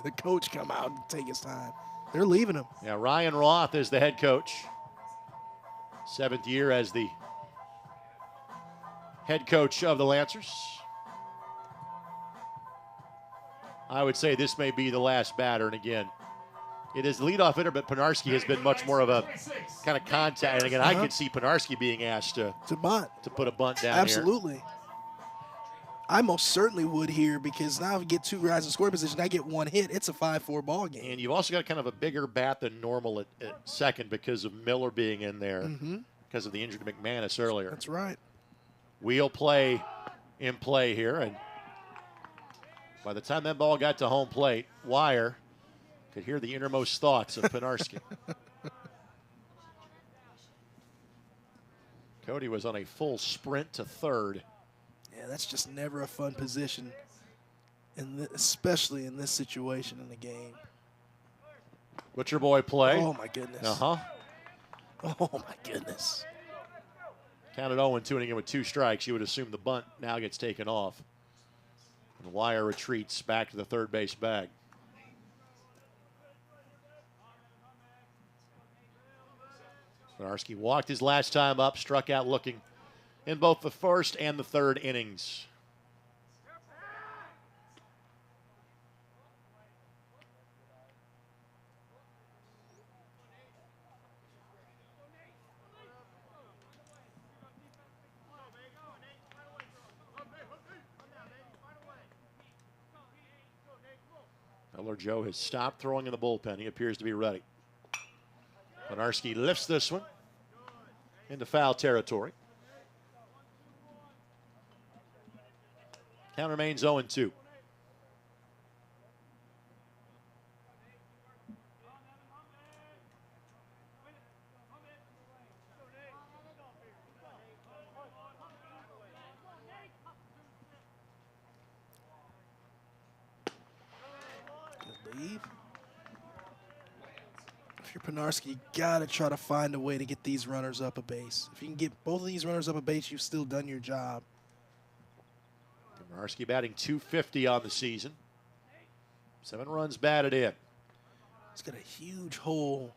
the coach come out and take his time. They're leaving him. Yeah, Ryan Roth is the head coach. 7th year as the head coach of the Lancers. I would say this may be the last batter, and again, it is leadoff hitter, but Penarski has been much more of a kind of contact. And again, I could see Penarski being asked to bunt, to put a bunt down Absolutely. here. I most certainly would here, because now if you get 2 guys in scoring position, I get 1 hit. It's a 5-4 ball game. And you've also got kind of a bigger bat than normal at second because of Miller being in there because of the injury to McManus earlier. That's right. Wheel play in play here, and by the time that ball got to home plate, Wire could hear the innermost thoughts of Penarski. Cody was on a full sprint to third. Yeah, that's just never a fun position, especially in this situation in the game. What's your boy play? Oh, my goodness. Uh-huh. Oh, my goodness. Counted 0-2, and again with 2 strikes, you would assume the bunt now gets taken off. And Wire retreats back to the third base bag. Penarski walked his last time up, struck out looking in both the first and the third innings. Miller Joe has stopped throwing in the bullpen. He appears to be ready. Penarski lifts this one into foul territory. Count remains 0-2. If you're Penarski, you gotta try to find a way to get these runners up a base. If you can get both of these runners up a base, you've still done your job. Penarski batting .250 on the season. 7 runs batted in. It's got a huge hole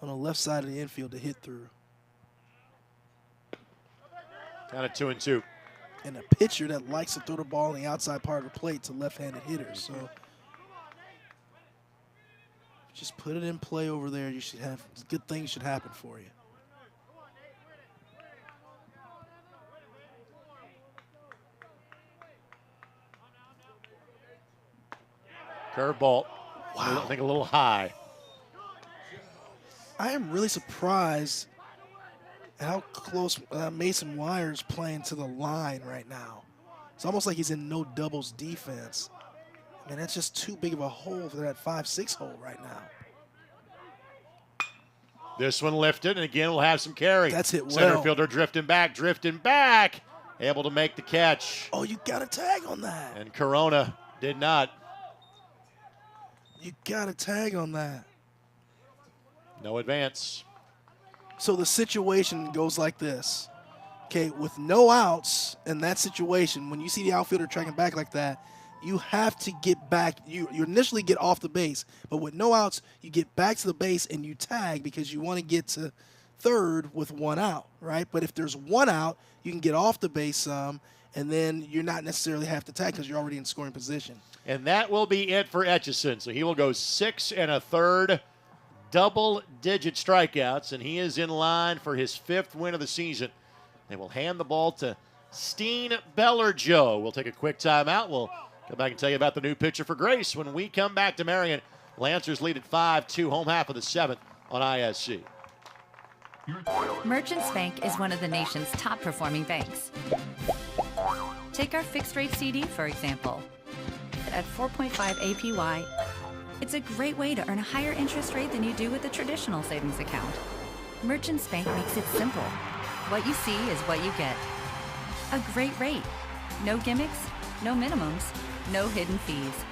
on the left side of the infield to hit through. Down at 2-2. And a pitcher that likes to throw the ball on the outside part of the plate to left-handed hitters. So just put it in play over there. You should have good things should happen for you. Curveball. Wow. I think a little high. I am really surprised at how close Mason Wire's playing to the line right now. It's almost like he's in no doubles defense. I mean, that's just too big of a hole for that 5-6 hole right now. This one lifted, and again we'll have some carry. That's hit well. Center fielder drifting back. Able to make the catch. Oh, you got a tag on that. And Corona did not. You got a tag on that. No advance. So the situation goes like this. Okay, with no outs in that situation, when you see the outfielder tracking back like that, you have to get back. You initially get off the base, but with no outs, you get back to the base and you tag because you want to get to third with 1 out, right? But if there's 1 out, you can get off the base some, and then you're not necessarily have to tag because you're already in scoring position. And that will be it for Etchison. So he will go 6 1/3, double-digit strikeouts, and he is in line for his 5th win of the season. They will hand the ball to Steen Bellerjoe. We'll take a quick timeout. We'll come back and tell you about the new pitcher for Grace when we come back to Marian. Lancers lead at 5-2, home half of the 7th on ISC. Merchants Bank is one of the nation's top performing banks. Take our fixed rate CD, for example. At 4.5 APY, it's a great way to earn a higher interest rate than you do with a traditional savings account. Merchants Bank makes it simple. What you see is what you get. A great rate. No gimmicks, no minimums, no hidden fees.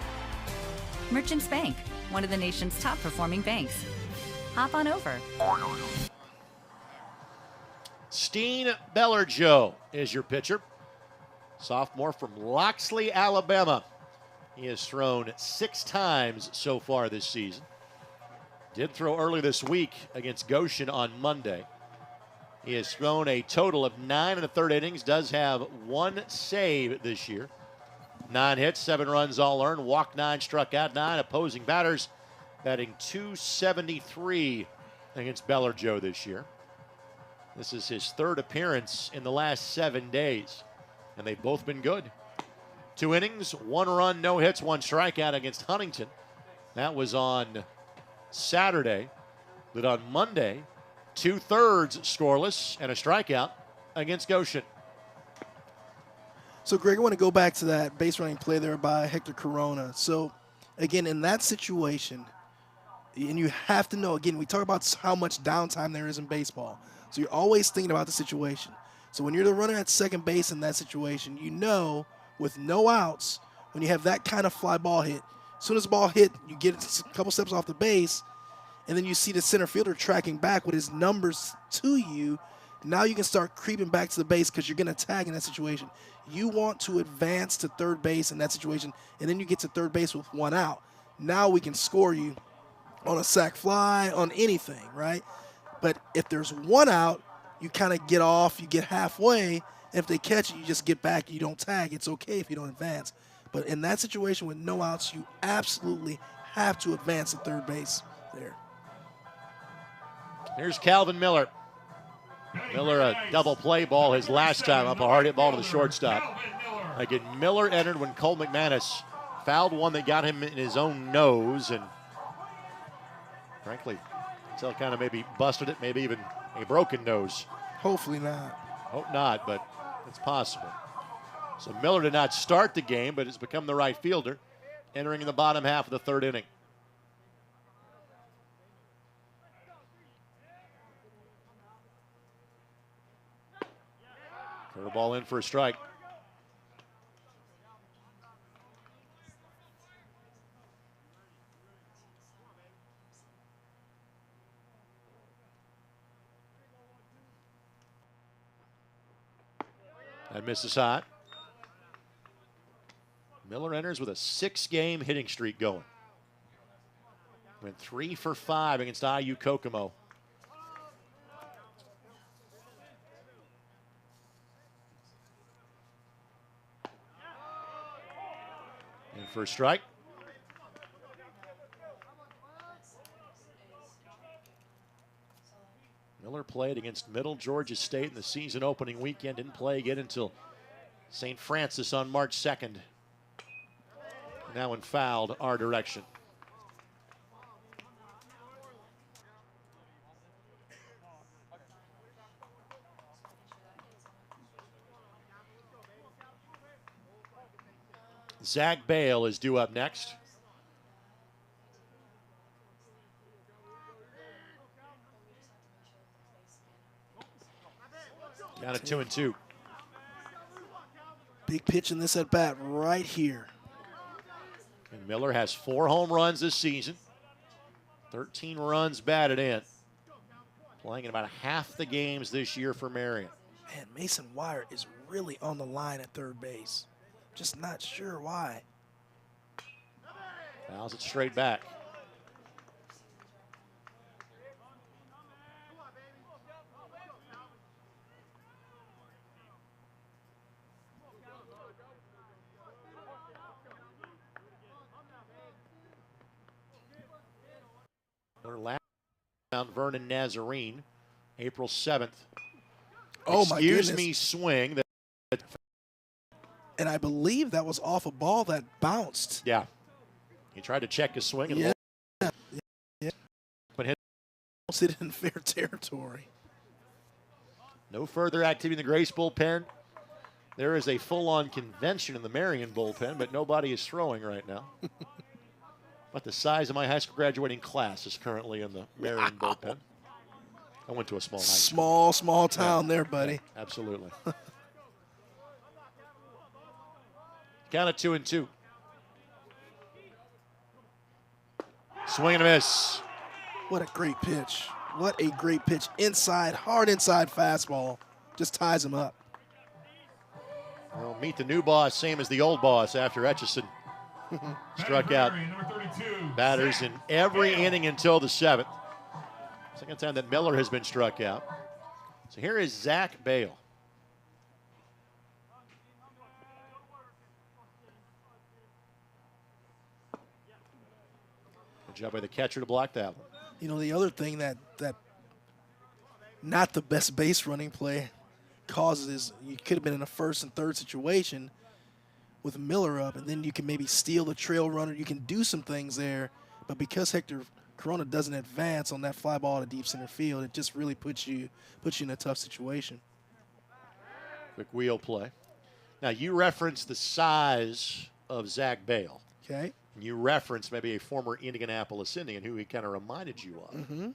Merchants Bank, one of the nation's top performing banks. Hop on over. Steen Bellerjoe is your pitcher. Sophomore from Loxley, Alabama. He has thrown 6 times so far this season. Did throw early this week against Goshen on Monday. He has thrown a total of 9 1/3 innings, does have 1 save this year. 9 hits, 7 runs all earned, walked 9, struck out 9. Opposing batters batting .273 against Bellerjoe this year. This is his 3rd appearance in the last 7 days, and they've both been good. 2 innings, 1 run, no hits, 1 strikeout against Huntington. That was on Saturday. But on Monday, 2/3 scoreless and a strikeout against Goshen. So, Greg, I want to go back to that base running play there by Hector Corona. So, again, in that situation, and you have to know, again, we talk about how much downtime there is in baseball. So you're always thinking about the situation. So when you're the runner at second base in that situation, you know with no outs, when you have that kind of fly ball hit, as soon as the ball hit, you get a couple steps off the base, and then you see the center fielder tracking back with his numbers to you. Now you can start creeping back to the base because you're going to tag in that situation. You want to advance to third base in that situation, and then you get to third base with 1 out. Now we can score you on a sac fly, on anything, right? But if there's 1 out, you kind of get off, you get halfway, and if they catch it, you just get back, you don't tag. It's okay if you don't advance. But in that situation with no outs, you absolutely have to advance to third base there. Here's Calvin Miller. Miller, a double play ball his last time up, a hard hit ball to the shortstop. Again, Miller entered when Cole McManus fouled one that got him in his own nose, and frankly, until kind of maybe busted it, maybe even a broken nose. Hopefully not. Hope not, but it's possible. So Miller did not start the game, but has become the right fielder, entering in the bottom half of the 3rd inning. Curveball in for a strike. That misses hot. Miller enters with a 6-game hitting streak going. Went 3 for 5 against IU Kokomo. In for a strike. Miller played against Middle Georgia State in the season opening weekend. Didn't play again until St. Francis on March 2nd. Now when fouled our direction. Zach Bale is due up next. Down at 2-2. Big pitch in this at bat right here. And Miller has 4 home runs this season. 13 runs batted in. Playing in about half the games this year for Marian. Man, Mason Wire is really on the line at third base. Just not sure why. Fouls it straight back. Their last round, Vernon Nazarene, April 7th. Oh, my goodness. Excuse me, swing. And I believe that was off a ball that bounced. Yeah. He tried to check his swing. And yeah. But hit. Almost hit it in fair territory. No further activity in the Grace bullpen. There is a full-on convention in the Marian bullpen, but nobody is throwing right now. But the size of my high school graduating class is currently in the Marian bullpen. I went to a small high school. Small town there, buddy. Yeah, absolutely. Count at 2-2. Swing and a miss. What a great pitch. What a great pitch. Inside, hard inside fastball. Just ties him up. Well, meet the new boss, same as the old boss after Etchison struck out batters in every inning until the 7th. Second time that Miller has been struck out. So here is Zach Bale. Good job by the catcher to block that one. You know, the other thing that not the best base running play causes is you could have been in a first and third situation with Miller up, and then you can maybe steal the trail runner. You can do some things there, but because Hector Corona doesn't advance on that fly ball to deep center field, it just really puts you in a tough situation. Quick wheel play. Now, you referenced the size of Zach Bale. Okay. You referenced maybe a former Indianapolis Indian who he kind of reminded you of. Mm-hmm.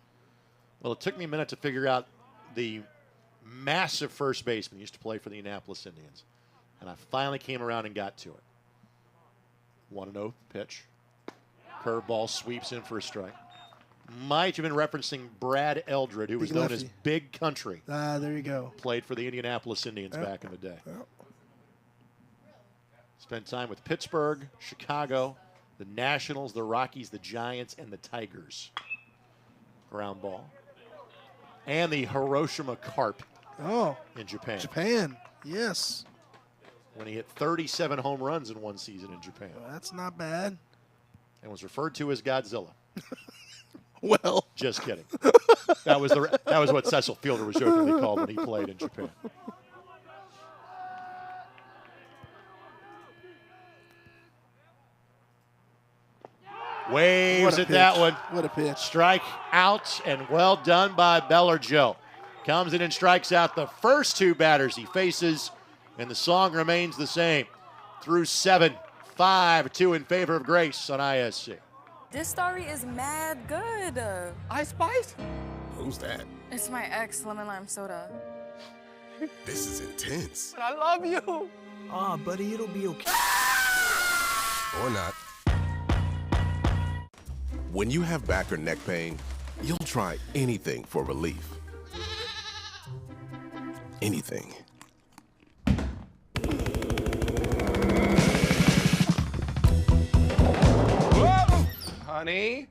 Well, it took me a minute to figure out the massive first baseman used to play for the Indianapolis Indians. And I finally came around and got to it. 1-0 pitch. Curveball sweeps in for a strike. Might have been referencing Brad Eldred, who was known as Big Country. There you go. Played for the Indianapolis Indians back in the day. Spent time with Pittsburgh, Chicago, the Nationals, the Rockies, the Giants, and the Tigers. Ground ball. And the Hiroshima Carp in Japan. Japan, yes. When he hit 37 home runs in one season in Japan. Well, that's not bad. And was referred to as Godzilla. Well. Just kidding. That was what Cecil Fielder was jokingly called when he played in Japan. Waves at that one. What a pitch. Strike out, and well done by Bellerjo. Comes in and strikes out the first two batters he faces, and the song remains the same. Through 7, 5-2 in favor of Grace on ISC. This story is mad good. Ice Spice? Who's that? It's my ex, lemon lime soda. This is intense. But I love you. Buddy, it'll be okay. Or not. When you have back or neck pain, you'll try anything for relief. Anything. Whoa! Honey?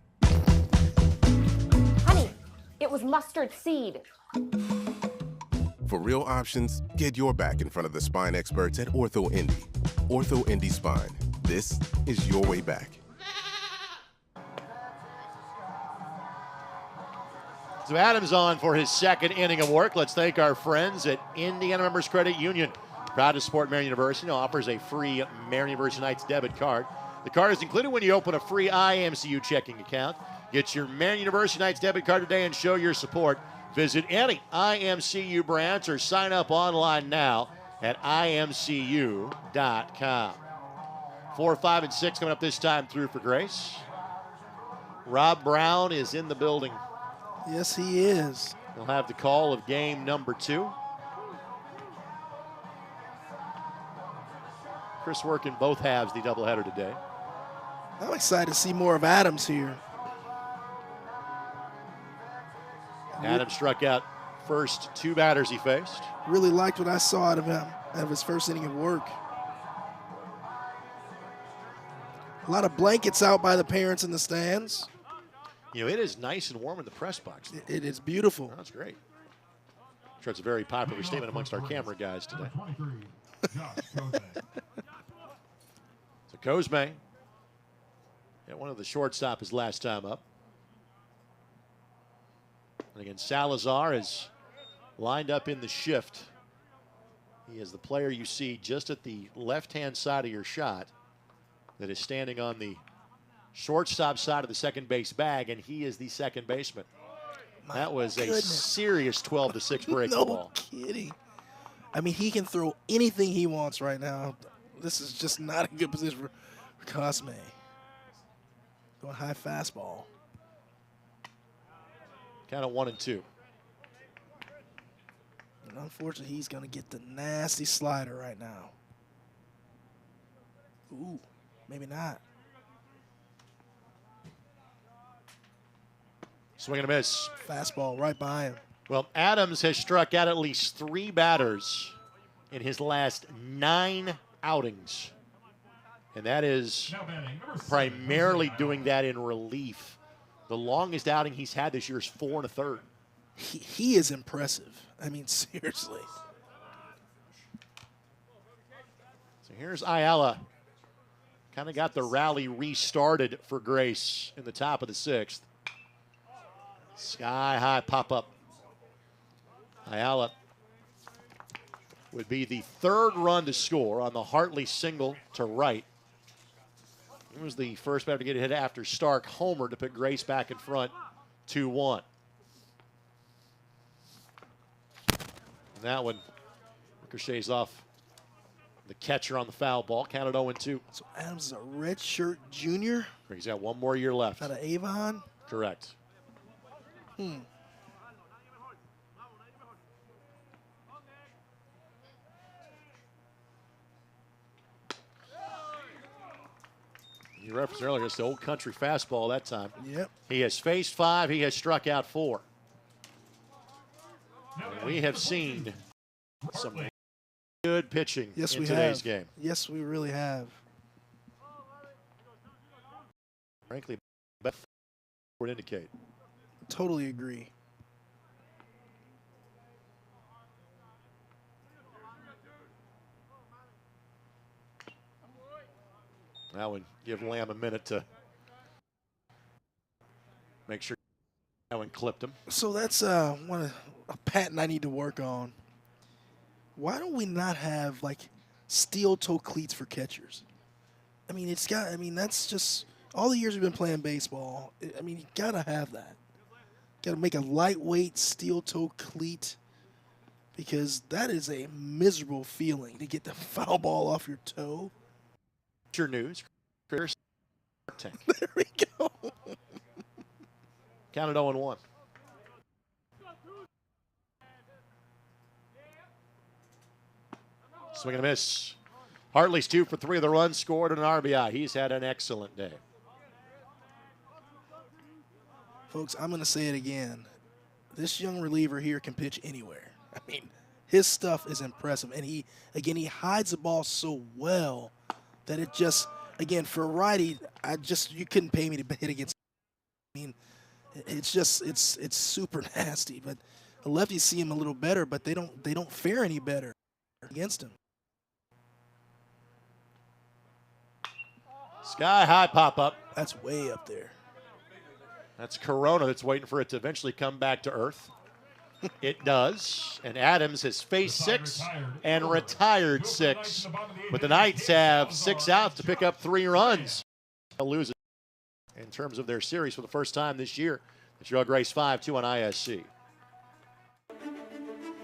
Honey, it was mustard seed. For real options, get your back in front of the spine experts at Ortho Indy. Ortho Indy Spine. This is your way back. So Adams on for his second inning of work. Let's thank our friends at Indiana Members Credit Union. Proud to support Marian University. Offers a free Marian University Knights debit card. The card is included when you open a free IMCU checking account. Get your Marian University Knights debit card today and show your support. Visit any IMCU branch or sign up online now at imcu.com. 4, 5, and 6 coming up this time through for Grace. Rob Brown is in the building. Yes, he is. He'll have the call of game number 2. Chris working both halves the doubleheader today. I'm excited to see more of Adams here. Adams struck out first 2 batters he faced. Really liked what I saw out of him, out of his first inning of work. A lot of blankets out by the parents in the stands. You know, it is nice and warm in the press box. It is beautiful. That's great. I'm sure it's a very popular statement amongst our camera guys today. So Cosme, one of the shortstop his last time up. And again, Salazar is lined up in the shift. He is the player you see just at the left-hand side of your shot that is standing on the shortstop side of the second base bag, and he is the second baseman. That was a serious 12-6 break No ball. kidding. I mean, he can throw anything he wants right now. This is just not a good position for Cosme. Going high fastball. Kind of 1 and 2. And unfortunately, he's going to get the nasty slider right now. Ooh, maybe not. Swing and a miss. Fastball right by him. Well, Adams has struck out at least 3 batters in his last 9 outings. And that is primarily doing that in relief. The longest outing he's had this year is 4 1/3. He is impressive. I mean, seriously. So here's Ayala. Kind of got the rally restarted for Grace in the top of the 6th. Sky high pop up. Ayala would be the 3rd run to score on the Hartley single to right. He was the first batter to get a hit after Stark homered to put Grace back in front 2-1. And that one ricochets off the catcher on the foul ball, counted 0-2. So Adams is a redshirt junior. He's got 1 more year left. Out of Avon. Correct. You referenced earlier, it's the old country fastball that time. Yep. He has faced 5. He has struck out 4. And we have seen some good pitching in today's game. Yes, we really have. Frankly, that would indicate. Totally agree. That would give Lamb a minute to make sure that one clipped him. So that's a patent I need to work on. Why don't we not have like steel toe cleats for catchers? I mean, that's just all the years we've been playing baseball. I mean, you gotta have that. Gotta make a lightweight steel toe cleat, because that is a miserable feeling to get the foul ball off your toe. Your news. There we go. Counted 0-1. Swing and a miss. Hartley's 2 for 3 of the runs scored and an RBI. He's had an excellent day. Folks, I'm going to say it again. This young reliever here can pitch anywhere. I mean, his stuff is impressive. And he hides the ball so well that it just, again, for a righty, you couldn't pay me to hit against. I mean, it's super nasty. But the lefties see him a little better, but they don't fare any better against him. Sky high pop up. That's way up there. That's Corona that's waiting for it to eventually come back to earth. It does. And Adams has faced 6 and retired 6. But the Knights have 6 outs to pick up 3 runs. They'll lose it in terms of their series for the first time this year. The Drug Race 5-2 on ISC.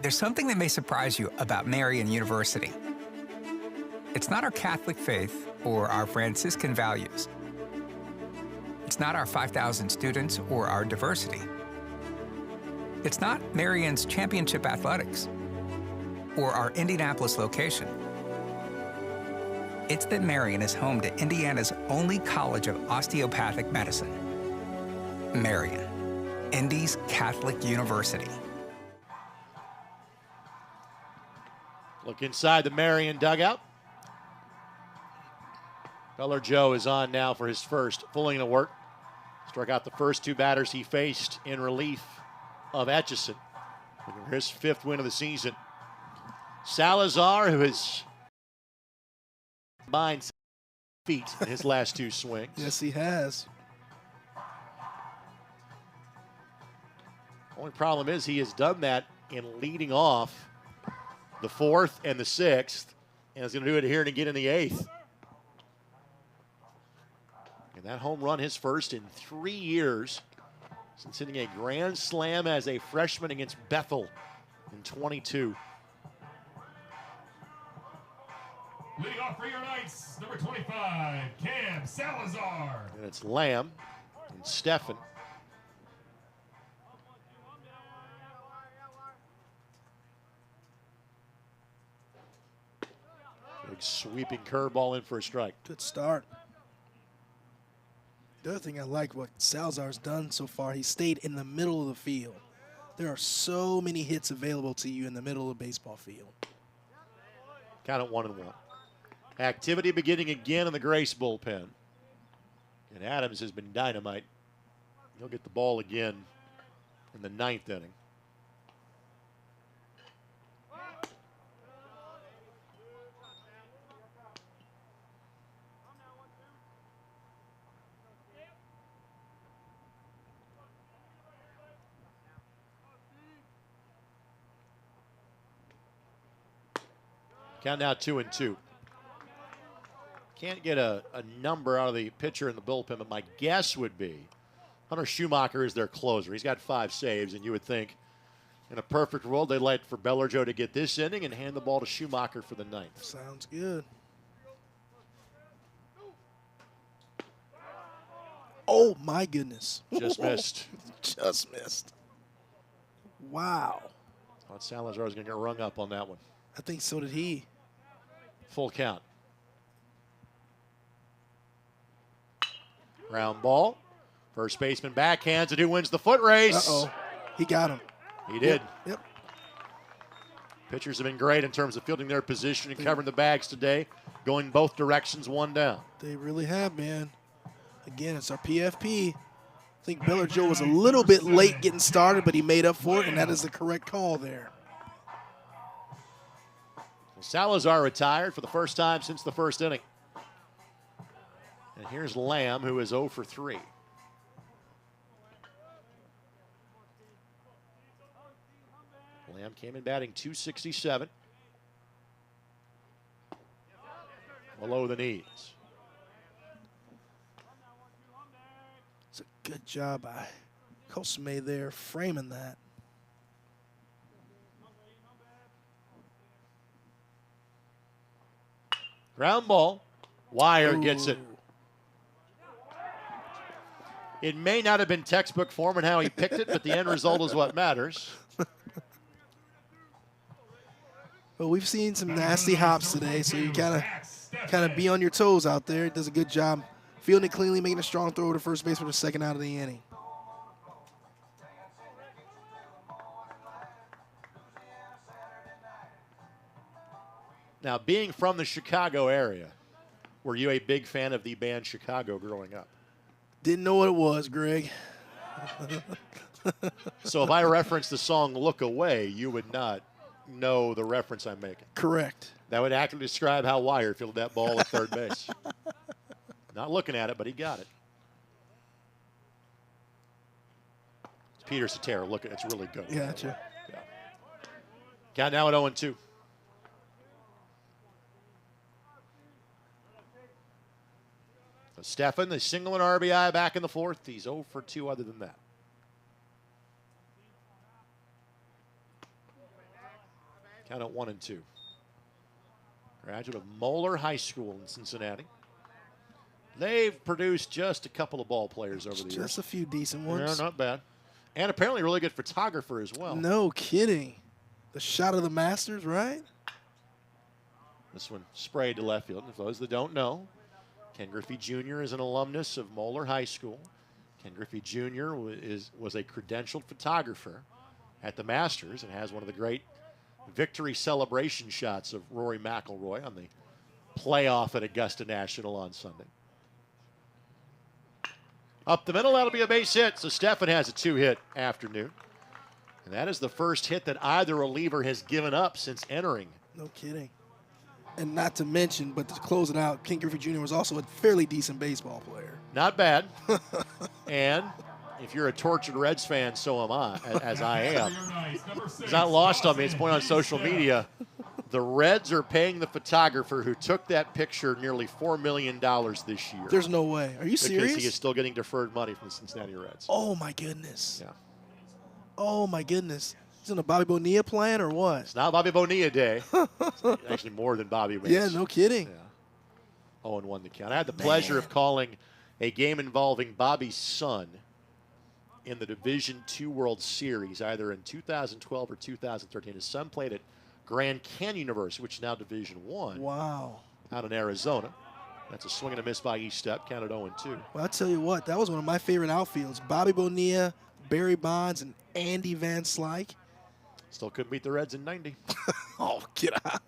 There's something that may surprise you about Marian University. It's not our Catholic faith or our Franciscan values. It's not our 5,000 students or our diversity. It's not Marian's championship athletics or our Indianapolis location. It's that Marian is home to Indiana's only college of osteopathic medicine. Marian, Indy's Catholic University. Look inside the Marian dugout. Feller Joe is on now for his first full inning of work. Struck out the first 2 batters he faced in relief of Etchison. His 5th win of the season. Salazar, who has combined feet in his last 2 swings. Yes, he has. Only problem is he has done that in leading off the 4th and the 6th, and is going to do it here and again in the 8th. And that home run, his first in 3 years, since hitting a grand slam as a freshman against Bethel in 22. Leading off for your Knights, number 25, Cam Salazar. And it's Lamb and Steffen. Big sweeping curveball in for a strike. Good start. The other thing I like what Salazar's done so far, he stayed in the middle of the field. There are so many hits available to you in the middle of the baseball field. Count it 1-1. Activity beginning again in the Grace bullpen. And Adams has been dynamite. He'll get the ball again in the 9th inning. Count now 2-2. Can't get a number out of the pitcher in the bullpen, but my guess would be Hunter Schumacher is their closer. He's got 5 saves, and you would think in a perfect world they'd like for Bellerjo to get this inning and hand the ball to Schumacher for the 9th. Sounds good. Oh, my goodness. Just missed. Just missed. Wow. Thought Salazar was going to get rung up on that one. I think so did he. Full count. Ground ball. First baseman backhands it. Who wins the foot race? Uh-oh. He got him. He did. Yep. Pitchers have been great in terms of fielding their position and covering the bags today, going both directions, one down. They really have, man. Again, it's our PFP. I think Bellerjo was a little bit late getting started, but he made up for it, and that is the correct call there. Salazar retired for the first time since the first inning. And here's Lamb, who is 0 for 3. Lamb came in batting .267. Below the knees. It's a good job by Cosme there framing that. Ground ball. Wire gets it. It may not have been textbook form and how he picked it, but the end result is what matters. Well, we've seen some nasty hops today, so you kind of be on your toes out there. He does a good job fielding it cleanly, making a strong throw to first base for the second out of the inning. Now, being from the Chicago area, were you a big fan of the band Chicago growing up? Didn't know what it was, Greg. So if I reference the song Look Away, you would not know the reference I'm making. Correct. That would accurately describe how Wire fielded that ball at third base. Not looking at it, but he got it. It's Peter Cetera. Look, it's really good. Gotcha. Yeah. Count now at 0-2. Stefan, the single and RBI back in the 4th. He's 0 for 2 other than that. Count at 1-2. Graduate of Moeller High School in Cincinnati. They've produced just a couple of ball players over the years. Just a few decent ones. Yeah, not bad. And apparently a really good photographer as well. No kidding. The shot of the Masters, right? This one sprayed to left field. And for those that don't know, Ken Griffey Jr. is an alumnus of Moeller High School. Ken Griffey Jr. was a credentialed photographer at the Masters and has one of the great victory celebration shots of Rory McIlroy on the playoff at Augusta National on Sunday. Up the middle, that'll be a base hit. So Stefan has a 2-hit afternoon. And that is the first hit that either reliever has given up since entering. No kidding. And not to mention, but to close it out, Ken Griffey Jr. was also a fairly decent baseball player. Not bad. And if you're a tortured Reds fan, so am I, as I am. It's not lost on me. It's pointed on social media. The Reds are paying the photographer who took that picture nearly $4 million this year. There's no way. Are you serious? Because he is still getting deferred money from the Cincinnati Reds. Oh, my goodness. Yeah. Oh, my goodness. He's on a Bobby Bonilla plan or what? It's not Bobby Bonilla day. It's actually more than Bobby wins. Yeah, no kidding. Yeah. 0-1 the count. I had the pleasure of calling a game involving Bobby's son in the Division II World Series, either in 2012 or 2013. His son played at Grand Canyon University, which is now Division I. Wow. Out in Arizona. That's a swing and a miss by Estep, counted 0-2. Well, I'll tell you what, that was one of my favorite outfields. Bobby Bonilla, Barry Bonds, and Andy Van Slyke. Still couldn't beat the Reds in 90. Oh, get out.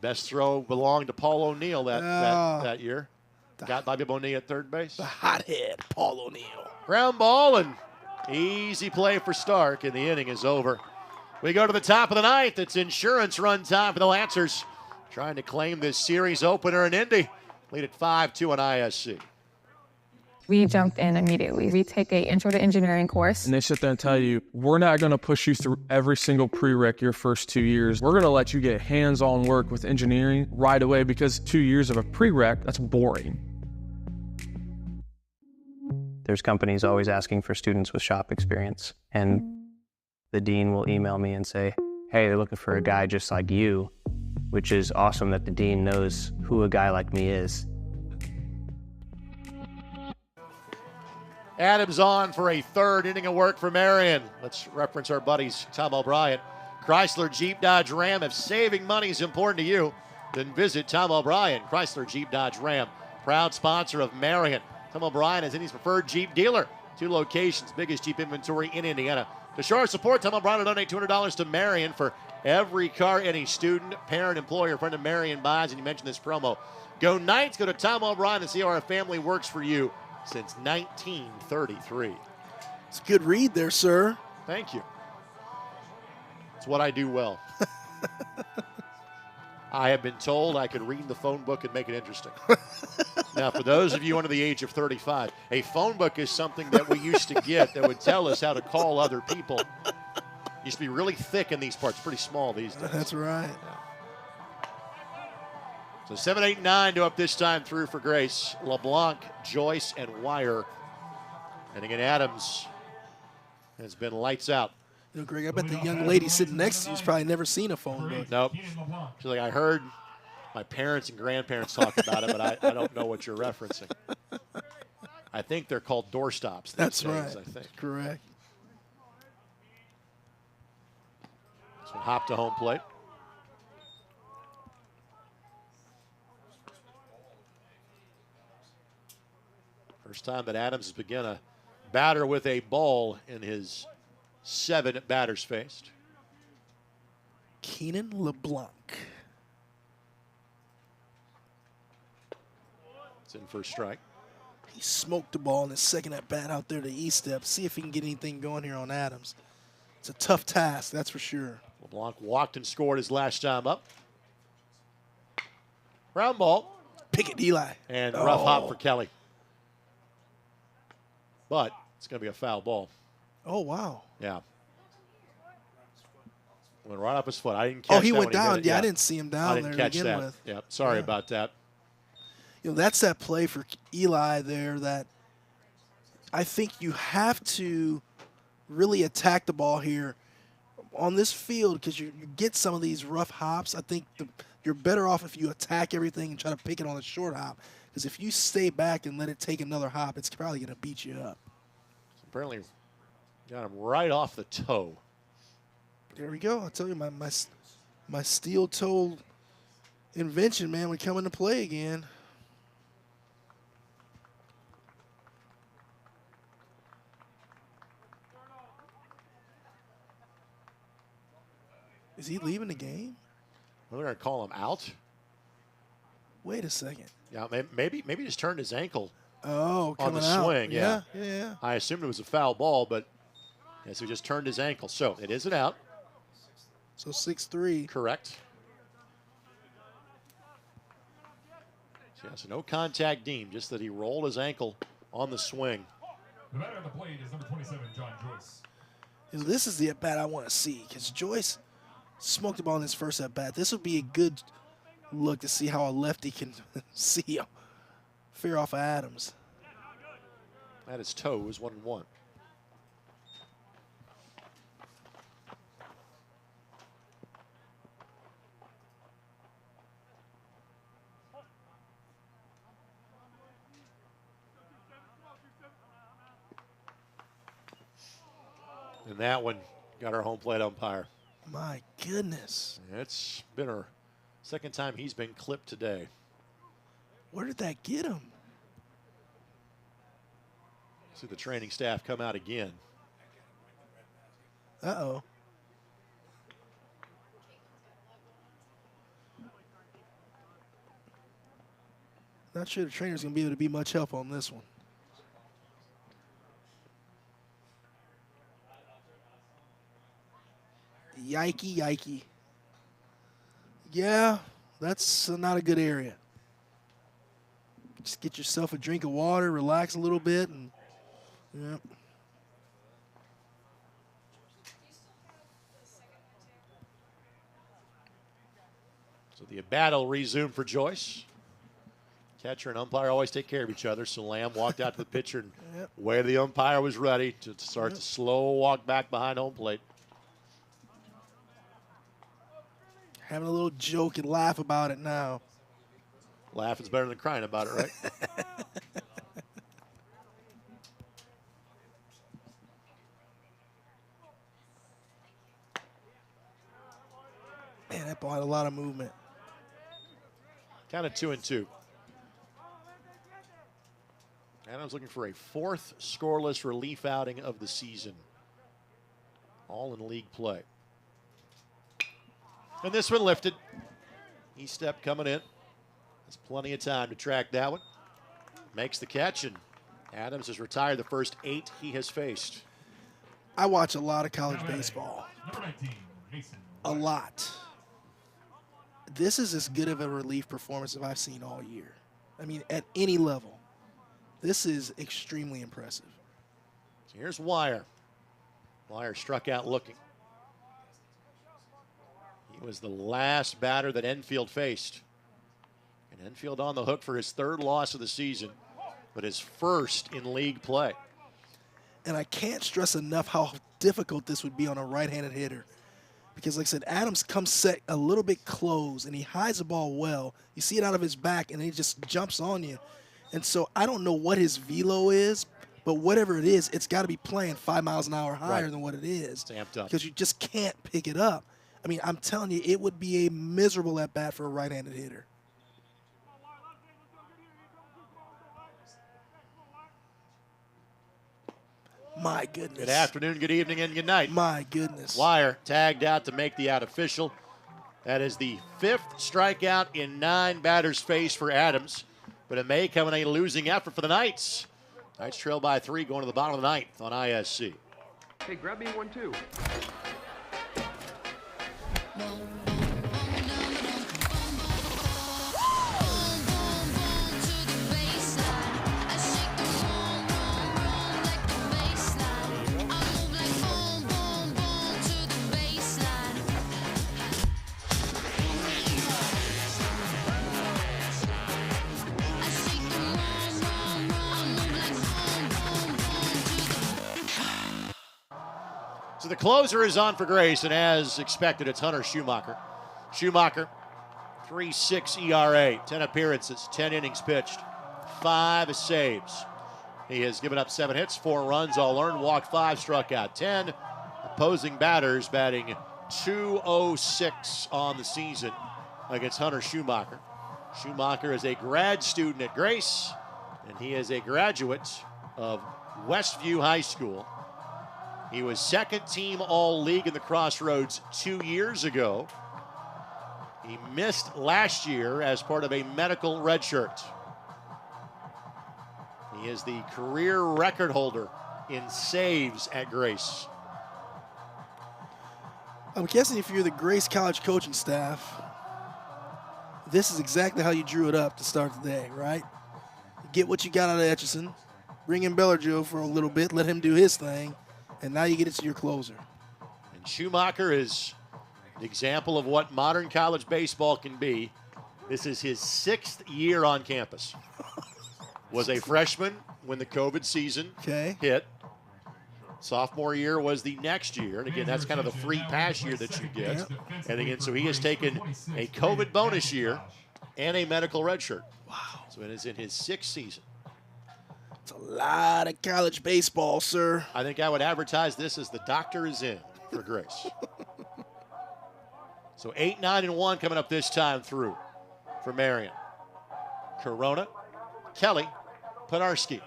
Best throw belonged to Paul O'Neill that year. Got Bobby Bonilla at third base. The hothead, Paul O'Neill. Ground ball and easy play for Stark, and the inning is over. We go to the top of the ninth. It's insurance run time for the Lancers, trying to claim this series opener in Indy. Lead at 5-2 on ISC. We jumped in immediately. We take a intro to engineering course. And they sit there and tell you, we're not going to push you through every single prereq your first 2 years. We're going to let you get hands-on work with engineering right away, because 2 years of a prereq, that's boring. There's companies always asking for students with shop experience. And the dean will email me and say, hey, they're looking for a guy just like you, which is awesome that the dean knows who a guy like me is. Adams on for a third inning of work for Marian. Let's reference our buddies, Tom O'Brien. Chrysler, Jeep, Dodge, Ram. If saving money is important to you, then visit Tom O'Brien. Chrysler, Jeep, Dodge, Ram. Proud sponsor of Marian. Tom O'Brien is Indy's preferred Jeep dealer. 2 locations, biggest Jeep inventory in Indiana. To show our support, Tom O'Brien will donate $200 to Marian for every car any student, parent, employer, friend of Marian buys, and you mentioned this promo. Go Knights, go to Tom O'Brien and see how our family works for you since 1933. It's a good read there, sir. Thank you. It's what I do well. I have been told I could read the phone book and make it interesting. Now, for those of you under the age of 35, a phone book is something that we used to get that would tell us how to call other people. Used to be really thick in these parts, pretty small these days. That's right. Yeah. So 7, 8, 9 to up this time through for Grace. LeBlanc, Joyce, and Wire. And again, Adams has been lights out. You know, Greg, I bet the young lady sitting next to you's probably never seen a phone book. Nope. She's like, I heard my parents and grandparents talk about it, but I don't know what you're referencing. I think they're called doorstops. That's right. I think. Correct. So hop to home plate. First time that Adams has begun a batter with a ball in his 7 batters faced. Keenan LeBlanc. It's in for a strike. He smoked the ball in his second at bat out there to E-step. See if he can get anything going here on Adams. It's a tough task, that's for sure. LeBlanc walked and scored his last time up. Ground ball. Pick it, Eli. And rough hop for Kelly. But it's going to be a foul ball. Oh, wow. Yeah. Went right off his foot. I didn't catch that. Oh, he went down. Yeah, I didn't see him down there to begin with. Yeah, sorry about that. You know, that's that play for Eli there that I think you have to really attack the ball here on this field because you get some of these rough hops. I think you're better off if you attack everything and try to pick it on a short hop, because if you stay back and let it take another hop, it's probably going to beat you up. So apparently got him right off the toe. There we go. I'll tell you, my steel toe invention, man, would come into play again. Is he leaving the game? Well, they're going to call him out. Wait a second. Yeah, maybe he just turned his ankle. Oh, on the out. swing. Yeah. Yeah. I assumed it was a foul ball, but yes, he just turned his ankle. So it is an out. So 6-3. Correct. So, yeah, so no contact deemed, just that he rolled his ankle on the swing. The batter on the plate is number 27, John Joyce. You know, this is the at-bat I want to see because Joyce smoked the ball in his first at-bat. This would be a good look to see how a lefty can see a fair off of Adams. At his toe is 1-1. And that one got our home plate umpire. My goodness. It's been our second time he's been clipped today. Where did that get him? See the training staff come out again. Uh-oh. Not sure the trainer's going to be able to be much help on this one. Yikey, yikey. Yeah, that's not a good area. Just get yourself a drink of water, relax a little bit, and yeah. So the battle resumed for Joyce. Catcher and umpire always take care of each other. So Lamb walked out to the pitcher and where the umpire was ready to start the slow walk back behind home plate. Having a little joke and laugh about it now. Laughing's better than crying about it, right? Man, that ball had a lot of movement. Count of 2-2. Adams looking for a fourth scoreless relief outing of the season. All in league play. And this one lifted. E-step coming in. There's plenty of time to track that one. Makes the catch, and Adams has retired the first 8 he has faced. I watch a lot of college baseball. A lot. This is as good of a relief performance as I've seen all year. I mean, at any level. This is extremely impressive. So here's Wire. Wire struck out looking. He was the last batter that Enfield faced. And Enfield on the hook for his 3rd loss of the season, but his first in league play. And I can't stress enough how difficult this would be on a right-handed hitter. Because like I said, Adams comes set a little bit close, and he hides the ball well. You see it out of his back, and he just jumps on you. And so I don't know what his velo is, but whatever it is, it's got to be playing 5 miles an hour higher than what it is. It's amped up. Because you just can't pick it up. I mean, I'm telling you, it would be a miserable at-bat for a right-handed hitter. My goodness. Good afternoon, good evening, and good night. My goodness. Wire tagged out to make the out official. That is the 5th strikeout in 9 batters faced for Adams. But it may come in a losing effort for the Knights. Knights trail by 3 going to the bottom of the 9th on ISC. Hey, grab me one too. So the closer is on for Grace, and as expected, it's Hunter Schumacher. Schumacher, 3.6 ERA, 10 appearances, 10 innings pitched, 5 saves. He has given up 7 hits, 4 runs, all earned, walked 5, struck out 10. Opposing batters batting .206 on the season against Hunter Schumacher. Schumacher is a grad student at Grace, and he is a graduate of Westview High School. He was 2nd team All-League in the Crossroads 2 years ago. He missed last year as part of a medical redshirt. He is the career record holder in saves at Grace. I'm guessing if you're the Grace College coaching staff, this is exactly how you drew it up to start the day, right? Get what you got out of Etchison, bring in Bellerjo for a little bit, let him do his thing, and now you get it to your closer. And Schumacher is an example of what modern college baseball can be. This is his 6th year on campus. Was a freshman when the COVID season hit. Sophomore year was the next year. And again, that's kind of the free pass year that you get. And again, so he has taken a COVID bonus year and a medical redshirt. Wow. So it is in his 6th season. It's a lot of college baseball, sir. I think I would advertise this as the doctor is in for Grace. So 8, 9, and 1 coming up this time through for Marian. Corona, Kelly, Penarski.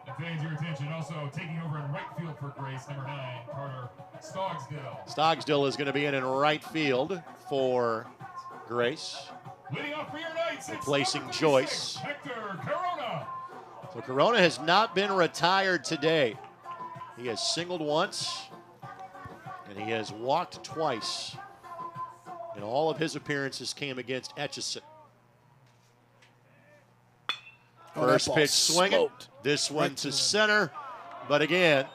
And fans, your attention, also taking over in right field for Grace, number 9, Carter Stogsdill. Stogsdill is going to be in right field for Grace. Leading off for your Knights, replacing Joyce. Hector Corona. So Corona has not been retired today. He has singled once, and he has walked twice. And all of his appearances came against Etchison. First pitch swinging. Smoked. This one to center. But again,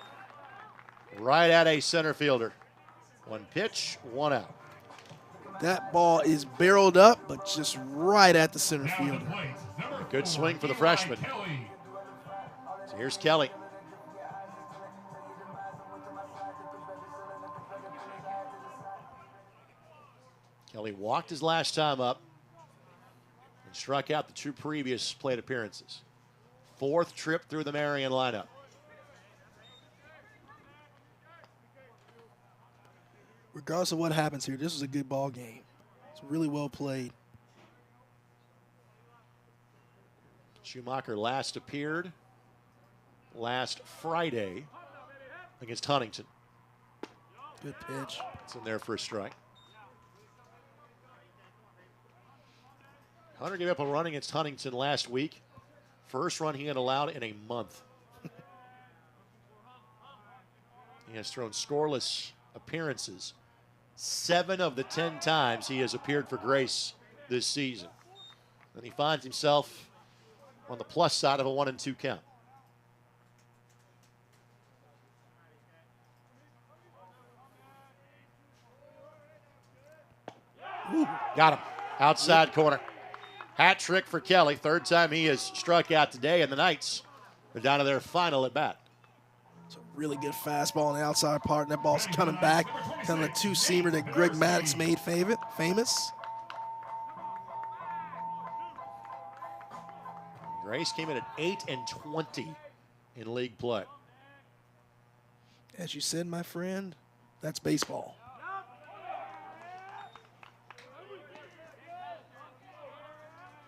right at a center fielder. One pitch, one out. That ball is barreled up, but just right at the center fielder. Good swing for the freshman. So here's Kelly. Kelly walked his last time up and struck out the 2 previous plate appearances. 4th trip through the Marian lineup. Regardless of what happens here, this was a good ball game. It's really well played. Schumacher last appeared last Friday against Huntington. Good pitch. It's in there for a strike. Hunter gave up a run against Huntington last week. First run he had allowed in a month. He has thrown scoreless appearances 7 of the 10 times he has appeared for Grace this season. And he finds himself on the plus side of a 1-2 count. Ooh, got him. Outside corner. Hat trick for Kelly. 3rd time he has struck out today, and the Knights are down to their final at bat. It's a really good fastball on the outside part, and that ball's coming back. Kind of a 2-seamer that Greg Maddox made famous. Grace came in at 8-20 in league play. As you said, my friend, that's baseball.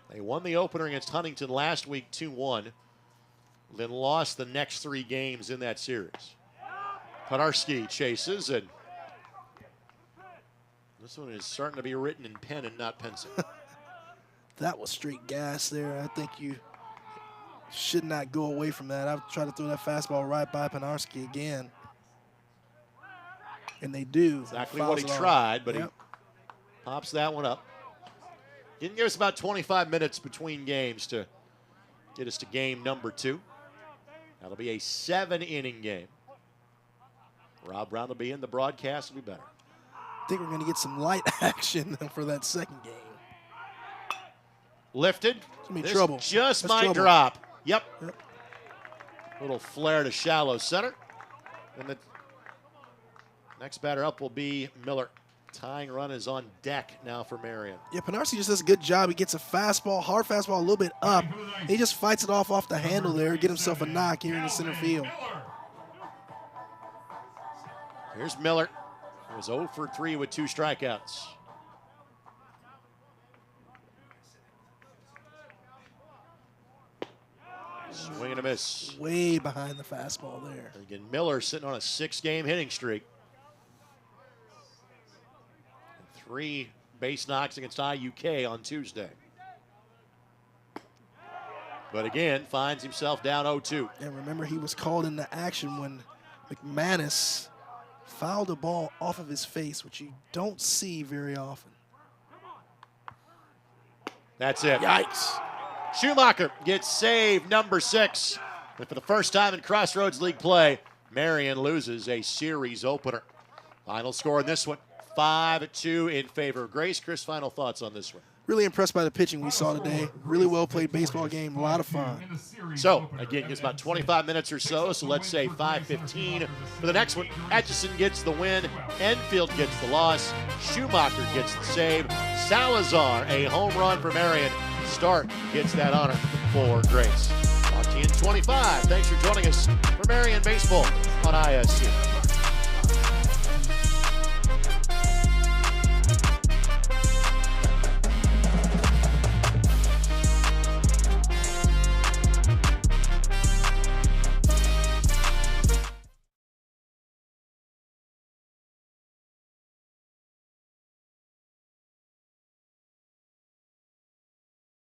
They won the opener against Huntington last week 2-1, then lost the next 3 games in that series. Penarski chases, and this one is starting to be written in pen and not pencil. That was straight gas there. I think you should not go away from that. I've tried to throw that fastball right by Penarski again. And they do. Exactly what he tried, but he pops that one up. Didn't give us about 25 minutes between games to get us to game number 2. That'll be a 7-inning game. Rob Brown will be in. The broadcast will be better. I think we're going to get some light action for that second game. Lifted. It's going to be trouble. Just might drop. Yep. Little flare to shallow center. And the next batter up will be Miller. Tying run is on deck now for Marian. Yeah, Penarski just does a good job. He gets a fastball, hard fastball, a little bit up. He just fights it off the handle there, get himself a knock here in the center field. Here's Miller. He was 0 for 3 with 2 strikeouts. Swing and a miss. Way behind the fastball there. Again, Miller sitting on a 6-game hitting streak. 3 base knocks against IUK on Tuesday. But again, finds himself down 0-2. And remember, he was called into action when McManus fouled a ball off of his face, which you don't see very often. That's it. Yikes. Schumacher gets save number 6. And for the first time in Crossroads League play, Marian loses a series opener. Final score in this one, 5-2 in favor of Grace. Chris, final thoughts on this one? Really impressed by the pitching we saw today. Really well played baseball game, a lot of fun. So, again, it's about 25 minutes or so let's say 5:15 for the next one. Etchison gets the win, Enfield gets the loss, Schumacher gets the save, Salazar a home run for Marian. Stark gets that honor for Grace. Talk to you in 25. Thanks for joining us for Marian Baseball on ISC.